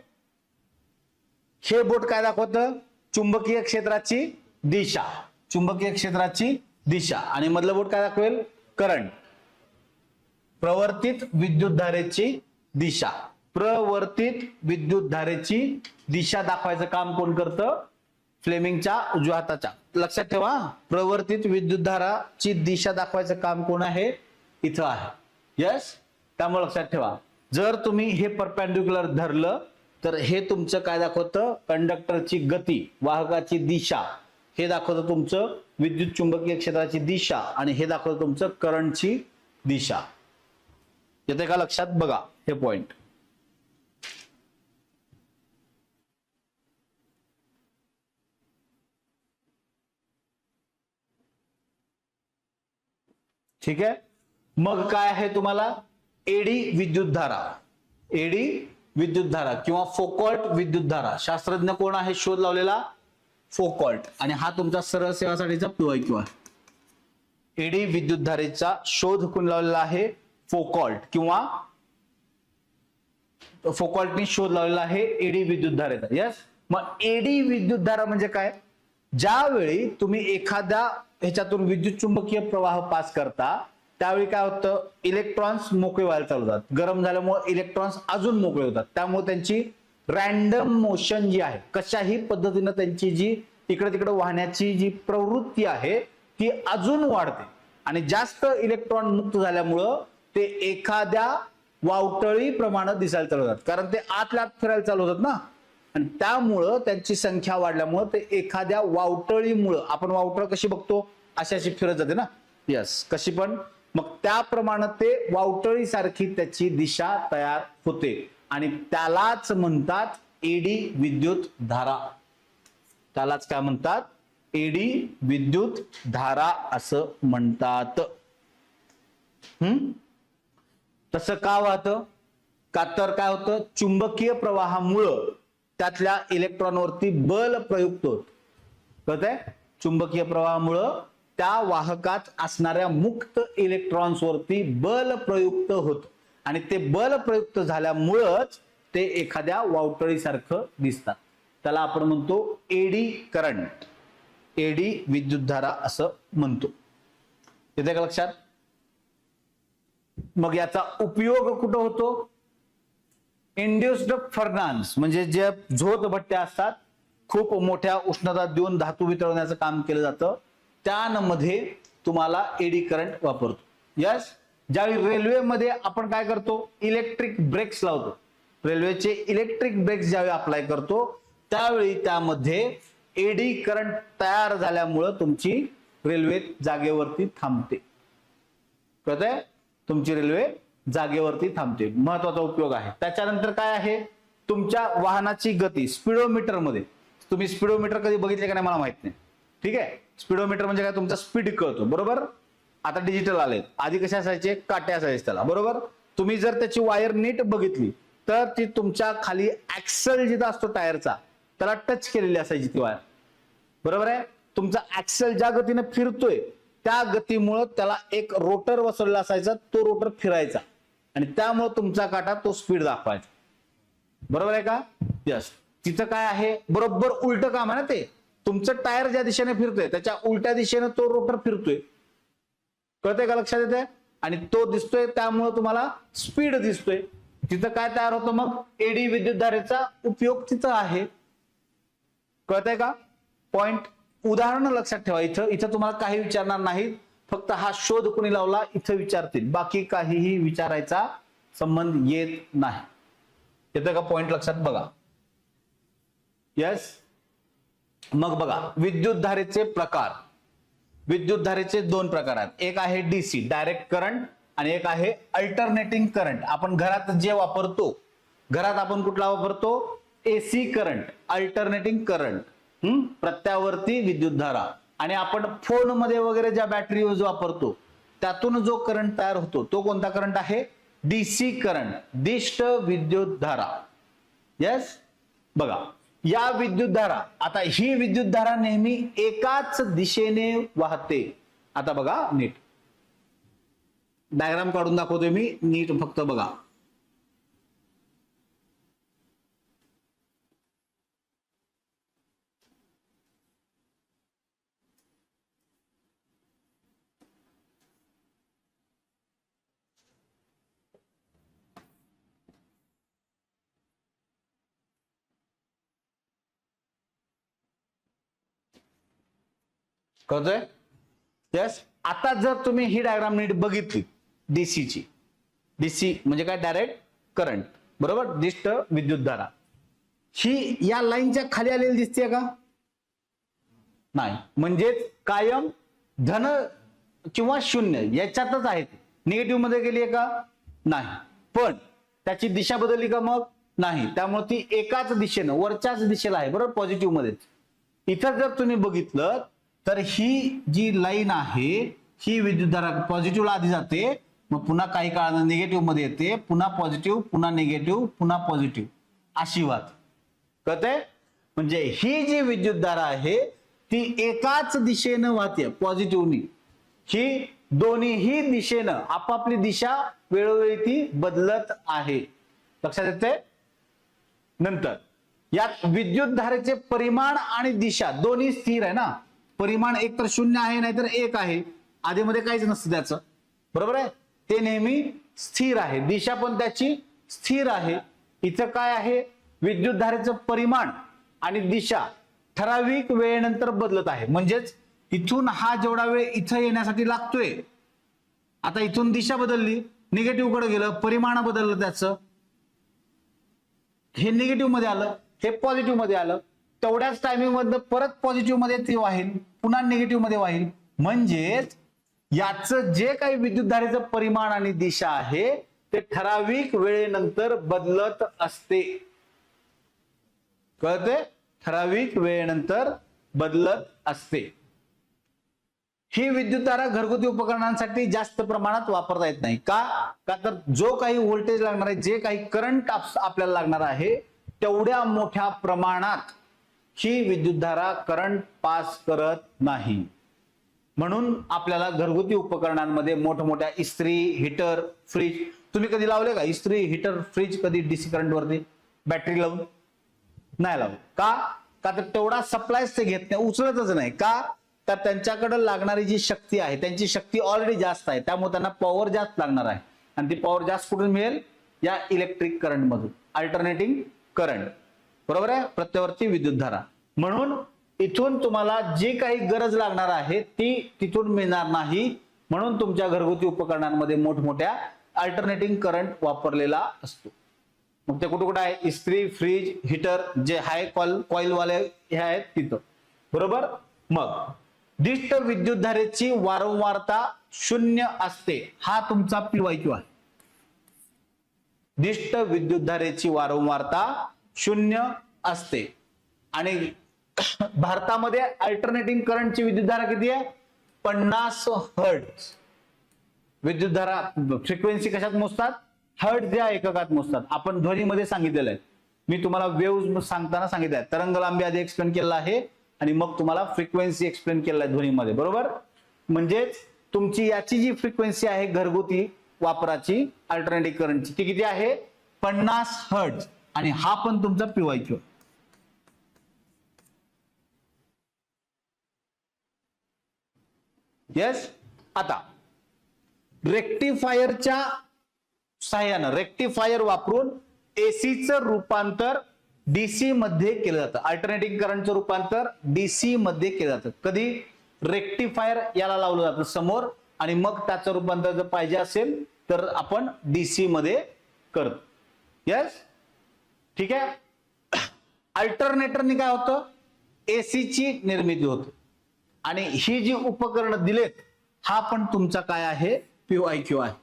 हे बोट काय दाखवतं? चुंबकीय क्षेत्राची दिशा. चुंबकीय क्षेत्राची दिशा. आणि मधलं बोट काय दाखवेल? करंट. प्रवर्तित विद्युतधारेची दिशा. प्रवर्तित विद्युतधारेची दिशा दाखवायचं काम कोण करतं? फ्लेमिंगच्या उजव्या हाताच्या. लक्षात ठेवा, प्रवर्तित विद्युतधाराची दिशा दाखवायचं काम कोण आहे? इथं आहे. यस. त्यामुळे लक्षात ठेवा, जर तुम्ही हे परपेंडिक्युलर धरलं तर हे तुमचं काय दाखवतं? कंडक्टरची गती, वाहकाची दिशा. हे दाखवतं तुमचं विद्युत चुंबकीय क्षेत्राची दिशा आणि हे दाखवतं तुमचं करंटची दिशा. येते का लक्षात? बघा हे पॉइंट. ठीक आहे. मग काय आहे तुम्हाला? एडी विद्युतधारा. एडी विद्युतधारा किंवा फोकॉल्ट विद्युतधारा. शास्त्रज्ञ कोण आहे शोध लावलेला? फोकॉल्ट. आणि हा तुमचा सरळ सेवासाठीचा PYQ आहे. एडी विद्युतधारेचा शोध कोण लावलेला आहे? फोकॉल्ट किंवा फोकॉल्टनी शोध लावलेला आहे एडी विद्युतधारेचा. यस. मग एडी विद्युतधारा म्हणजे काय? ज्यावेळी तुम्ही एखाद्या ह्याच्यातून विद्युत चुंबकीय प्रवाह पास करता त्यावेळी काय होतं? इलेक्ट्रॉन्स मोकळे व्हायला चालू होतात. गरम झाल्यामुळे इलेक्ट्रॉन्स अजून मोकळे होतात. त्यामुळे त्यांची रॅन्डम मोशन जी आहे, कशाही पद्धतीनं त्यांची जी इकडे तिकडे वाहण्याची जी प्रवृत्ती आहे ती अजून वाढते. आणि जास्त इलेक्ट्रॉन मुक्त झाल्यामुळं ते एखाद्या वावटळी प्रमाणे दिसायला चालू होतात. कारण ते आतल्या आत फिरायला चालू होतात ना, आणि त्यामुळं त्यांची संख्या वाढल्यामुळं ते एखाद्या वावटळीमुळं, आपण वावटळ कशी बघतो अशी अशी फिरत जाते ना. यस. कशी पण. मग त्याप्रमाणे ते वावटळी सारखी त्याची दिशा तयार होते आणि त्यालाच म्हणतात एडी विद्युत धारा. त्यालाच काय म्हणतात? एडी विद्युत धारा असं म्हणतात. तसं का वाहतं? का तर काय होतं? चुंबकीय प्रवाहामुळं त्यातल्या इलेक्ट्रॉनवरती बल प्रयुक्त होत. कळतंय? चुंबकीय प्रवाहामुळं त्या वाहकात असणाऱ्या मुक्त इलेक्ट्रॉन्स वरती बल प्रयुक्त होत आणि ते बल प्रयुक्त झाल्यामुळंच ते एखाद्या वावटळीसारखं दिसतात. त्याला आपण म्हणतो एडी करंट, एडी विद्युतधारा असं म्हणतो. येते का लक्षात? मग याचा उपयोग कुठं होतो? इंड्युस्ड फर्नान्स म्हणजे जे झोत भट्ट्या असतात, खूप मोठ्या उष्णता देऊन धातू वितळवण्याचं काम केलं जातं, त्यामध्ये तुम्हाला एडी करंट वापरतो. यस. ज्यावेळी रेल्वेमध्ये आपण काय करतो? इलेक्ट्रिक ब्रेक्स लावतो. रेल्वेचे इलेक्ट्रिक ब्रेक्स ज्यावेळी अप्लाय करतो त्यावेळी त्यामध्ये एडी करंट तयार झाल्यामुळं तुमची रेल्वे जागेवरती थांबते. कळतंय? तुमची रेल्वे जागेवरती थांबते. महत्वाचा उपयोग आहे. त्याच्यानंतर काय आहे? तुमच्या वाहनाची गती स्पीडोमीटर मध्ये. तुम्ही स्पीडोमीटर कधी बघितले का नाही मला माहित नाही. ठीक आहे. स्पीडोमीटर म्हणजे काय? तुमचा स्पीड कळतो. बरोबर. आता डिजिटल आले. आधी कसे असायचे? काटे असायचे त्याला. बरोबर. तुम्ही जर त्याची वायर नीट बघितली तर ती तुमच्या खाली ऍक्सल जिथं असतो टायरचा त्याला टच केलेली असायची ती वायर. बरोबर आहे. तुमचा ऍक्सल ज्या गतीने फिरतोय त्या गतीमुळे त्याला एक रोटर बसवलेला असायचा, तो रोटर फिरायचा आणि त्यामुळे तुमचा काटा तो स्पीड दाखवायचा. बरोबर आहे का? यस. तिथं काय आहे? बरोबर उलट काम आहे ना ते. तुमचं टायर ज्या दिशेने फिरतोय त्याच्या उलट्या दिशेने तो रोटर फिरतोय. कळतंय का, लक्षात येते? आणि तो दिसतोय त्यामुळे तुम्हाला स्पीड दिसतोय. तिथं काय तयार होतं मग, एडी विद्युतधारेचा उपयोग तिथं आहे. कळतंय का पॉइंट? उदाहरण लक्षात ठेवा. इथं तुम्हाला काही विचारणार नाही, फक्त हा शोध कुणी लावला इथं विचारतील, बाकी काहीही विचारायचा संबंध येत नाही. येतं का पॉइंट लक्षात? बघा. यस. मग बघा, विद्युतधारेचे प्रकार. विद्युतधारेचे दोन प्रकार आहेत. एक आहे डीसी डायरेक्ट करंट आणि एक आहे अल्टरनेटिंग करंट. आपण घरात जे वापरतो, घरात आपण कुठला वापरतो? एसी करंट, अल्टरनेटिंग करंट, प्रत्यावर्ती विद्युतधारा. आणि आपण फोन मध्ये वगैरे ज्या बॅटरी यूज वापरतो त्यातून जो करंट तयार होतो तो कोणता करंट आहे? डीसी करंट, दिष्ट विद्युतधारा. यस. बघा, या विद्युतधारा, आता ही विद्युतधारा नेहमी एकाच दिशेने वाहते. आता बघा नीट डायग्राम काढून दाखवतोय मी, नीट फक्त बघा. कळतंय? यस. आता जर तुम्ही ही डायग्राम नीट बघितली डीसीची, डीसी म्हणजे काय? डायरेक्ट करंट, बरोबर, दिष्ट विद्युतधारा. ही या लाईनच्या खाली आलेली दिसते का? नाही. म्हणजेच कायम धन किंवा शून्य याच्यातच आहे. निगेटिव्ह मध्ये गेली आहे का? नाही. पण त्याची दिशा बदलली का? मग नाही. त्यामुळे ती एकाच दिशेनं वरच्याच दिशेला आहे, बरोबर, पॉझिटिव्ह मध्येच. इथं जर तुम्ही बघितलं तर ही जी लाईन आहे ही विद्युतधारा पॉझिटिव्हला आधी जाते, मग पुन्हा काही काळानं निगेटिव्ह मध्ये येते, पुन्हा पॉझिटिव्ह, पुन्हा निगेटिव्ह, पुन्हा पॉझिटिव्ह, अशी वाहते. कळतंय? म्हणजे ही जी विद्युतधारा आहे ती एकाच दिशेनं वाहते, पॉझिटिव्हनी. ही दोन्हीही दिशेनं आपापली दिशा वेळोवेळी ती बदलत आहे. लक्षात येते? नंतर यात विद्युतधारेचे परिमाण आणि दिशा दोन्ही स्थिर आहे ना. परिमाण एक तर शून्य आहे नाहीतर एक आहे, आधीमध्ये काहीच नसतं त्याचं, बरोबर आहे. ते नेहमी स्थिर आहे. दिशा पण त्याची स्थिर आहे. इथं काय आहे? विद्युतधारेचं परिमाण आणि दिशा ठराविक वेळेनंतर बदलत आहे. म्हणजेच इथून हा जेवढा वेळ इथं येण्यासाठी लागतोय, आता इथून दिशा बदलली, निगेटिव्ह कडे गेलं, परिमाण बदललं त्याचं, हे निगेटिव्ह मध्ये आलं, हे पॉझिटिव्ह मध्ये आलं, तेवढ्याच टायमिंग मध्ये परत पॉझिटिव्ह मध्ये ती वाहील, पुन्हा निगेटिव्ह मध्ये वाहील. म्हणजेच याचं जे काही विद्युतधारेचं परिमाण आणि दिशा आहे ते ठराविक वेळेनंतर बदलत असते. कळते? ठराविक वेळेनंतर बदलत असते. ही विद्युतधारा घरगुती उपकरणांसाठी जास्त प्रमाणात वापरता येत नाही. का? का तर जो काही व्होल्टेज लागणार आहे, जे काही करंट आपल्याला लागणार आहे, तेवढ्या मोठ्या प्रमाणात ही विद्युतधारा करंट पास करत नाही. म्हणून आपल्याला घरगुती उपकरणांमध्ये मोठमोठ्या इस्त्री, हीटर, फ्रीज, तुम्ही कधी लावले का इस्त्री, हीटर, फ्रीज कधी डीसी करंट वरती बॅटरी लावून? नाही लावून. का? का तर तेवढा सप्लायच ते घेत नाही, उचलतच नाही. का? तर त्यांच्याकडे लागणारी जी शक्ती आहे त्यांची शक्ती ऑलरेडी जास्त आहे, त्यामुळे त्यांना पॉवर जास्त लागणार आहे. आणि ती पॉवर जास्त कुठून मिळेल? या इलेक्ट्रिक करंट मधून, अल्टरनेटिंग करंट, बरोबर आहे, प्रत्यवर्ती विद्युतधारा. म्हणून इथून तुम्हाला जी काही गरज लागणार आहे ती तिथून मिळणार नाही. म्हणून तुमच्या घरगुती उपकरणांमध्ये मोठमोठ्या अल्टरनेटिंग करंट वापरलेला असतो. मग ते कुठे कुठे आहे? इस्त्री, फ्रीज, हीटर, जे हाय कॉइल वाले हे आहेत तिथं, बरोबर. मग दिष्ट विद्युतधारेची वारंवारता शून्य असते. हा तुमचा PYQ आहे. दिष्ट विद्युतधारेची वारंवारता शून्य असते. आणि भारतामध्ये अल्टरनेटिंग करंटची विद्युतधारा किती आहे? 50 हर्ट्ज. विद्युतधारा फ्रिक्वेन्सी कशात मोजतात? हर्ट्ज या एककात मोजतात. आपण ध्वनीमध्ये सांगितलेलं आहे. मी तुम्हाला वेव्ह सांगताना सांगितलं आहे, तरंग लांबी आधी एक्सप्लेन केलेला आहे आणि मग तुम्हाला फ्रिक्वेन्सी एक्सप्लेन केलेला आहे ध्वनीमध्ये, बरोबर. म्हणजेच तुमची याची जी फ्रिक्वेन्सी आहे घरगुती वापराची अल्टरनेटिंग करंटची ती किती आहे? 50 हर्ट्ज. आणि हा पण तुमचा PYQ. यस. आता रेक्टिफायरच्या सहाय्यानं रेक्टिफायर वापरून एसीचं रूपांतर डीसी मध्ये केलं जातं. अल्टरनेटिंग करंटचं रूपांतर डीसी मध्ये केलं जातं. कधी? रेक्टिफायर याला लावलं जातं समोर आणि मग त्याचं रूपांतर जर पाहिजे असेल तर आपण डीसी मध्ये करतो. यस, ठीक आहे. अल्टरनेटरने काय होतं? एसीची निर्मिती होते. आणि ही जी उपकरणं दिलेत हा पण तुमचा काय आहे? PYQ आहे.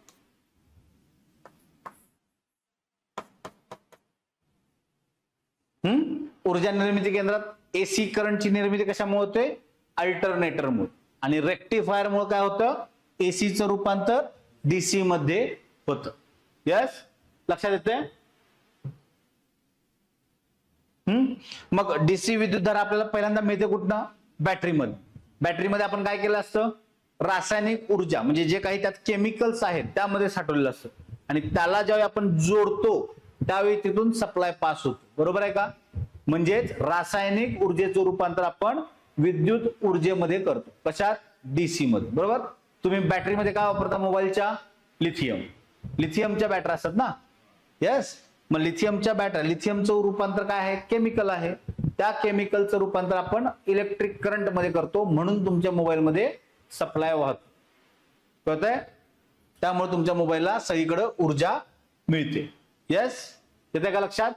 ऊर्जा निर्मिती केंद्रात एसी करंटची निर्मिती कशामुळे होते? अल्टरनेटरमुळे. आणि रेक्टिफायरमुळे काय होतं? एसीचं रूपांतर डीसी मध्ये होतं. यस, लक्षात येते? मग डीसी विद्युतधारा आपल्याला पहिल्यांदा मिळते कुठनं? बॅटरीमध्ये. बॅटरीमध्ये आपण काय केलं असतं? रासायनिक ऊर्जा म्हणजे जे काही त्यात केमिकल्स आहेत त्यामध्ये साठवलेलं असतं आणि त्याला ज्यावेळी आपण जोडतो त्यावेळी तिथून सप्लाय पास होतो. बरोबर आहे का? म्हणजेच रासायनिक ऊर्जेचं रूपांतर आपण विद्युत ऊर्जेमध्ये करतो. कशात? डीसी मध्ये. बरोबर. तुम्ही बॅटरीमध्ये काय वापरता मोबाईलच्या? लिथियम. लिथियमच्या बॅटरी असतात ना. यस, मग लिथियमच्या बॅटरी, लिथियमचं रूपांतर काय आहे? केमिकल आहे. त्या केमिकलचं रूपांतर आपण इलेक्ट्रिक करंट मध्ये करतो म्हणून तुमच्या मोबाईलमध्ये सप्लाय वाहतो. कळतंय? त्यामुळे तुमच्या मोबाईलला सगळीकडे ऊर्जा मिळते. यस, येते का लक्षात?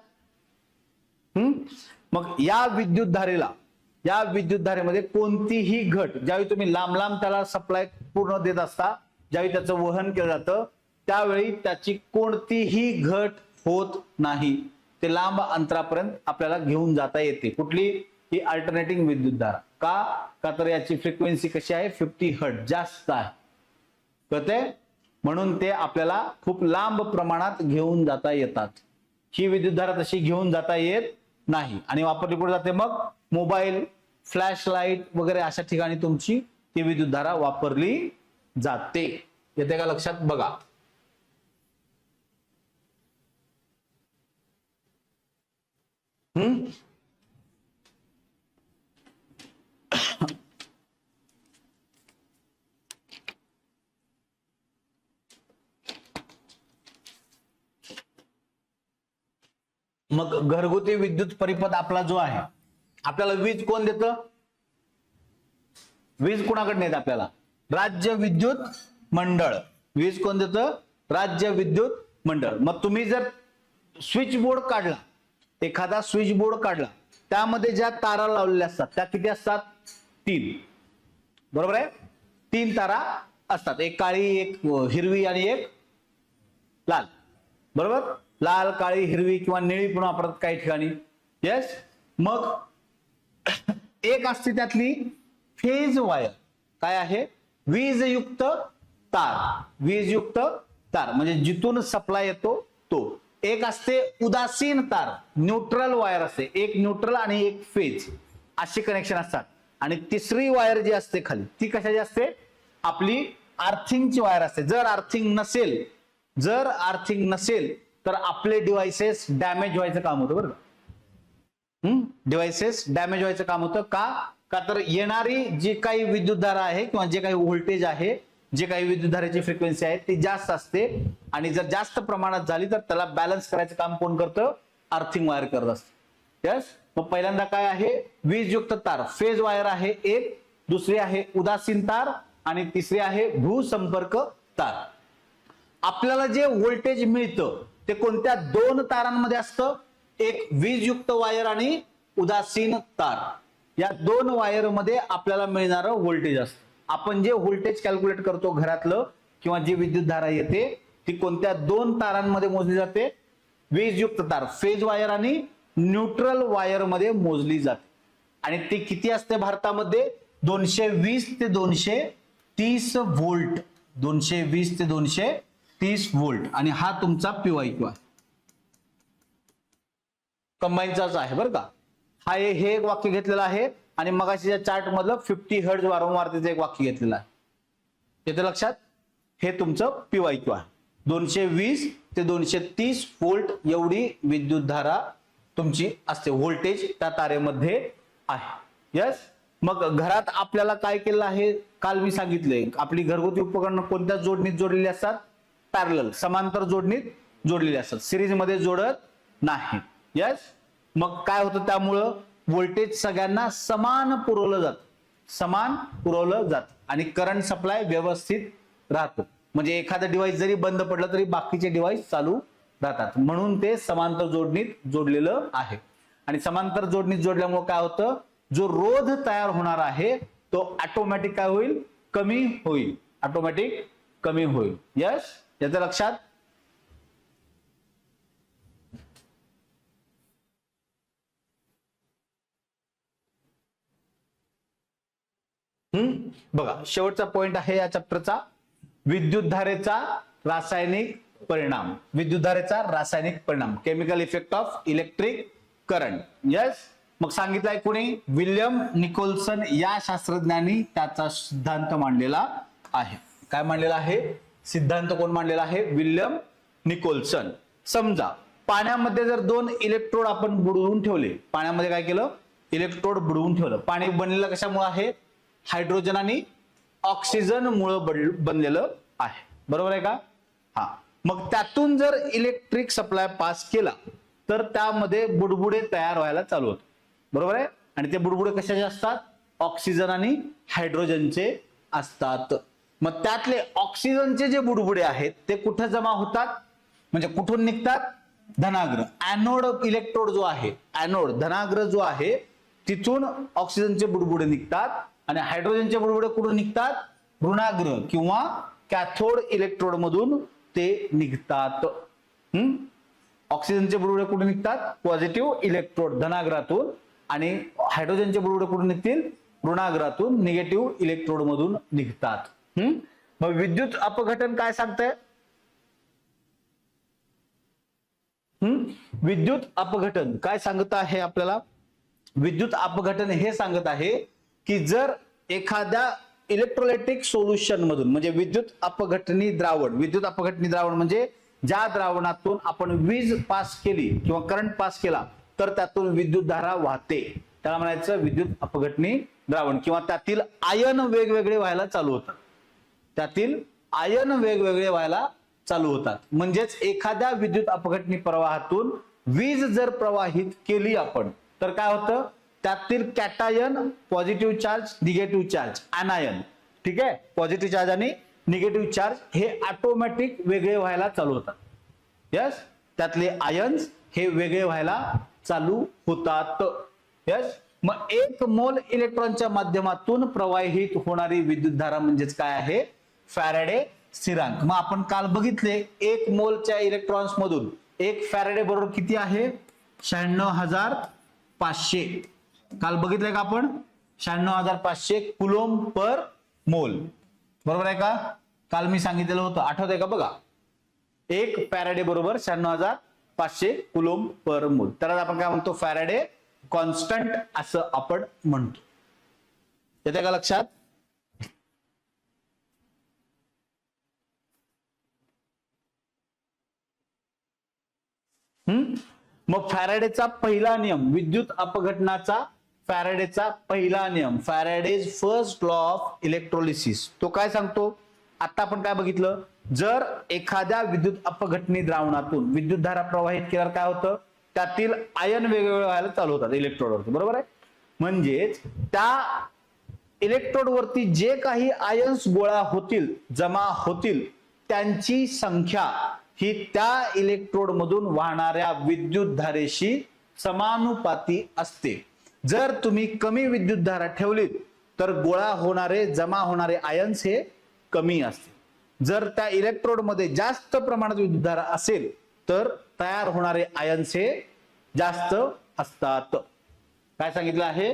मग या विद्युतधारेमध्ये कोणतीही घट ज्यावेळी तुम्ही लांब लांब त्याला सप्लाय पूर्ण देत असता, ज्यावेळी त्याचं वहन केलं जातं त्यावेळी त्याची कोणतीही घट होत नाही. ते लांब अंतरापर्यंत आपल्याला घेऊन जाता येते. कुठली? ही अल्टरनेटिंग विद्युतधारा. का तर याची फ्रिक्वेन्सी कशी आहे? 50 हर्ट्झ जास्त आहे. कळते? म्हणून ते आपल्याला खूप लांब प्रमाणात घेऊन जाता येतात. ही विद्युतधारा तशी घेऊन जाता येत नाही आणि वापरली कुठे जाते? मग मोबाईल, फ्लॅश लाईट वगैरे अशा ठिकाणी तुमची ती विद्युतधारा वापरली जाते. येते का लक्षात? बघा. मग घरगुती विद्युत परिपथ आपला जो आहे, आपल्याला वीज कोण देतं? वीज कोणाकडे येत आपल्याला? राज्य विद्युत मंडळ. वीज कोण देतं? राज्य विद्युत मंडळ. मग तुम्ही जर स्विच बोर्ड काढला, एखादा स्विच बोर्ड काढला, त्यामध्ये ज्या तारा लावलेल्या असतात त्या किती असतात? 3. बरोबर आहे? 3 तारा असतात. एक काळी, एक हिरवी आणि एक लाल. बरोबर? लाल, काळी, हिरवी किंवा निळी पण वापरतात काही ठिकाणी. यस. मग एक असते त्यातली फेज वायर. काय आहे? वीजयुक्त तार. वीजयुक्त तार म्हणजे जिथून सप्लाय येतो तो. एक असते उदासीन तार, न्यूट्रल वायर असते. एक न्यूट्रल आणि एक फेज असे कनेक्शन असतात. आणि तिसरी वायर जी असते खाली ती कशाची असते? आपली आर्थिंगची वायर असते. जर आर्थिंग नसेल तर आपले डिव्हाइसेस डॅमेज व्हायचं काम होतं. बरं का? डिव्हाइसेस डॅमेज व्हायचं काम होतं. का तर येणारी जी काही विद्युतधारा आहे किंवा जे काही व्होल्टेज आहे, जे काही विद्युतधारेची फ्रिक्वेन्सी आहे ती जास्त असते आणि जर जास्त प्रमाणात झाली तर त्याला बॅलन्स करायचं काम कोण करतं? आर्थिंग वायर करत असते. यस. मग पहिल्यांदा काय आहे? वीजयुक्त तार, फेज वायर आहे एक, दुसरी आहे उदासीन तार आणि तिसरी आहे भूसंपर्क तार. आपल्याला जे व्होल्टेज मिळतं ते कोणत्या 2 तारांमध्ये असतं? एक वीजयुक्त वायर आणि उदासीन तार. या 2 वायर मध्ये आपल्याला मिळणारं व्होल्टेज असतं. आपण जे व्होल्टेज कॅल्क्युलेट करतो घरातलं किंवा जी विद्युतधारा येते ती कोणत्या 2 तारांमध्ये मोजली जाते? वीजयुक्त तार, फेज वायर आणि न्यूट्रल वायर मध्ये मोजली जाते. आणि ती किती असते भारतामध्ये? 220 ते 230 व्होल्ट. 220 ते 230 व्होल्ट. आणि हा तुमचा PYQ आहे. कंबाईनचाच आहे बरं का. हा हे एक वाक्य घेतलेलं आहे आणि मगाशीच्या चार्ट मधलं 50 हर्ट्झ वारंवारतेचं एक वाक्य घेतलेलं आहे. येते लक्षात? हे तुमचं PYQ आहे. 220 ते 230 व्होल्ट एवढी विद्युतधारा तुमची असते. व्होल्टेज त्या तारेमध्ये आहे. यस. मग घरात आपल्याला काय केलं आहे, काल मी सांगितले, आपली घरगुती उपकरणं कोणत्या जोडणीत जोडलेली असतात, पॅरलल समांतर जोडणीत जोडलेली असतात, सिरीज मध्ये जोडत नाही. यस. मग काय होतं, त्यामुळं व्होल्टेज सगळ्यांना समान पुरवलं जातं, समान पुरवलं जातं आणि करंट सप्लाय व्यवस्थित राहतो. म्हणजे एखादं डिव्हाइस जरी बंद पडलं तरी बाकीचे डिव्हाइस चालू राहतात, म्हणून ते समांतर जोडणीत जोडलेलं आहे. आणि समांतर जोडणीत जोडल्यामुळे काय होतं, जो रोध तयार होणार आहे तो ऑटोमॅटिक काय होईल, कमी होईल, ऑटोमॅटिक कमी होईल. यस, याचं लक्षात. बघा शेवटचा पॉइंट आहे या चॅप्टरचा, विद्युतधारेचा रासायनिक परिणाम. विद्युतधारेचा रासायनिक परिणाम, chemical effect of electric current. Yes. मग सांगितलंय कोणी, विल्यम निकोल्सन या शास्त्रज्ञांनी त्याचा सिद्धांत मांडलेला आहे. काय मांडलेला आहे, सिद्धांत कोण मांडलेला आहे, विल्यम निकोल्सन. समजा पाण्यामध्ये जर दोन इलेक्ट्रोड आपण बुडवून ठेवले, पाण्यामध्ये काय केलं, इलेक्ट्रोड बुडवून ठेवलं. पाणी बनलेलं कशामुळे आहे, हायड्रोजन आणि ऑक्सिजन मुळे बनलेलं आहे, बरोबर आहे का. हा, मग त्यातून जर इलेक्ट्रिक सप्लाय पास केला तर त्यामध्ये बुडबुडे तयार व्हायला चालू होतात, बरोबर आहे. आणि ते बुडबुडे कशाचे असतात, ऑक्सिजन आणि हायड्रोजनचे असतात. मग त्यातले ऑक्सिजनचे जे बुडबुडे आहेत ते कुठे जमा होतात, म्हणजे कुठून निघतात, धनाग्र एनोड इलेक्ट्रोड जो आहे, एनोड धनाग्र जो आहे तिथून ऑक्सिजनचे बुडबुडे निघतात आणि हायड्रोजनचे बुडबुडे कुठून निघतात, ऋणाग्र किंवा कॅथोड इलेक्ट्रोड मधून ते निघतात. ऑक्सिजनचे बुडबुडे कुठून निघतात, पॉझिटिव्ह इलेक्ट्रोड धनाग्रातून, आणि हायड्रोजनचे बुडबुडे कुठून निघतील, ऋणाग्रातून निगेटिव्ह इलेक्ट्रोड मधून निघतात. मग विद्युत अपघटन काय सांगतंय, विद्युत अपघटन काय सांगत आहे आपल्याला, विद्युत अपघटन हे सांगत आहे की जर एखाद्या इलेक्ट्रोलायटिक सोल्युशन मधून, म्हणजे विद्युत अपघटनी द्रावण, विद्युत अपघटनी द्रावण म्हणजे ज्या द्रावणातून आपण वीज पास केली किंवा करंट पास केला तर त्यातून विद्युत धारा वाहते, त्याला म्हणायचं विद्युत अपघटनी द्रावण. किंवा त्यातील आयन वेगवेगळे व्हायला चालू होतात, त्यातील आयन वेगवेगळे व्हायला चालू होतात. म्हणजेच एखाद्या विद्युत अपघटनी प्रवाहातून वीज जर प्रवाहित केली आपण तर काय होतं, त्यातील cation, positive charge, negative charge, अनायन, ठीक आहे, पॉझिटिव्ह चार्ज आणि निगेटिव्ह चार्ज हे ऑटोमॅटिक वेगळे व्हायला चालू होतात. यस, त्यातले आयन्स हे वेगळे व्हायला चालू होतात. यस. मग एक मोल इलेक्ट्रॉनच्या माध्यमातून प्रवाहित होणारी विद्युतधारा म्हणजेच काय आहे, फॅरेडे स्थिरांक. मग आपण काल बघितले, एक मोलच्या इलेक्ट्रॉन्स मधून एक फॅरेडे बरोबर किती आहे, 96,500. काल बघितलंय का आपण, 96,500 कुलोम पर मोल, बरोबर आहे का. काल मी सांगितलेलं होतं, आठवत आहे का बघा, एक फॅरेडे बरोबर 96,500 कुलोम पर मोल. तर आपण काय म्हणतो, फॅरेडे कॉन्स्टंट असं आपण म्हणतो. येते का लक्षात. मग फॅरेडेचा पहिला नियम, विद्युत अपघटनाचा फॅरेडेचा पहिला नियम, Faraday's first law of electrolysis, तो काय सांगतो, आता आपण काय बघितलं, जर एखाद्या विद्युत अपघटनी द्रावणातून विद्युतधारा प्रवाहित केल्यावर काय होतं, त्यातील आयन वेगवेगळे व्हायला चालू होतात इलेक्ट्रोडवरती, बरोबर आहे. म्हणजेच त्या इलेक्ट्रोड वरती जे काही आयन्स गोळा होतील, जमा होतील, त्यांची संख्या ही त्या इलेक्ट्रोड मधून वाहणाऱ्या विद्युतधारेशी समानुपाती असते. जर तुम्ही कमी विद्युतधारा ठेवलीत तर गोळा होणारे, जमा होणारे आयन्स हे कमी असते. जर त्या इलेक्ट्रोड मध्ये जास्त प्रमाणात विद्युतधारा असेल तर तयार होणारे आयन्स हे जास्त असतात. काय सांगितलं आहे,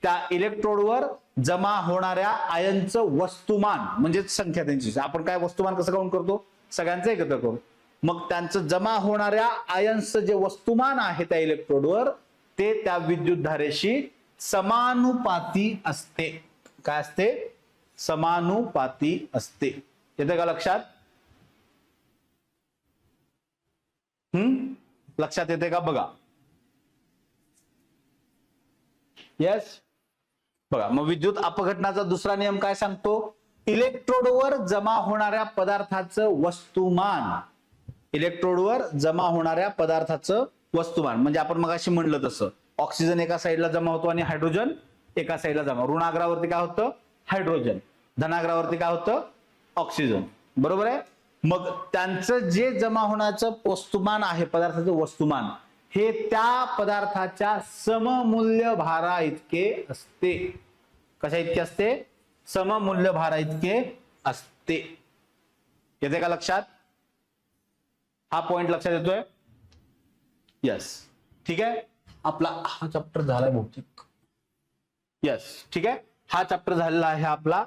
त्या इलेक्ट्रोडवर जमा होणाऱ्या आयनचं वस्तुमान म्हणजेच संख्या त्यांची, आपण काय वस्तुमान कसं काउंट करतो, सगळ्यांचं एकत्र करू. मग त्यांचं जमा होणाऱ्या आयन्सचं जे वस्तुमान आहे त्या इलेक्ट्रोडवर ते त्या विद्युतधारेशी समानुपाती असते. काय असते, समानुपाती असते. येते का लक्षात. लक्षात येते का बघा. येस. बघा, मग विद्युत अपघटनाचा दुसरा नियम काय सांगतो? इलेक्ट्रोडवर जमा होणाऱ्या पदार्थाचं वस्तुमान, इलेक्ट्रोडवर जमा होणाऱ्या पदार्थाचं वस्तुमान, म्हणजे आपण मगाशी म्हणलं तसं ऑक्सिजन एका साईडला जमा होतो आणि हायड्रोजन एका साईडला जमा. ऋणाग्रावरती काय होतं? हायड्रोजन. धनाग्रावरती काय होतं? ऑक्सिजन. बरोबर आहे. मग त्यांचं जे जमा होण्याचं वस्तुमान आहे, पदार्थाचं वस्तुमान, हे त्या पदार्थाच्या सममूल्य भारा इतके असते. कशा इतके असते? सममूल्य भारा इतके असते. येते का लक्षात? हा पॉइंट लक्षात येतोय? यस. ठीक आहे. आपला हा चॅप्टर झालाय बहुतेक. यस. ठीक आहे. हा चॅप्टर झालेला आहे आपला.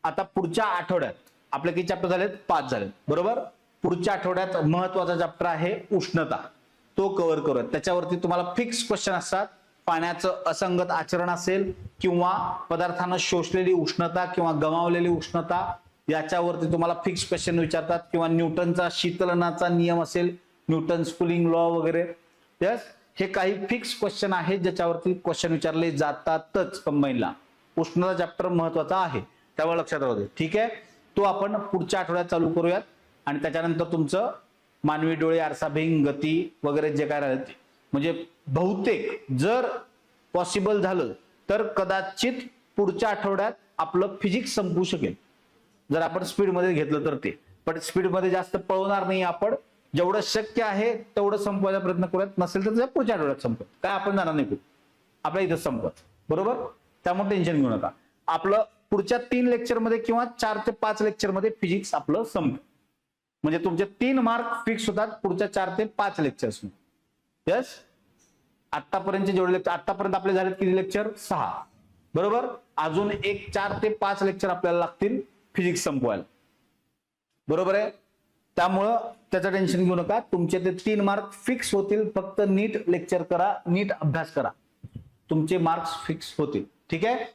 आता पुढच्या आठवड्यात आपले किती चॅप्टर झालेत? 5 झालेत. बरोबर. पुढच्या आठवड्यात महत्वाचा चॅप्टर आहे उष्णता, तो कव्हर करूयात. त्याच्यावरती तुम्हाला फिक्स क्वेश्चन असतात. पाण्याचं असंगत आचरण असेल किंवा पदार्थानं शोषलेली उष्णता किंवा गमावलेली उष्णता, याच्यावरती तुम्हाला फिक्स क्वेश्चन विचारतात. किंवा न्यूटनचा शीतलनाचा नियम असेल, न्यूटन्स कूलिंग लॉ वगैरे. यस. हे काही फिक्स क्वेश्चन आहेत ज्याच्यावरती क्वेश्चन विचारले जातातच कंबाईनला. उष्णता चॅप्टर महत्वाचा आहे, त्यामुळे लक्षात राहू दे. ठीक आहे. तो आपण पुढच्या आठवड्यात चालू करूयात. आणि त्याच्यानंतर तुमचं मानवी डोळे, आरसाभिंग, गती वगैरे जे काय राहिलं, म्हणजे बहुतेक जर पॉसिबल झालं तर कदाचित पुढच्या आठवड्यात आपलं फिजिक्स संपू शकेल, जर आपण स्पीडमध्ये घेतलं तर ते. पण स्पीडमध्ये जास्त पळवणार नाही आपण. जेवढं शक्य आहे तेवढं संपवायचा प्रयत्न करूयात. नसेल तर पुढच्या आठवड्यात संपत, काय आपण जाणार नाही कुठे, आपल्या इथं संपत. बरोबर. त्यामुळे टेन्शन घेऊ नका. आपलं पुढच्या 3 लेक्चरमध्ये किंवा 4 ते 5 लेक्चरमध्ये फिजिक्स आपलं संपत. म्हणजे तुमचे 3 मार्क फिक्स होतात पुढच्या 4 ते 5 लेक्चर्स. यस. आतापर्यंतचे जेवढे लेक्चर, आतापर्यंत आपले झालेत किती लेक्चर? 6. बरोबर. अजून एक 4 ते 5 लेक्चर आपल्याला लागतील फिजिक्स संपवायला. बरोबर आहे. त्यामुळं त्याचं टेन्शन घेऊ नका. तुमचे ते 3 मार्क फिक्स होतील. फक्त नीट लेक्चर करा, नीट अभ्यास करा, तुमचे मार्क्स फिक्स होतील. ठीक आहे.